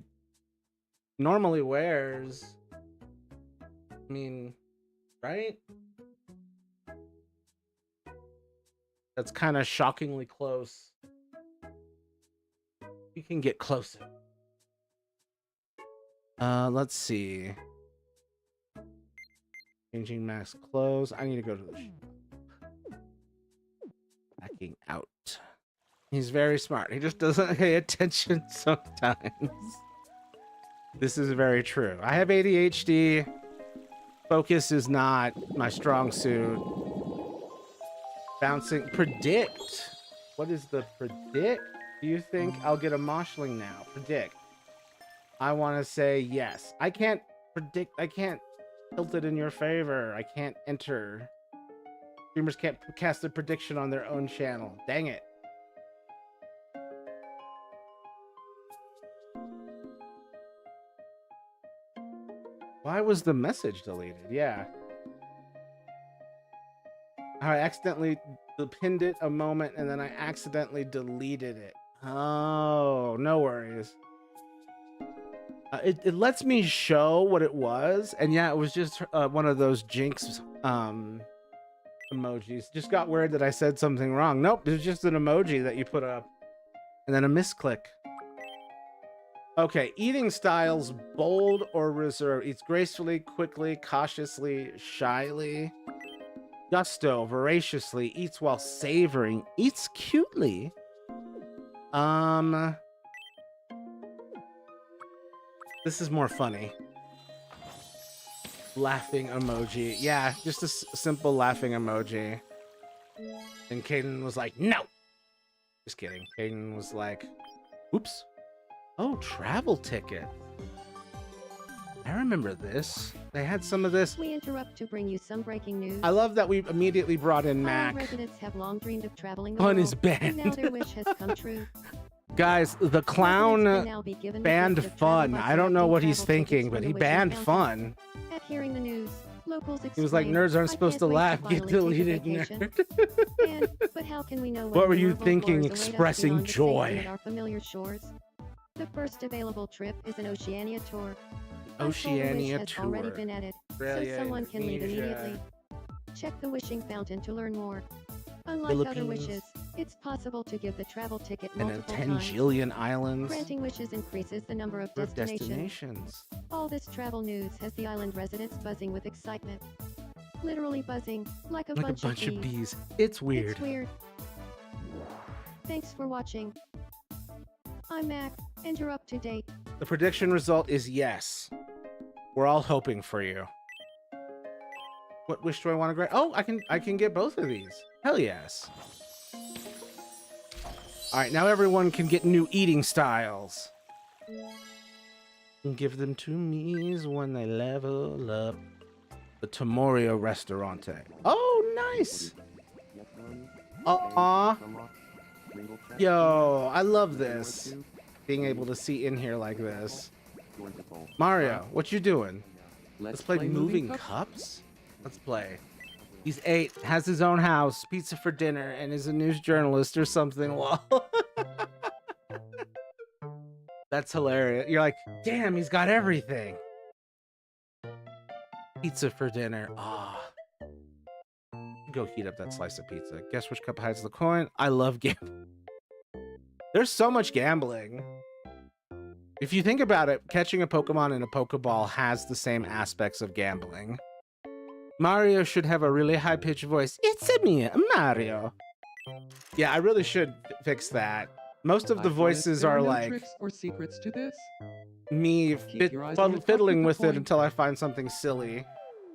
normally wears. I mean, right? That's kind of shockingly close. We can get closer. Let's see. Changing Max clothes. I need to go to the shop. Backing out. He's very smart. He just doesn't pay attention sometimes. This is very true. I have ADHD. Focus is not my strong suit. Bouncing. Predict. What is the predict? Do you think I'll get a Moshling now? Predict. I want to say yes. I can't predict. I can't tilt it in your favor. I can't enter. Streamers can't cast a prediction on their own channel. Dang it. Why was the message deleted? Yeah. I accidentally pinned it a moment and then I accidentally deleted it. Oh, no worries. It lets me show what it was. And yeah, it was just one of those Jinx emojis. Just got worried that I said something wrong. Nope, it's just an emoji that you put up. And then a misclick. Okay, eating styles, bold or reserved. Eats gracefully, quickly, cautiously, shyly. Gusto, voraciously, eats while savoring, eats cutely. This is more funny. Laughing emoji. Yeah, just a simple laughing emoji. And Caden was like, no! Just kidding. Caden was like, oops. Oh, travel ticket. I remember this. They had some of this. We interrupt to bring you some breaking news. I love that we immediately brought in Mac. Our residents have long dreamed of traveling the Fun world, is banned. and now their wish has come true. Guys, the clown Residents can now be given the banned gift of travel fun. by I don't know selecting what he's travel tickets thinking, from but the he wishing banned fountain. fun. At hearing the news, locals He was like, exclaimed, nerds aren't "I supposed to can't wait laugh. finally Get take a deleted, vacation." nerd. And, but how can we know What were you memorable thinking horrors await us expressing beyond the joy? safety of our familiar shores? The first available trip is an Oceania tour. Oceania A solar wish has already tour. been added, Australia, so someone can leave Indonesia. immediately. Check the wishing fountain to learn more. Unlike other Philippines. wishes, it's possible to give the travel ticket And then multiple 10 times. jillion islands. Granting wishes increases the number of Or destinations. All this travel news has the island residents buzzing with excitement. Literally buzzing, like a Like bunch, a bunch of of bees. bees. It's weird. It's weird. Thanks for watching. I'm Mac, and you're up to date. The prediction result is yes. We're all hoping for you. What wish do I want to grant? Oh, I can get both of these. Hell yes. All right, now everyone can get new eating styles. And give them to me when they level up. The Tomorio Restaurante. Oh, nice. Aw. Yo, I love this. Being able to see in here like this. Mario, what you doing? Let's play moving cups? Let's play. He's 8, has his own house, pizza for dinner, and is a news journalist or something. Well, that's hilarious. You're like, damn, he's got everything. Pizza for dinner. Ah. Go heat up that slice of pizza. Guess which cup hides the coin? I love gambling. There's so much gambling. If you think about it, catching a Pokemon in a Pokeball has the same aspects of gambling. Mario should have a really high-pitched voice. It's me, Mario. Yeah, I really should fix that. Most of the voices there are no like tricks or secrets to this. me Keep your eyes on the cup fiddling with with the it coin. until I find something silly.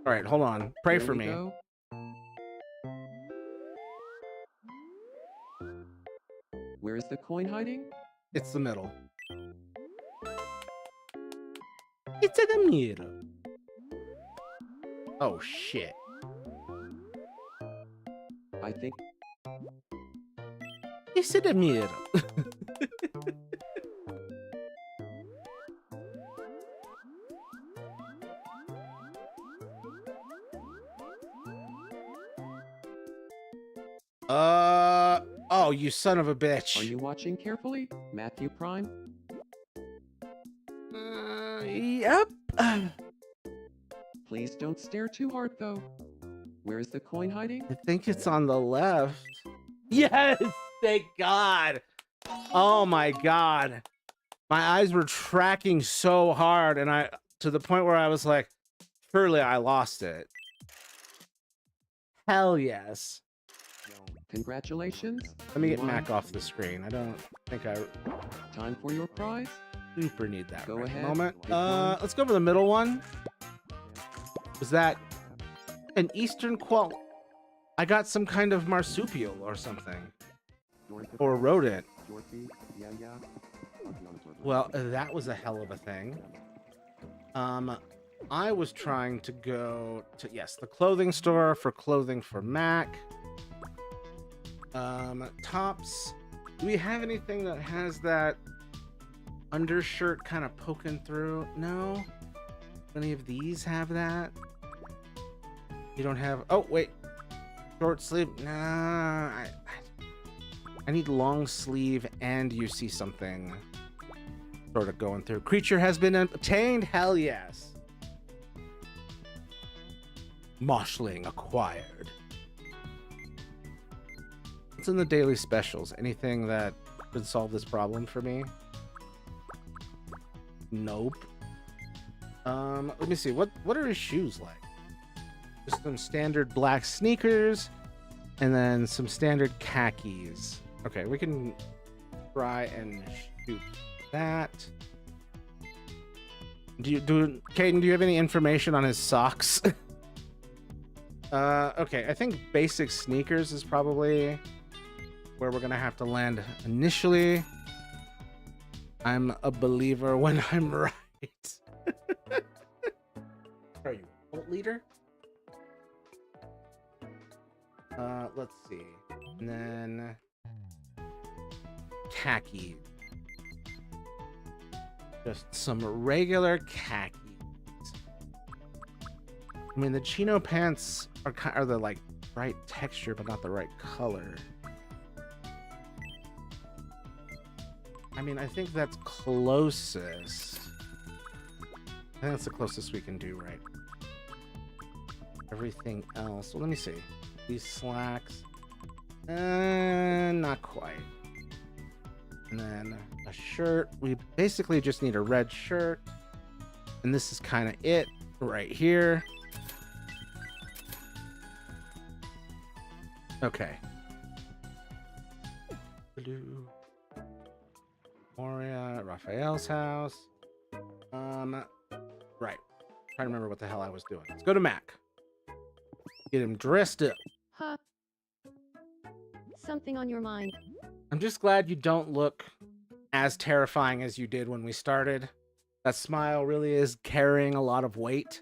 All right, hold on. Pray Here for we me. go. Where is the coin hiding? It's the middle. It's in the middle. Oh, shit. I think It's in the middle. Oh, you son of a bitch. Are you watching carefully, Matthew Prime? Yep. Please don't stare too hard though. Where is the coin hiding? I think it's on the left. Yes, thank God. Oh my God. My eyes were tracking so hard and to the point where I was like, surely I lost it. Hell yes. Congratulations. Let me you get won. Mac off the screen. I don't think I Time for your prize. super need that Go right ahead. moment. Pick one. Let's go for the middle one. Was that an Eastern qual? I got some kind of marsupial or something. Or rodent. Well, that was a hell of a thing. I was trying to go to, yes, the clothing store for clothing for Mac. Tops. Do we have anything that has that undershirt kind of poking through? No? Any of these have that? You don't have, oh, wait. Short sleeve? Nah, I need long sleeve and you see something sort of going through. Creature has been obtained? Hell yes. Moshling acquired. What's in the daily specials? Anything that could solve this problem for me? Nope. Let me see. What are his shoes like? Just some standard black sneakers, and then some standard khakis. Okay, we can try and shoot that. Caden, do you have any information on his socks? Okay, I think basic sneakers is probably where we're gonna have to land initially. I'm a believer when I'm right. Are you a cult leader? Let's see. And then khaki. Just some regular khakis. I mean, the chino pants are the like right texture, but not the right color. I mean, I think that's closest. I think that's the closest we can do, right? Everything else. Well, let me see. These slacks. Not quite. And then a shirt. We basically just need a red shirt. And this is kind of it right here. Okay. Blue. Moria, Raphael's house. Right. Trying to remember what the hell I was doing. Let's go to Mac. Get him dressed up. Huh? Something on your mind? I'm just glad you don't look as terrifying as you did when we started. That smile really is carrying a lot of weight.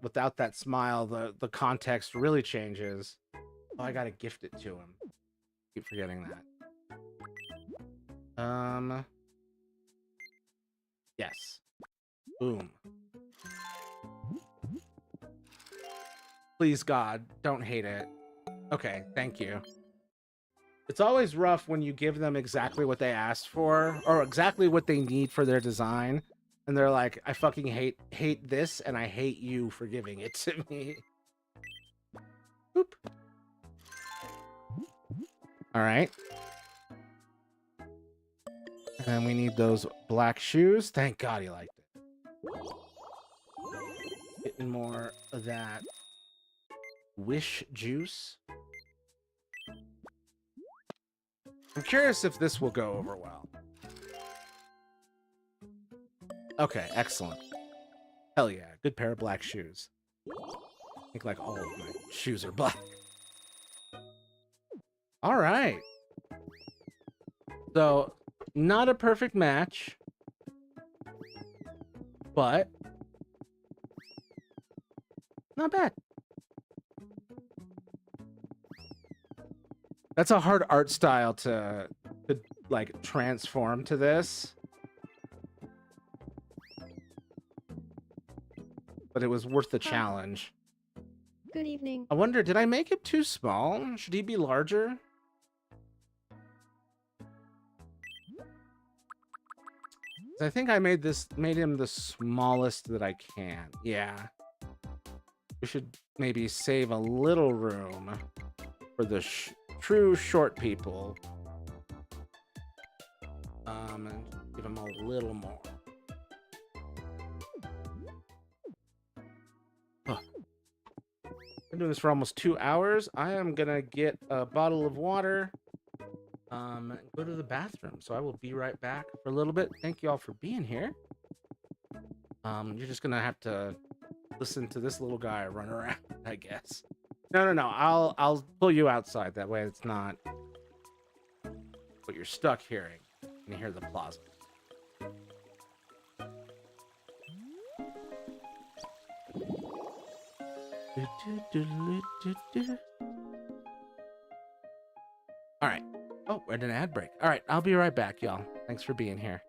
Without that smile, the context really changes. Oh, I gotta gift it to him. Keep forgetting that. Yes. Boom. Please, God, don't hate it. Okay, thank you. It's always rough when you give them exactly what they asked for, or exactly what they need for their design, and they're like, I fucking hate this, and I hate you for giving it to me. Boop. Alright. And then we need those black shoes. Thank God he liked it. Getting more of that wish juice. I'm curious if this will go over well. Okay, excellent. Hell yeah, good pair of black shoes. I think like all of my shoes are black. All right. So, not a perfect match, but not bad. That's a hard art style to like transform to this. But it was worth the challenge. Good evening. I wonder, did I make it too small? Should he be larger? I think I made him the smallest that I can. Yeah. We should maybe save a little room for the true short people. And give them a little more. Huh. Been doing this for almost 2 hours. I am gonna get a bottle of water. Go to the bathroom. So I will be right back for a little bit. Thank you all for being here. You're just gonna have to listen to this little guy run around, I guess. No. I'll pull you outside. That way it's not what you're stuck hearing. You hear the plaza. All right. Oh, we're at an ad break. All right, I'll be right back, y'all. Thanks for being here.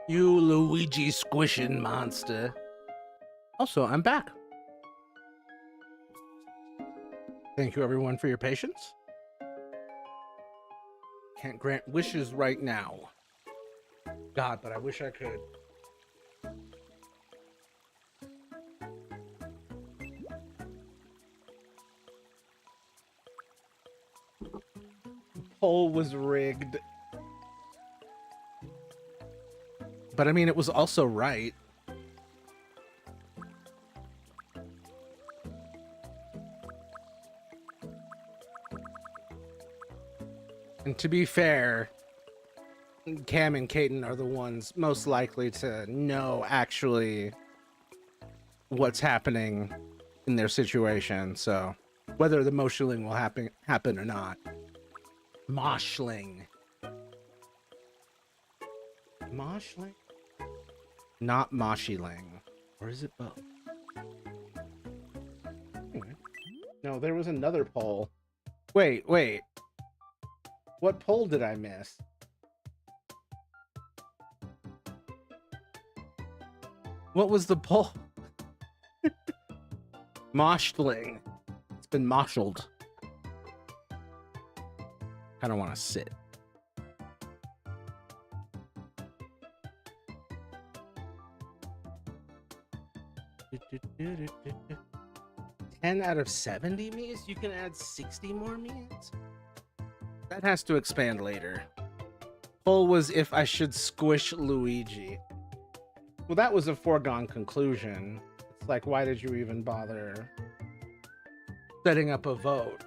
You Luigi squishing monster. Also, I'm back. Thank you everyone for your patience. Can't grant wishes right now. God, but I wish I could. Poll was rigged. But I mean, it was also right. And to be fair, Cam and Kaiten are the ones most likely to know actually what's happening in their situation. So whether the moshling will happen or not. Moshling. Moshling? Not moshiling. Or is it both? Anyway. No, there was another poll. Wait. What poll did I miss? What was the poll? Moshling. It's been moshled. I don't want to sit. $10 out of 70 means you can add 60 more means? That has to expand later. Poll was if I should squish Luigi. Well, that was a foregone conclusion. It's like, why did you even bother setting up a vote?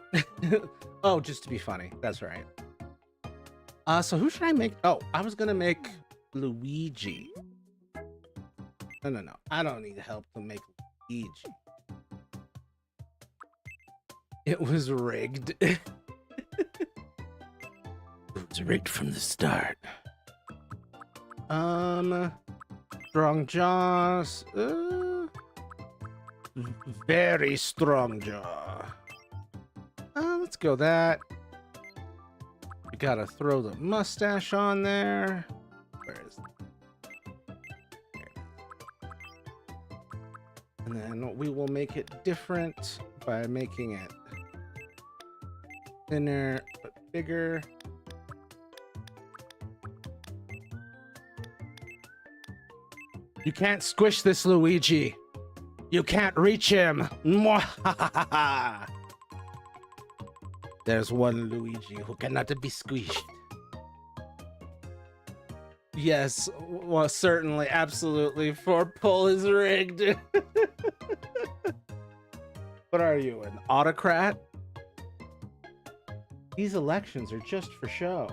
Oh, just to be funny. That's right. So who should I make? Oh, I was gonna make Luigi. No. I don't need help to make Luigi. It was rigged. It was rigged from the start. Strong jaws. Very strong jaw. Let's go that. We gotta throw the mustache on there. Where is it? And then we will make it different by making it thinner but bigger. You can't squish this Luigi. You can't reach him. Mwahahaha. There's one Luigi who cannot be squished. Yes, well, certainly, absolutely. For poll is rigged. What are you, an autocrat? These elections are just for show.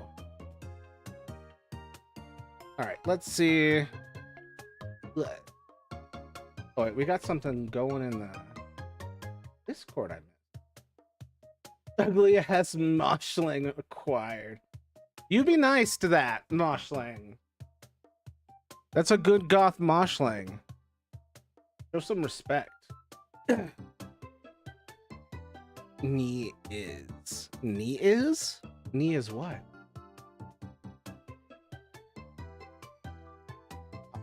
All right, let's see. Oh, wait, we got something going in the Discord, I meant. Ugly ass moshling acquired. You be nice to that, moshling. That's a good goth moshling. Show some respect. Knee is. Knee is? Knee is what?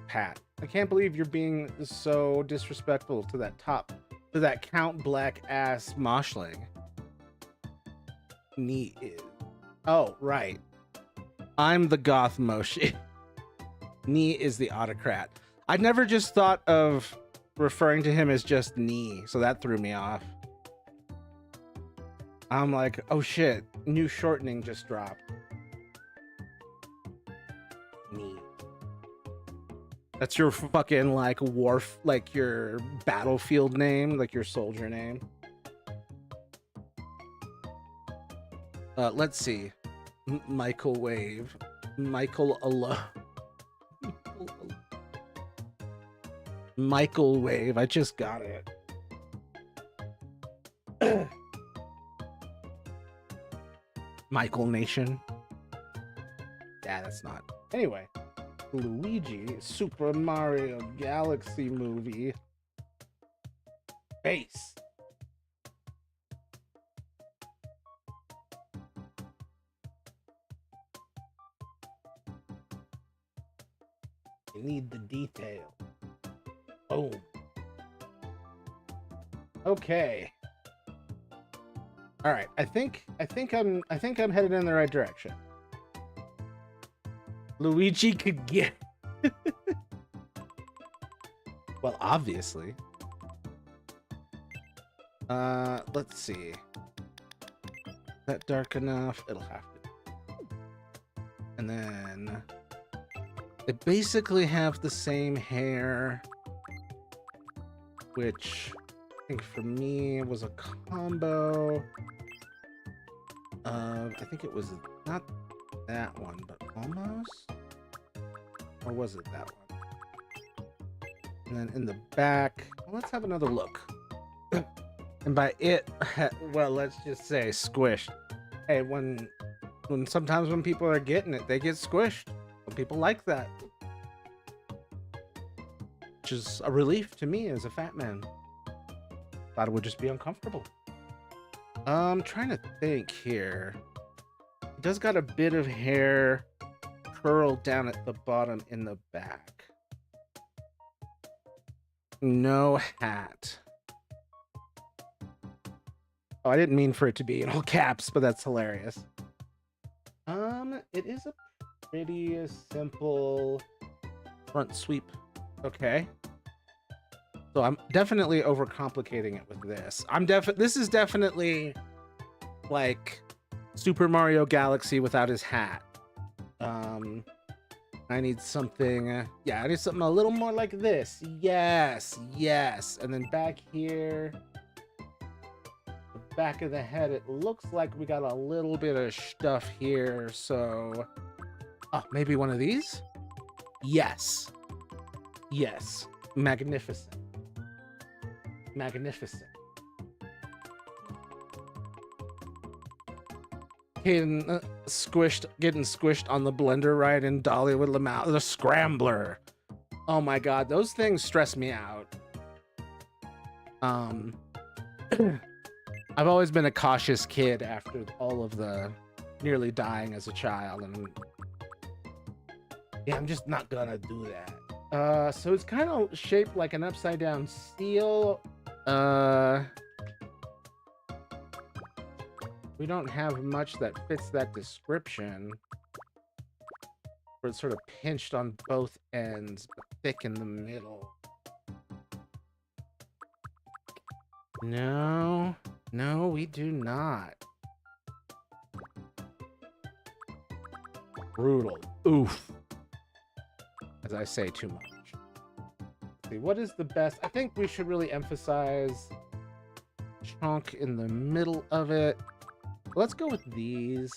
Pat. I can't believe you're being so disrespectful to that Count Black ass moshling. Knee is. Oh, right. I'm the goth moshi. Knee is the autocrat. I never just thought of referring to him as just Knee, so that threw me off. I'm like, oh shit, new shortening just dropped. Knee. That's your fucking like like your battlefield name, like your soldier name. Let's see. Michael Wave. Michael alone. Microwave. I just got it. Michael Nation. Yeah, that's not. Anyway, Luigi, Super Mario Galaxy movie. Base. You need the detail. Boom. Okay. All right. I think I'm headed in the right direction. Luigi could get. Well, obviously. Let's see. Is that dark enough? It'll have to. And then they basically have the same hair, which I think for me was a combo of, I think it was not that one, but almost? Or was it that one? And then in the back, well, let's have another look. And by it, well, let's just say squished. Hey, sometimes when people are getting it, they get squished. Well, people like that. Which is a relief to me as a fat man. Thought it would just be uncomfortable. I'm trying to think here. It does got a bit of hair curled down at the bottom in the back. No hat. Oh, I didn't mean for it to be in all caps, but that's hilarious. It is a pretty simple front sweep. Okay. So I'm definitely overcomplicating it with this. This is definitely like Super Mario Galaxy without his hat. I need something, yeah, I need something a little more like this. Yes, yes. And then back here, the back of the head, it looks like we got a little bit of stuff here. So, oh, maybe one of these? Yes. Yes. Magnificent. Magnificent. Getting squished on the blender right in Dolly with Lamau, the scrambler. Oh my god, those things stress me out. I've always been a cautious kid after all of the nearly dying as a child, and yeah, I'm just not gonna do that. So it's kind of shaped like an upside down seal. We don't have much that fits that description. Where it's sort of pinched on both ends, but thick in the middle. No, no, we do not. Brutal. Oof. As I say too much. Let's see, what is the best? I think we should really emphasize chunk in the middle of it. Let's go with these.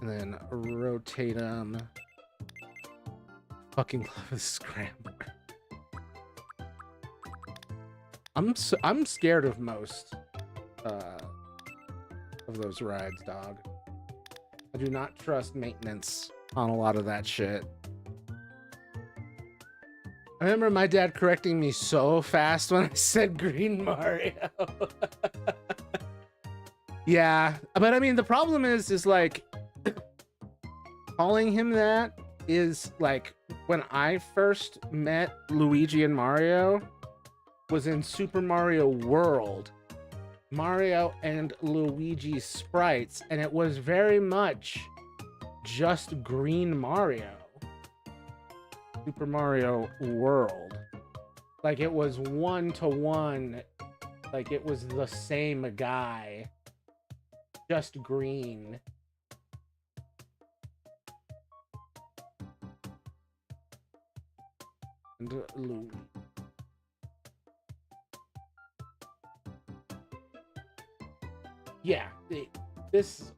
And then rotate them. Fucking love the scrambler. I'm scared of most of those rides, dog. I do not trust maintenance on a lot of that shit. I remember my dad correcting me so fast when I said Green Mario. Yeah, but I mean, the problem is like calling him that is like when I first met Luigi and Mario was in Super Mario World, Mario and Luigi sprites, and it was very much just Green Mario. Super Mario World. Like it was 1-to-1, like it was the same guy. Just green. And Louis. Yeah, this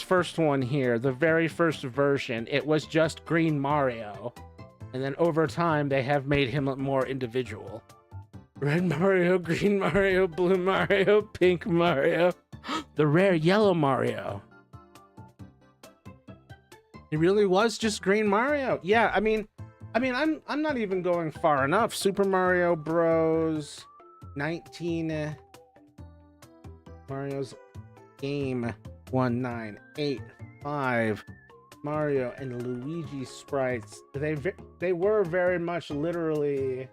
first one here, the very first version, it was just Green Mario. And then over time, they have made him more individual. Red Mario, green Mario, blue Mario, pink Mario, the rare yellow Mario. He really was just green Mario. Yeah, I mean, I'm not even going far enough. Super Mario Bros. 19 Mario's game 1985 Mario and Luigi sprites. They were very much literally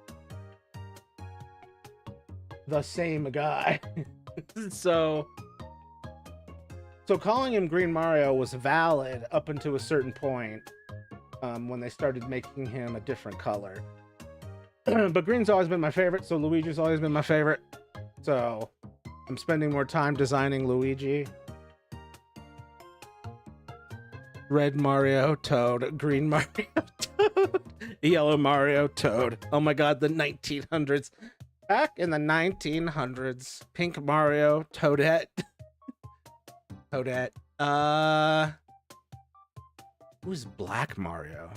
the same guy. so calling him Green Mario was valid up until a certain point, when they started making him a different color. But green's always been my favorite, so Luigi's always been my favorite. So I'm spending more time designing Luigi. Red Mario, Toad, green Mario, Toad, yellow Mario, Toad. Oh my god, the 1900s. Back in the 1900s, pink Mario, Toadette. Toadette. Who's black Mario?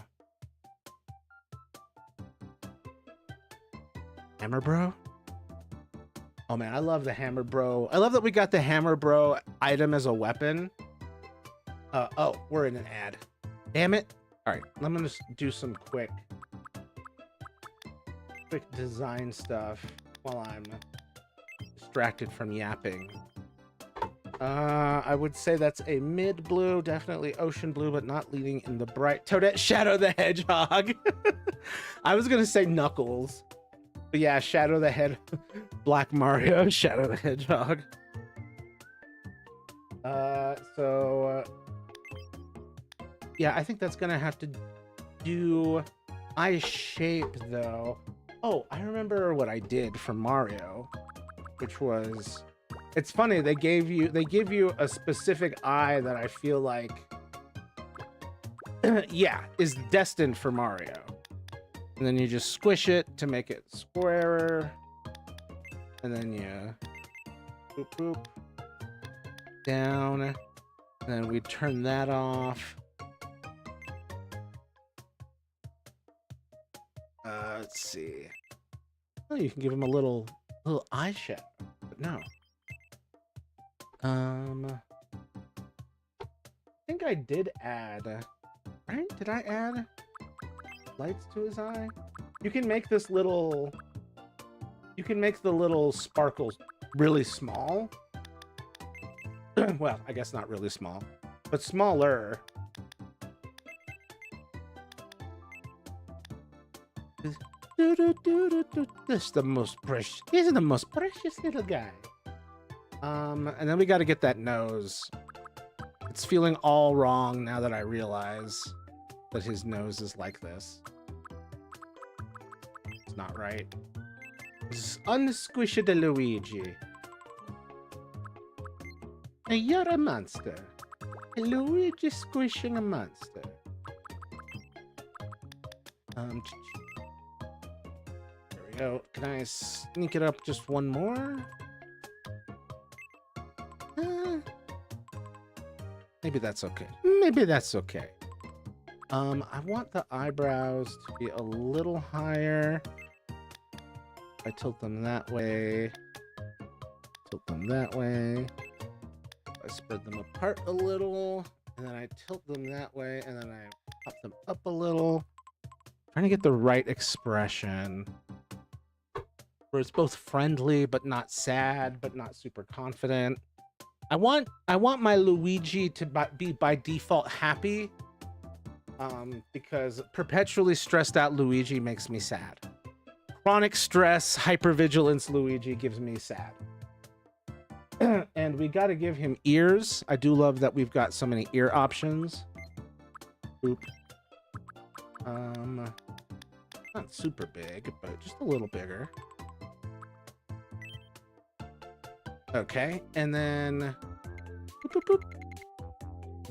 Hammer Bro? Oh man, I love the Hammer Bro. I love that we got the Hammer Bro item as a weapon. Oh, we're in an ad. Damn it. All right, I'm gonna just do some quick design stuff while I'm distracted from yapping. I would say that's a mid blue, definitely ocean blue, but not leading in the bright. Toadette, Shadow the Hedgehog. I was gonna say Knuckles, but yeah, Shadow the Head, Black Mario, Shadow the Hedgehog. Yeah, I think that's gonna have to do eye shape though. Oh, I remember what I did for Mario, which was, it's funny, they give you a specific eye that I feel like yeah, is destined for Mario. And then you just squish it to make it squarer. And then you boop boop down. And then we turn that off. Let's see. Oh, you can give him a little eyeshadow, but no. I think I did add, right? Did I add lights to his eye? You can make the little sparkles really small. Well, I guess not really small, but smaller. This is the most precious. He's the most precious little guy. And then we got to get that nose. It's feeling all wrong now that I realize that his nose is like this. It's not right. It's unsquishy the Luigi. Hey, you're a monster. A Luigi squishing a monster. There we go. Can I sneak it up just one more? Maybe that's okay. Maybe that's okay. I want the eyebrows to be a little higher. I tilt them that way. Tilt them that way. I spread them apart a little, and then I tilt them that way, and then I pop them up a little. Trying to get the right expression where it's both friendly but not sad, but not super confident. I want my Luigi to be by default happy, because perpetually stressed out Luigi makes me sad. Chronic stress, hypervigilance Luigi gives me sad. And we got to give him ears. I do love that we've got so many ear options. Oop. Not super big, but just a little bigger. Okay, and then boop, boop, boop.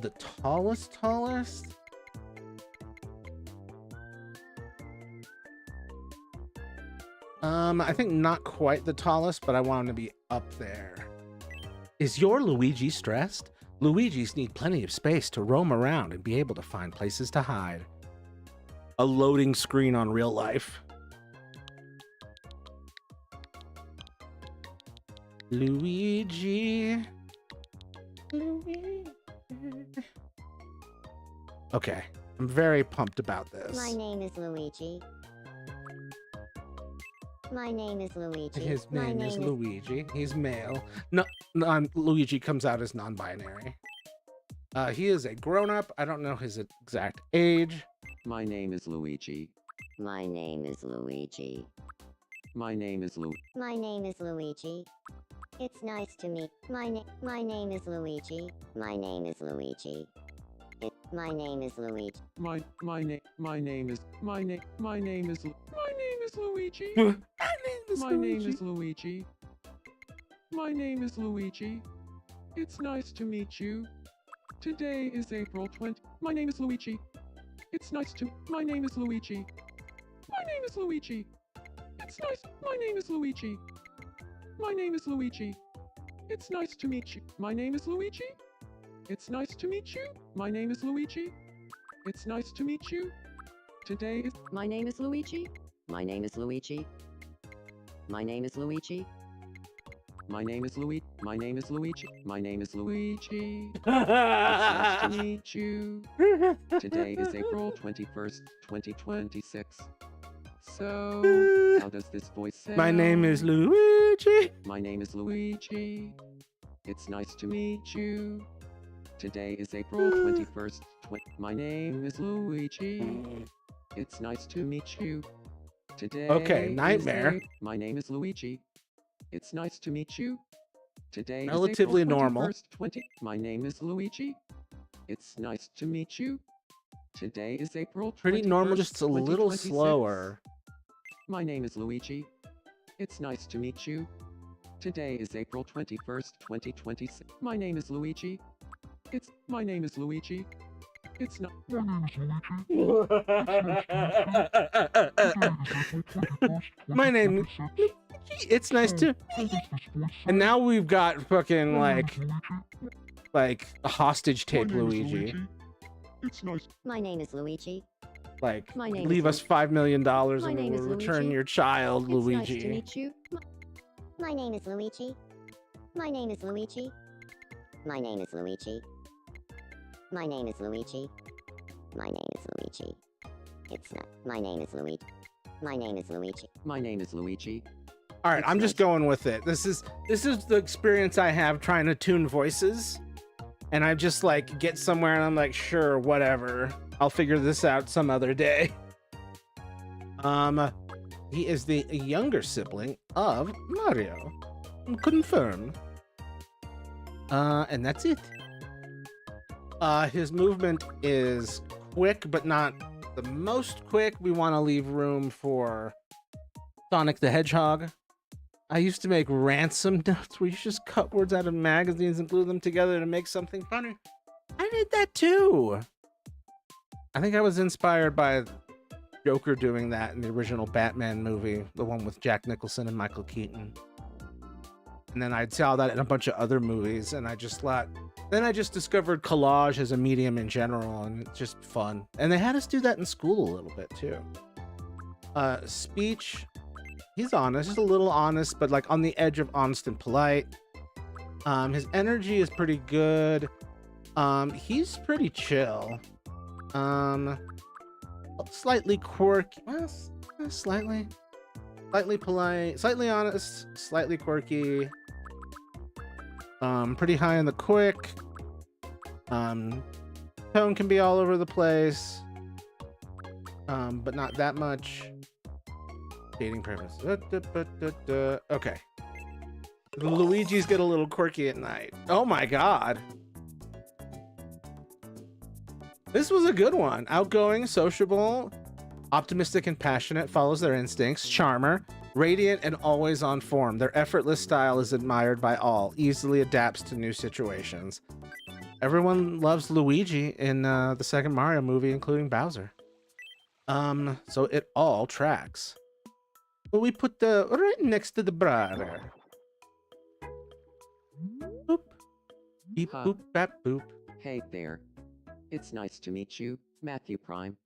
The tallest. I think not quite the tallest, but I want him to be up there. Is your Luigi stressed? Luigis need plenty of space to roam around and be able to find places to hide. a loading screen on real life. Luigi. Luigi. Okay, I'm very pumped about this. My name is Luigi. My name is Luigi. His My name is is Luigi. He's male. No, Luigi comes out as non-binary. He is a grown-up. I don't know his exact age. My name is Luigi. My name is Luigi. My name is Lu. My name is Luigi. It's nice to meet. My name is Luigi. My name is Luigi. My name is Luigi. My name is my name is my name is Luigi. My name is My name Luigi. is Luigi. My name is Luigi. It's nice to meet you. Today is April 20. My name is Luigi. It's nice to. My name is Luigi. My name is Luigi. It's nice. My name is Luigi. My name is Luigi. It's nice to meet you. My name is Luigi. It's nice to meet you. My name is Luigi. It's nice to meet you. Today is. My name is Luigi. My name is Luigi. My name is Luigi. My name is Luigi. My name is Luigi. My name is Luigi. It's nice to meet you. Today is April 21st, 2026. So, how does this voice sound? My name is Luigi. My name is Luigi. It's nice to meet you. Today is April 21st. My name is Luigi. It's nice to meet you. Today. Okay, is nightmare. My name is Luigi. It's nice to meet you. Today Relatively is April normal. 21st, 20. My name is Luigi. It's nice to meet you. Today is April 21st, Pretty normal, just a little 2026. slower. My name is Luigi. It's nice to meet you. Today is April 21st, 2026. My name is Luigi. My name is Luigi. It's not. My name. It's nice to. And now we've got fucking like a hostage tape Luigi. It's nice. My name is Luigi. Like, My name leave is us $5 million My and name we'll is return Luigi. your child, It's Luigi. nice to meet you. My name is Luigi. My name is Luigi. My name is Luigi. My name is Luigi. My name is Luigi. It's not. My name is Luigi. My name is Luigi. My name is Luigi. All right, It's I'm just nice. going with it. This is the experience I have trying to tune voices, and I just like get somewhere and I'm like, sure, whatever. I'll figure this out some other day. He is the younger sibling of Mario. Confirm. And that's it. His movement is quick, but not the most quick. We want to leave room for Sonic the Hedgehog. I used to make ransom notes where you just cut words out of magazines and glue them together to make something funny. I did that too. I think I was inspired by Joker doing that in the original Batman movie, the one with Jack Nicholson and Michael Keaton. And then I saw that in a bunch of other movies, and I just thought, then I just discovered collage as a medium in general, and it's just fun. And they had us do that in school a little bit too. Speech, he's honest, just a little honest, but like on the edge of honest and polite. His energy is pretty good. He's pretty chill. Slightly quirky, well, slightly polite, slightly honest, slightly quirky. Pretty high on the quick. Tone can be all over the place. But not that much. Dating preference. Okay. The Luigi's get a little quirky at night. Oh my god. This was a good one. Outgoing, sociable, optimistic and passionate, follows their instincts, charmer, radiant and always on form. Their effortless style is admired by all, easily adapts to new situations. Everyone loves Luigi in the second Mario movie, including Bowser. So it all tracks. But we put the right next to the brother. Boop. Beep Huh. boop bap boop. Hey there. It's nice to meet you, Matthew Prime.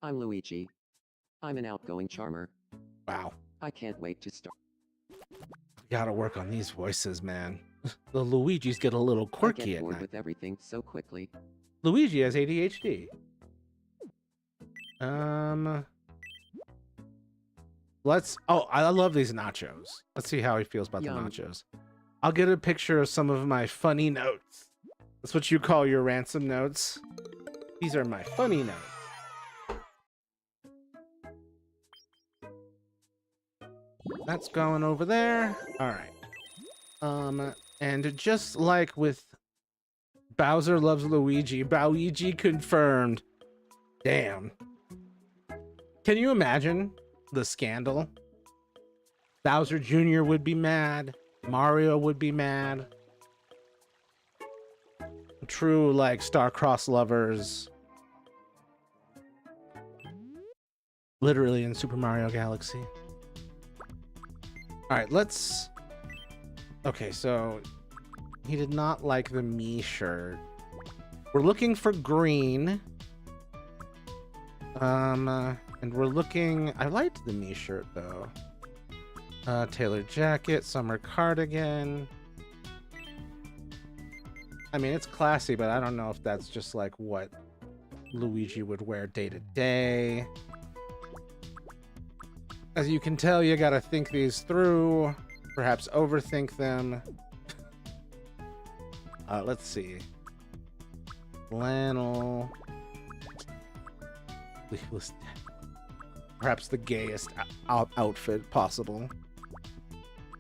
I'm Luigi. I'm an outgoing charmer. Wow. I can't wait to start. Gotta work on these voices, man. The Luigis get a little I quirky get at bored night. with everything so quickly. Luigi has ADHD. Let's. Oh, I love these nachos. Let's see how he feels about Yum. the nachos. I'll get a picture of some of my funny notes. That's what you call your ransom notes. These are my funny notes. That's going over there. All right. And just like with Bowser Loves Luigi, Bowigi confirmed. Damn. Can you imagine the scandal? Bowser Jr. would be mad. Mario would be mad. True, like, star-crossed lovers. Literally in Super Mario Galaxy. Alright, let's... Okay, so... He did not like the me shirt. We're looking for green. And we're looking... I liked the me shirt, though. Tailored jacket, summer cardigan. I mean, it's classy, but I don't know if that's just like what Luigi would wear day to day. As you can tell, you gotta think these through, perhaps overthink them. Let's see. Flannel. Perhaps the gayest outfit possible.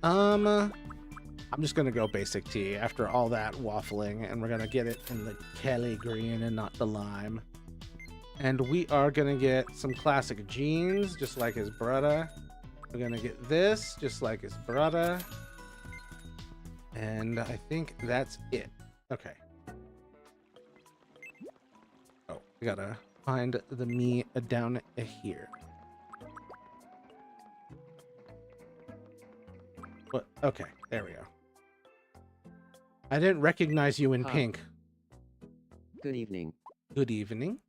I'm just gonna go basic tee after all that waffling, and we're gonna get it in the Kelly green and not the lime. And we are gonna get some classic jeans, just like his brother. We're gonna get this, just like his brother. And I think that's it. Okay. Oh, we gotta find the me down here. What? Okay, there we go. I didn't recognize you in pink. Good evening. Good evening.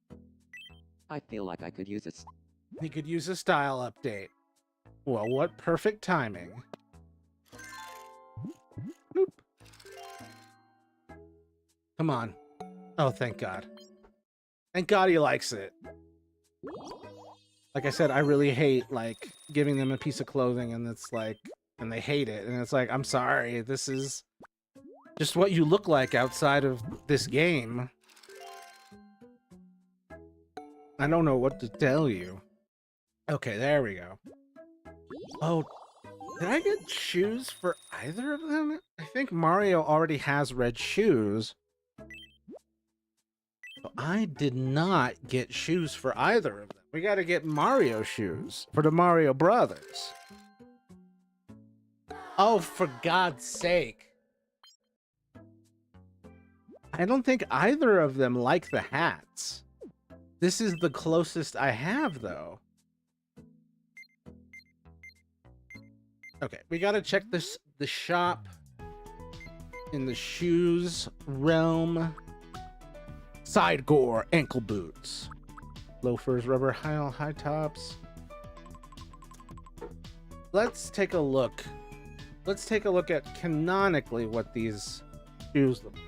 I feel like I could use it. He could use a style update. Well, what perfect timing. Bloop. Come on. Oh, thank God. Thank God he likes it. Like I said, I really hate, like, giving them a piece of clothing and it's like, and they hate it. And it's like, I'm sorry, this is just what you look like outside of this game. I don't know what to tell you. Okay, there we go. Oh, did I get shoes for either of them? I think Mario already has red shoes. But I did not get shoes for either of them. We gotta get Mario shoes for the Mario Brothers. Oh, for God's sake. I don't think either of them like the hats. This is the closest I have, though. Okay, we gotta check this the shop in the shoes realm. Side gore, ankle boots, loafers, rubber high tops. Let's take a look. Let's take a look at canonically what these shoes look like.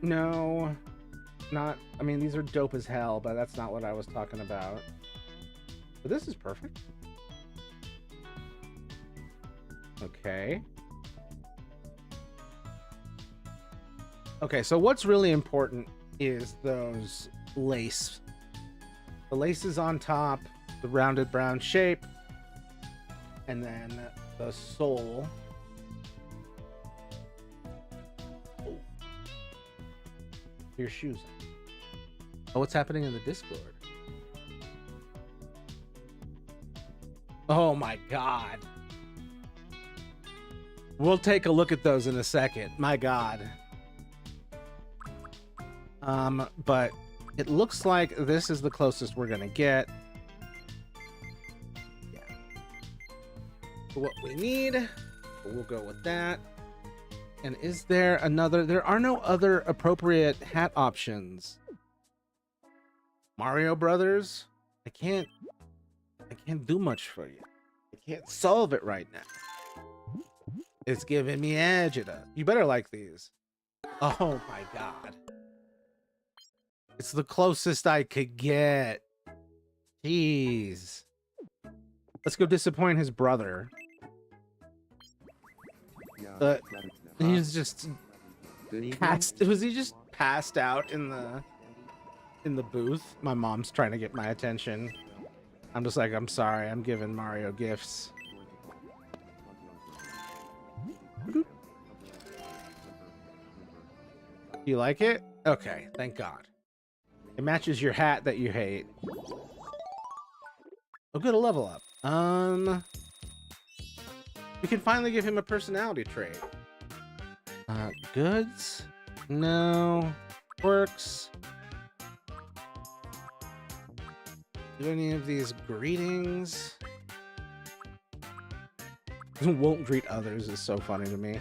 No, not. I mean, these are dope as hell, but that's not what I was talking about. But this is perfect. Okay. Okay, so what's really important is those lace. The lace is on top, the rounded brown shape, and then the sole. Your shoes. Oh, what's happening in the Discord? Oh my God. We'll take a look at those in a second. My God. But it looks like this is the closest we're gonna get. Yeah. For what we need, we'll go with that. And is there another? There are no other appropriate hat options. Mario Brothers? I can't do much for you. I can't solve it right now. It's giving me agita. You better like these. Oh my god. It's the closest I could get. Jeez. Let's go disappoint his brother. But he's just passed. Was he just passed out in the booth? My mom's trying to get my attention. I'm just like, I'm sorry, I'm giving Mario gifts. You like it? Okay, thank God. It matches your hat that you hate. Oh, good, a level up. We can finally give him a personality trait. Goods? No. Quirks? Do any of these greetings? Won't greet others is so funny to me.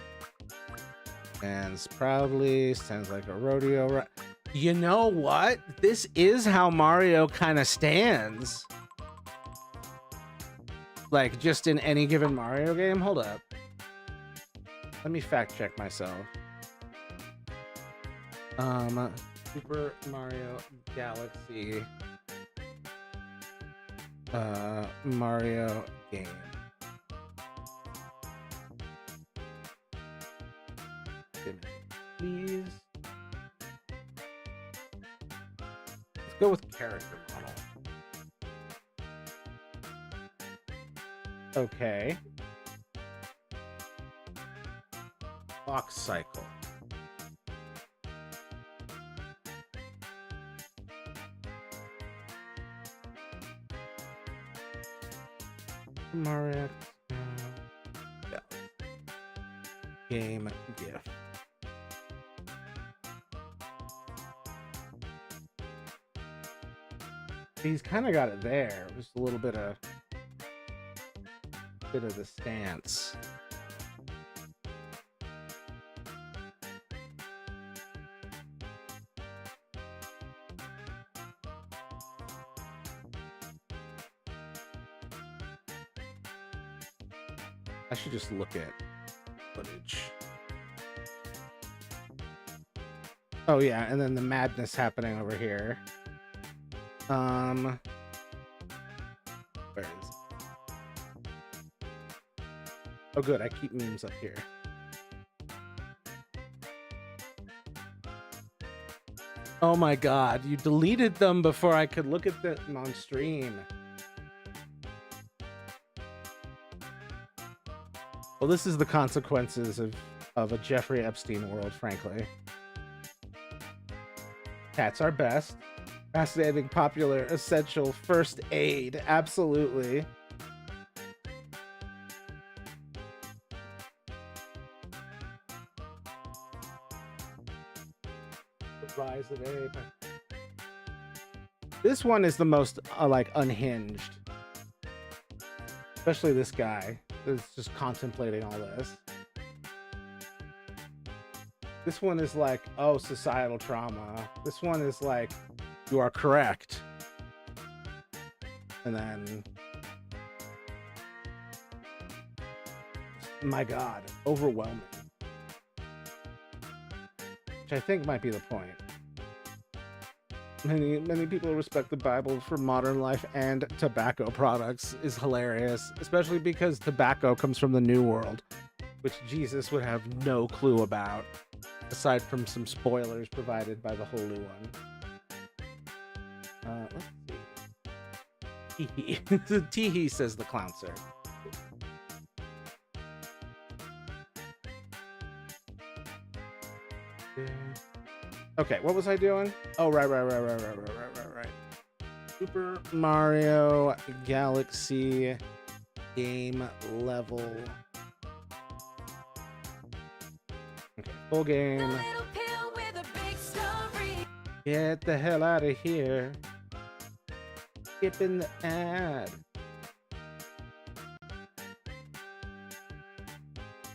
Stands proudly, stands like a rodeo. You know what? This is how Mario kind of stands. Like, just in any given Mario game? Hold up. Let me fact check myself. Super Mario Galaxy. Mario game. Please. Let's go with character model. Okay. Clock cycle. Mario yeah. Game gift. He's kind of got it there. Just a little bit of the stance. I should just look at footage. Oh yeah, and then the madness happening over here. Where is it? Oh good, I keep memes up here. Oh my god, you deleted them before I could look at them on stream. Well, this is the consequences of a Jeffrey Epstein world, frankly. Cats are best. Fascinating, popular, essential, first aid. Absolutely. The rise of ape. This one is the most, like, unhinged. Especially this guy. Is just contemplating all this. This one is like, oh, societal trauma. This one is like, you are correct. And then, my God, overwhelming. Which I think might be the point. Many people respect the Bible for modern life and tobacco products is hilarious, especially because tobacco comes from the New World, which Jesus would have no clue about, aside from some spoilers provided by the Holy One. Let's see. Tee-hee. Tee-hee, says the clown sir. Okay, what was I doing? Oh, right. Super Mario Galaxy game level. Okay, full game. Get the hell out of here. Skipping the ad.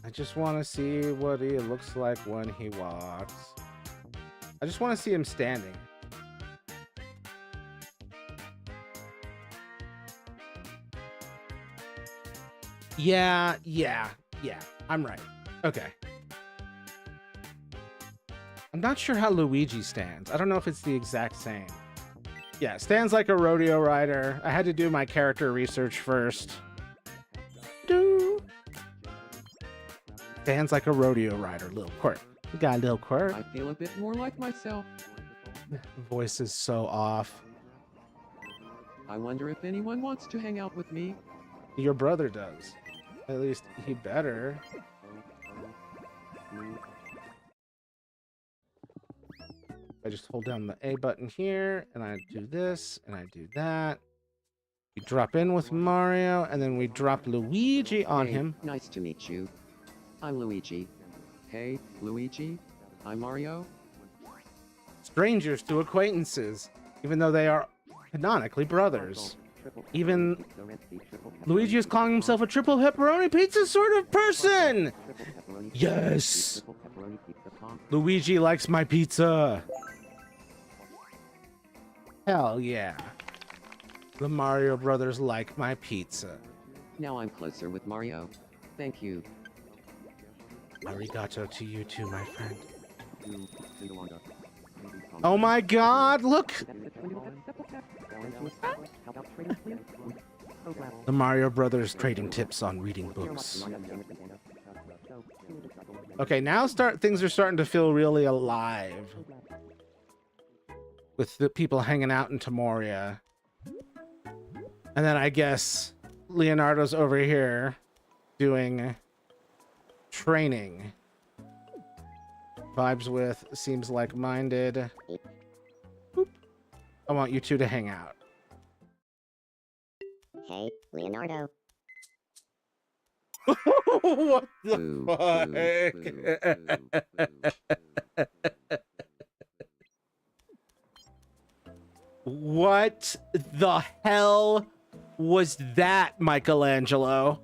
I just want to see what he looks like when he walks. I just want to see him standing. Yeah. I'm right. Okay. I'm not sure how Luigi stands. I don't know if it's the exact same. Yeah, stands like a rodeo rider. I had to do my character research first. Stands like a rodeo rider. Little quirk. We got a little quirk. I feel a bit more like myself. Voice is so off. I wonder if anyone wants to hang out with me. Your brother does. At least he better. I just hold down the A button here, and I do this, and I do that. We drop in with Mario, and then we drop Luigi on Hey, him. Nice to meet you. I'm Luigi. Hey, Luigi. I'm Mario. Strangers to acquaintances, even though they are canonically brothers. Even Luigi is calling himself a triple pepperoni pizza sort of person! Yes! Luigi likes my pizza! Hell yeah. The Mario brothers like my pizza. Now I'm closer with Mario. Thank you. Arigato to you too, my friend. Oh my god, look! The Mario brothers trading tips on reading books. Okay, now things are starting to feel really alive. With the people hanging out in Tamoria. And then I guess Leonardo's over here doing training. Vibes with, seems like-minded. Boop. I want you two to hang out. Hey, Leonardo. What the Boo, fuck? What the hell was that, Michelangelo?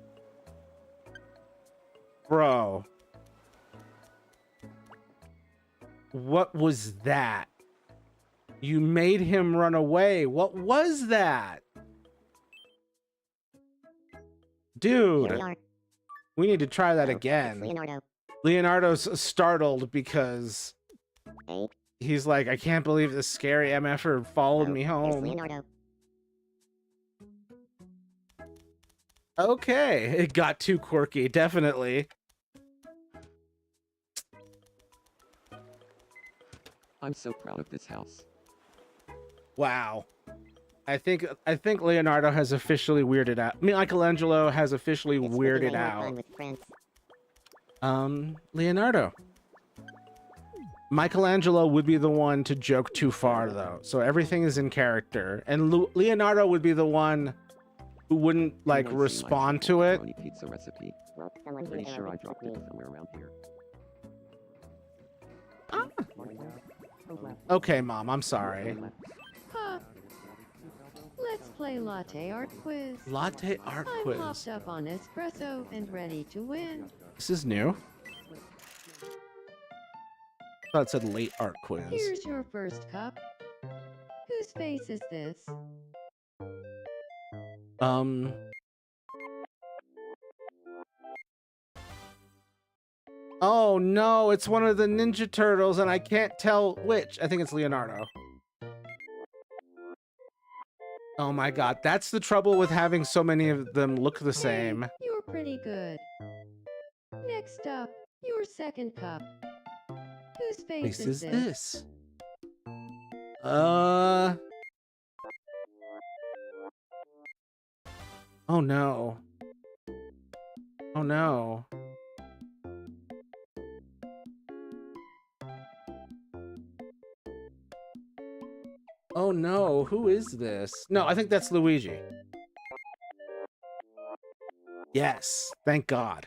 Bro. What was that? You made him run away. What was that? Here we Dude, are. we need to try that Oh, it's again. Leonardo. Leonardo's startled because Hey. he's like, I can't believe this scary MFer followed Oh, me here's home. Leonardo. Okay, it got too quirky, definitely. I'm so proud of this house. Wow. I think Leonardo has officially weirded out. I mean, Michelangelo has officially It's weirded way more out. fun with friends. Leonardo. Michelangelo would be the one to joke too far, though. So everything is in character. And Leonardo would be the one who wouldn't, like, Anyone see my respond triple to it. pepperoni pizza recipe. Well, someone Pretty here sure I already dropped took it me. somewhere around here. Okay, Mom, I'm sorry. Huh. Let's play latte art quiz. Latte art I'm quiz. hopped up on espresso and ready to win. This is new. I thought it said late art quiz. Here's your first cup. Whose face is this? Oh no, it's one of the Ninja Turtles and I can't tell which. I think it's Leonardo. Oh my god, that's the trouble with having so many of them look the same. Hey, you're pretty good. Next up, your second cup. Whose face This is is this? this. Oh no. Oh no. Oh no, who is this? No, I think that's Luigi. Yes, thank God.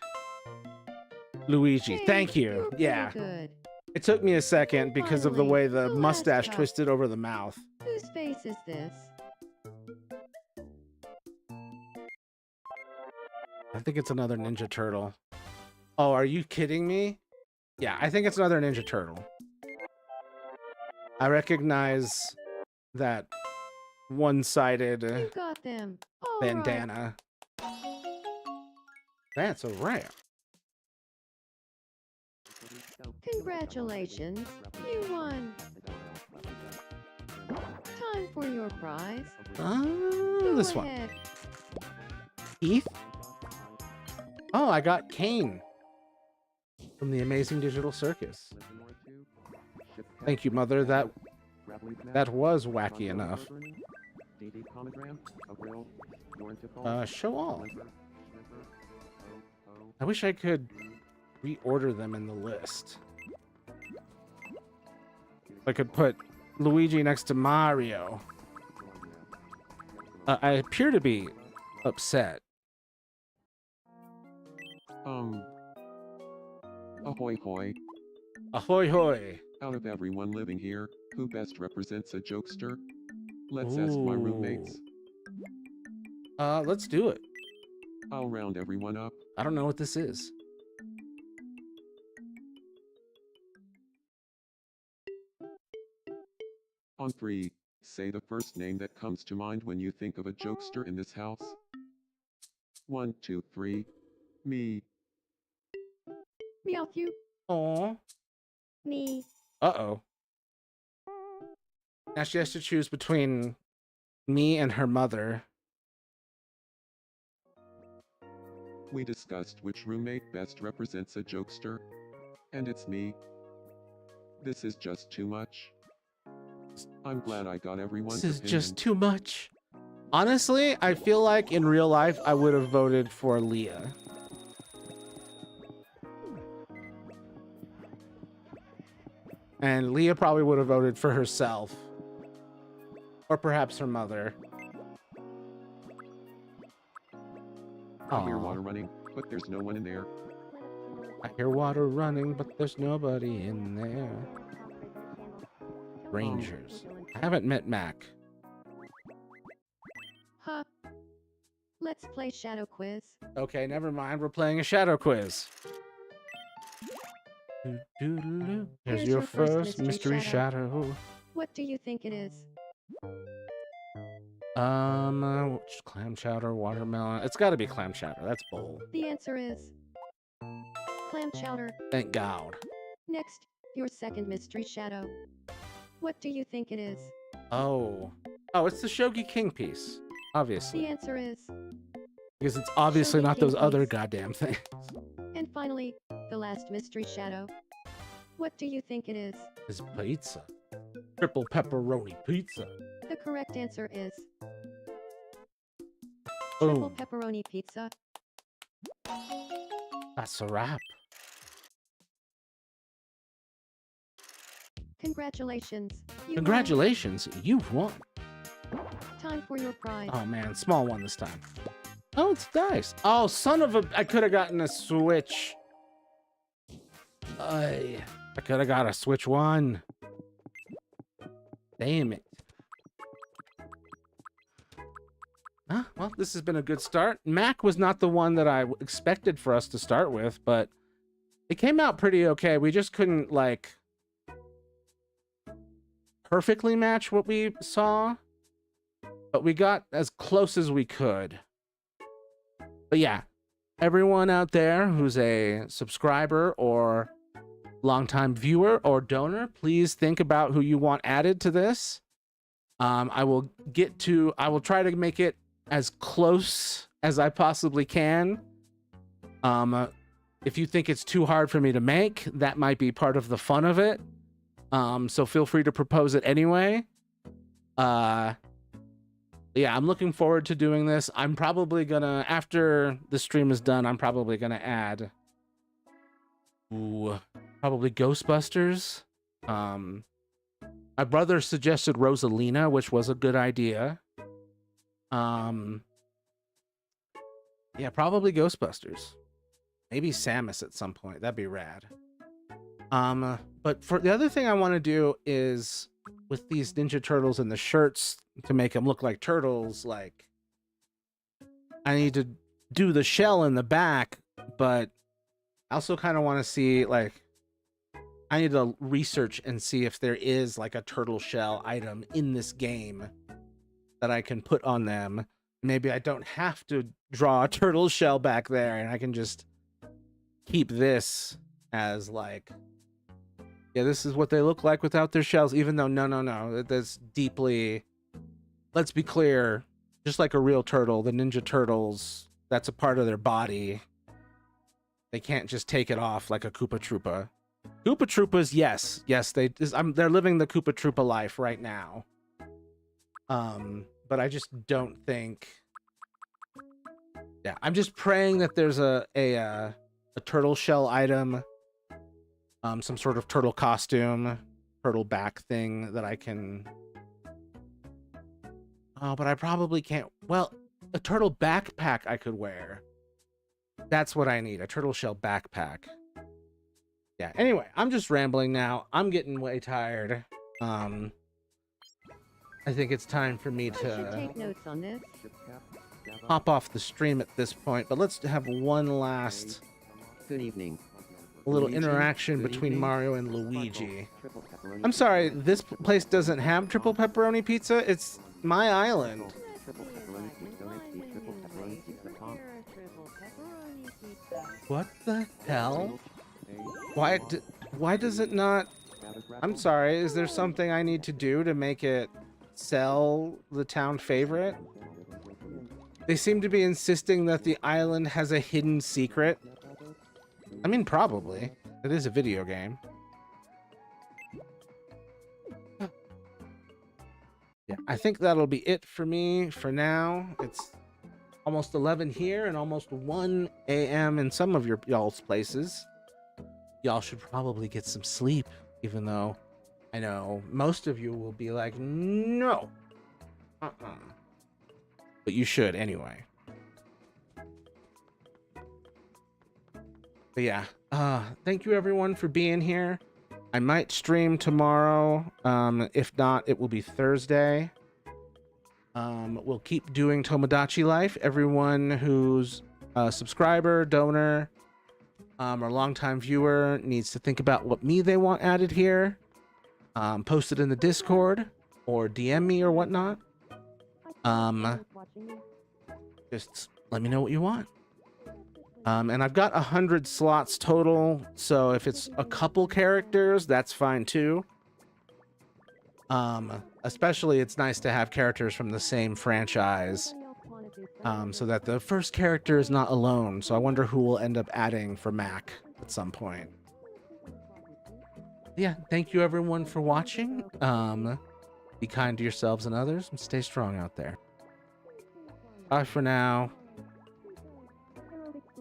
Luigi, Hey, thank you're you. pretty Yeah, good. it took me a second because of the Finally, way the the last mustache cup. twisted over the mouth. Whose face is this? I think it's another Ninja Turtle. Oh, are you kidding me? Yeah, I think it's another Ninja Turtle. I recognize that one-sided You got them. All right. bandana. That's a rare. Congratulations. You won. Time for your prize. Go This one. ahead. Keith? Oh, I got Kane from the Amazing Digital Circus. Thank you, Mother. That was wacky enough. Show all. I wish I could reorder them in the list. I could put Luigi next to Mario. I appear to be upset. Ahoy hoy. Ahoy hoy. Out of everyone living here, who best represents a jokester? Let's ask my roommates. Let's do it. I'll round everyone up. I don't know what this is. On 3, say the first name that comes to mind when you think of a jokester in this house. 1, 2, 3. Me. Meow you. Aw. Me. Uh-oh. Now she has to choose between me and her mother. We discussed which roommate best represents a jokester. And it's me. This is just too much. I'm glad I got everyone's This is opinion. just too much. Honestly, I feel like in real life, I would have voted for Leah. And Leah probably would have voted for herself. Or perhaps her mother. I hear Aw. water running, but there's no one in there. I hear water running, but there's nobody in there. Rangers. I haven't met Mac. Huh. Let's play Shadow Quiz. Okay, never mind. We're playing a shadow quiz. Doo-doo-doo-doo. Here's your first mystery shadow. What do you think it is? Clam chowder, watermelon. It's got to be clam chowder. That's bold. The answer is clam chowder. Thank God. Next, your second mystery shadow. What do you think it is? Oh, it's the Shogi King piece. Obviously, The answer is. because it's obviously Shogi not King those other piece. goddamn things. And finally, the last mystery shadow. What do you think it is? It's pizza. Triple pepperoni pizza. The correct answer is triple Boom. pepperoni pizza. That's a wrap. Congratulations. You won. Congratulations, you've won. Time for your prize. Oh man, small one this time. Oh, it's dice. Oh, son of a... I could have gotten a Switch. I could have got a Switch 1. Damn it. Well, this has been a good start. Mac was not the one that I expected for us to start with, but it came out pretty okay. We just couldn't, like, perfectly match what we saw, but we got as close as we could. But yeah, everyone out there who's a subscriber or longtime viewer or donor, please think about who you want added to this. I will try to make it as close as I possibly can. If you think it's too hard for me to make, that might be part of the fun of it. So feel free to propose it anyway. Yeah, I'm looking forward to doing this. I'm probably gonna, after the stream is done, I'm probably gonna add probably Ghostbusters. My brother suggested Rosalina, which was a good idea. Yeah, probably Ghostbusters. Maybe Samus at some point. That'd be rad. But for the other thing I want to do is with these Ninja Turtles and the shirts to make them look like turtles, like I need to do the shell in the back, but I also kind of want to see, like, I need to research and see if there is like a turtle shell item in this game that I can put on them. Maybe I don't have to draw a turtle shell back there and I can just keep this as like, yeah, this is what they look like without their shells, even though no, that's deeply, let's be clear, just like a real turtle, the Ninja Turtles, that's a part of their body. They can't just take it off like a Koopa Troopa. Koopa Troopas, yes, they're living the Koopa Troopa life right now. But I just don't think. Yeah, I'm just praying that there's a turtle shell item, some sort of turtle costume, turtle back thing that I can. Oh, but I probably can't. Well, a turtle backpack I could wear. That's what I need, a turtle shell backpack. Yeah, anyway, I'm just rambling now. I'm getting way tired. I think it's time for me I should to take notes on this. hop off the stream at this point, but let's have one last Good evening. little Luigi, interaction good between evening. Mario and Luigi. I'm sorry, this place doesn't have triple pepperoni pizza. It's my island. What the hell? Why does it not? I'm sorry, is there something I need to do to make it sell the town favorite? They seem to be insisting that the island has a hidden secret. I mean, probably. It is a video game. Yeah, I think that'll be it for me for now. It's almost 11 here and almost 1 a.m. in some of y'all's places. Y'all should probably get some sleep, even though I know most of you will be like, no. But you should anyway. But yeah, thank you everyone for being here. I might stream tomorrow. If not, it will be Thursday. We'll keep doing Tomodachi Life. Everyone who's a subscriber, donor, or longtime viewer needs to think about what they want added here. Post it in the Discord or DM me or whatnot. Just let me know what you want. And I've got 100 slots total, so if it's a couple characters, that's fine too. Especially it's nice to have characters from the same franchise, so that the first character is not alone. So I wonder who will end up adding for Mac at some point. Yeah, thank you everyone for watching. Be kind to yourselves and others, and stay strong out there. Bye for now.